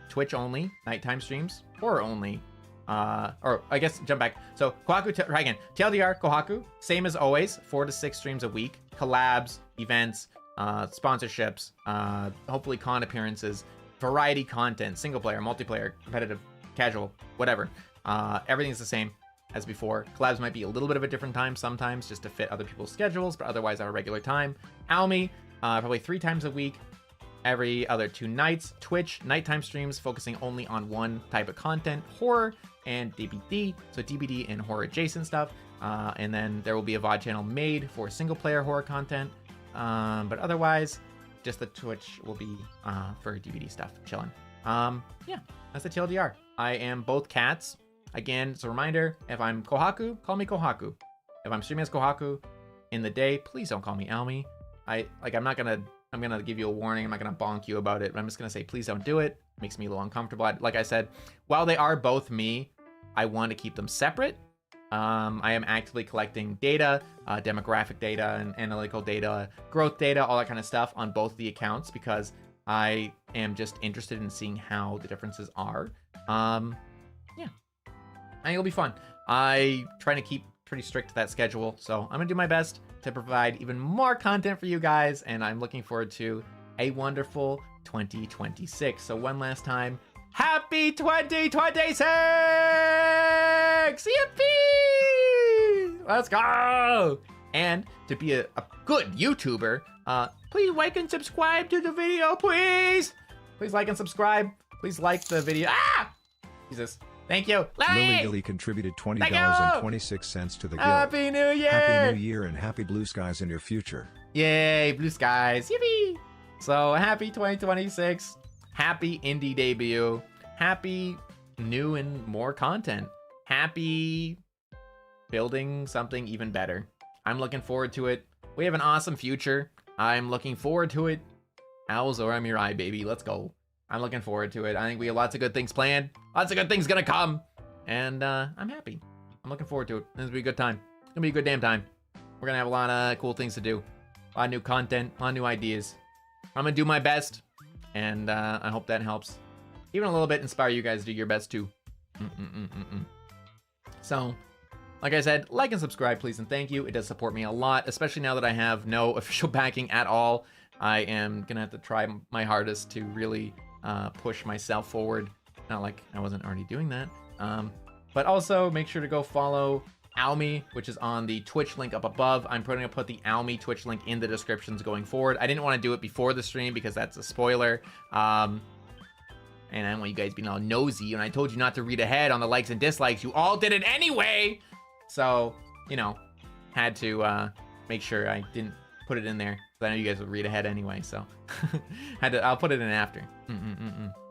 Twitch only, nighttime streams, horror only. Or I guess jump back. So Kohaku, try again. TLDR, Kohaku, same as always, 4 to 6 streams a week. Collabs, events, sponsorships, hopefully con appearances, variety content, single player, multiplayer, competitive, casual, whatever. Everything's the same as before. Collabs might be a little bit of a different time sometimes just to fit other people's schedules, but otherwise at a regular time. Hyouma, probably 3 times a week, every other 2 nights. Twitch, nighttime streams focusing only on one type of content, horror and DBD, so DBD and horror adjacent stuff. And then there will be a VOD channel made for single player horror content. But otherwise, just the Twitch will be for DVD stuff, chilling. Yeah, that's the TLDR. I am both cats. Again, it's a reminder, if I'm Kohaku, call me Kohaku. If I'm streaming as Kohaku in the day, please don't call me Almy. I'm gonna give you a warning. I'm not gonna bonk you about it, but I'm just gonna say, please don't do it. It makes me a little uncomfortable. Like I said, while they are both me, I want to keep them separate. I am actively collecting data, demographic data and analytical data, growth data, all that kind of stuff on both the accounts because I am just interested in seeing how the differences are. Yeah, I think it'll be fun. I try to keep pretty strict to that schedule, so I'm gonna do my best to provide even more content for you guys, and I'm looking forward to a wonderful 2026. So one last time, happy 2026! Yippee! Let's go! And to be a good YouTuber, please like and subscribe to the video, please! Please like and subscribe. Please like the video. Ah! Jesus. Thank you. Lily Gilly contributed $20.26 to the guild. Happy New Year! Happy New Year and happy blue skies in your future. Yay, blue skies. Yippee! So happy 2026. Happy indie debut. Happy new and more content. Happy building something even better. I'm looking forward to it. We have an awesome future. I'm looking forward to it. Owlzora Mirai, baby. Let's go. I'm looking forward to it. I think we have lots of good things planned. Lots of good things gonna come. And I'm happy. I'm looking forward to it. This will be a good time. It's gonna be a good damn time. We're gonna have a lot of cool things to do. A lot of new content, a lot of new ideas. I'm gonna do my best. And I hope that helps. Even a little bit inspire you guys to do your best too. So, like I said, like and subscribe, please, and thank you. It does support me a lot, especially now that I have no official backing at all. I am gonna have to try my hardest to really push myself forward. Not like I wasn't already doing that. But also make sure to go follow Almy, which is on the Twitch link up above. I'm going to put the Almy Twitch link in the descriptions going forward. I didn't want to do it before the stream because that's a spoiler. And I don't want you guys being all nosy. And I told you not to read ahead on the likes and dislikes. You all did it anyway. So, you know, had to make sure I didn't put it in there. I know you guys would read ahead anyway, so I'll put it in after.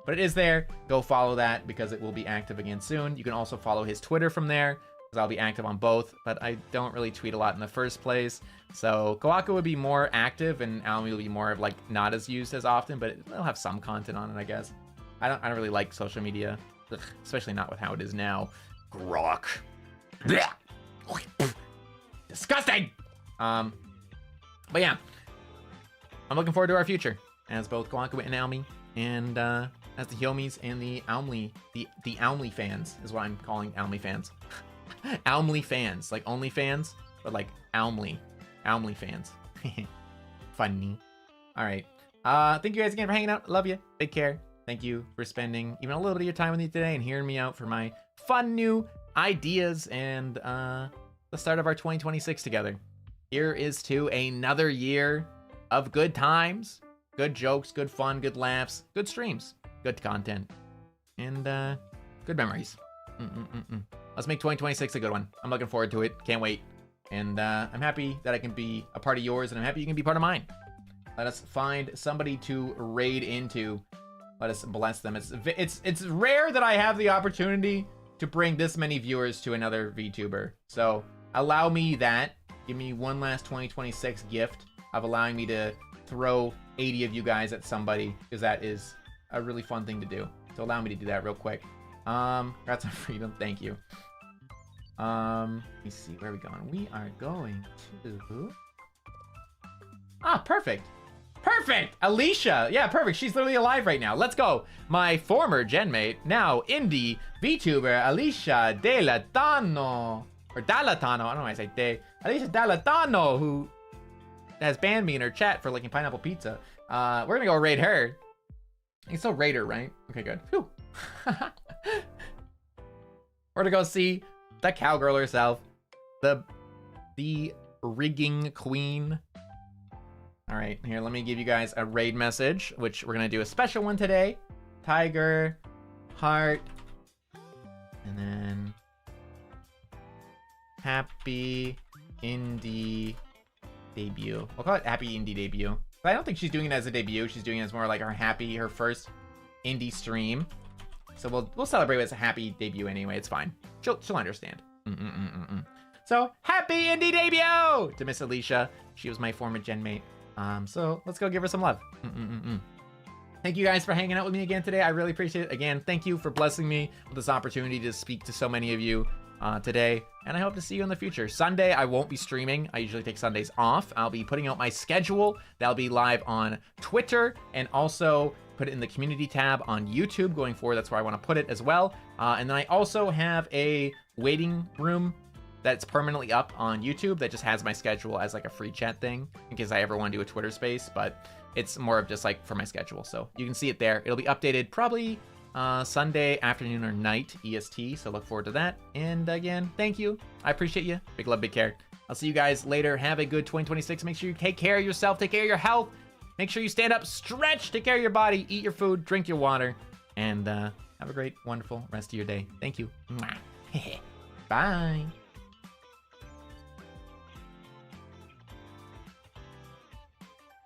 But it is there. Go follow that because it will be active again soon. You can also follow his Twitter from there because I'll be active on both, but I don't really tweet a lot in the first place. So Kohaku would be more active and Almy will be more of like not as used as often, but it'll have some content on it, I guess. I don't really like social media, especially not with how it is now. Grok. Disgusting. But yeah. I'm looking forward to our future as both Kohaku and Almy, and as the Hyoumis and the Almy, the Almy fans is what I'm calling Almy fans. Almy fans, like only fans, but like Almy fans. Funny. All right. Thank you guys again for hanging out. Love you. Take care. Thank you for spending even a little bit of your time with me today and hearing me out for my fun new ideas and the start of our 2026 together. Here is to another year of good times, good jokes, good fun, good laughs, good streams, good content, and good memories. Let's make 2026 a good one. I'm looking forward to it. Can't wait. And I'm happy that I can be a part of yours, and I'm happy you can be part of mine. Let us find somebody to raid into. Let us bless them. It's rare that I have the opportunity to bring this many viewers to another VTuber. So allow me that. Give me one last 2026 gift of allowing me to throw 80 of you guys at somebody, because that is a really fun thing to do. So allow me to do that real quick. Congrats on freedom. Thank you. Let me see. Where are we going? We are going to... Ah, perfect. Perfect! Alicia! Yeah, perfect. She's literally alive right now. Let's go. My former genmate, now indie VTuber, Alicia Delatano. Or Dalatano. I don't know why I say de. Alicia Dalatano, who has banned me in her chat for licking pineapple pizza. We're gonna go raid her. You can still raid her, right? Okay, good. Phew. We're gonna go see the cowgirl herself. The rigging queen. All right, here, let me give you guys a raid message, which we're gonna do a special one today. Tiger, heart, and then happy indie debut. We'll call it happy indie debut. But I don't think she's doing it as a debut. She's doing it as more like her first indie stream. So we'll celebrate it as a happy debut anyway. It's fine. She'll understand. So happy indie debut to Miss Alicia. She was my former gen mate. So let's go give her some love. Thank you guys for hanging out with me again today. I really appreciate it. Again, thank you for blessing me with this opportunity to speak to so many of you today. And I hope to see you in the future. Sunday, I won't be streaming. I usually take Sundays off. I'll be putting out my schedule. That'll be live on Twitter and also put it in the community tab on YouTube going forward. That's where I want to put it as well. And then I also have a waiting room that's permanently up on YouTube that just has my schedule as like a free chat thing in case I ever want to do a Twitter space, but it's more of just like for my schedule. So you can see it there. It'll be updated probably Sunday afternoon or night EST. So look forward to that. And again, thank you. I appreciate you. Big love, big care. I'll see you guys later. Have a good 2026. Make sure you take care of yourself. Take care of your health. Make sure you stand up, stretch, take care of your body, eat your food, drink your water, and have a great, wonderful rest of your day. Thank you. Bye.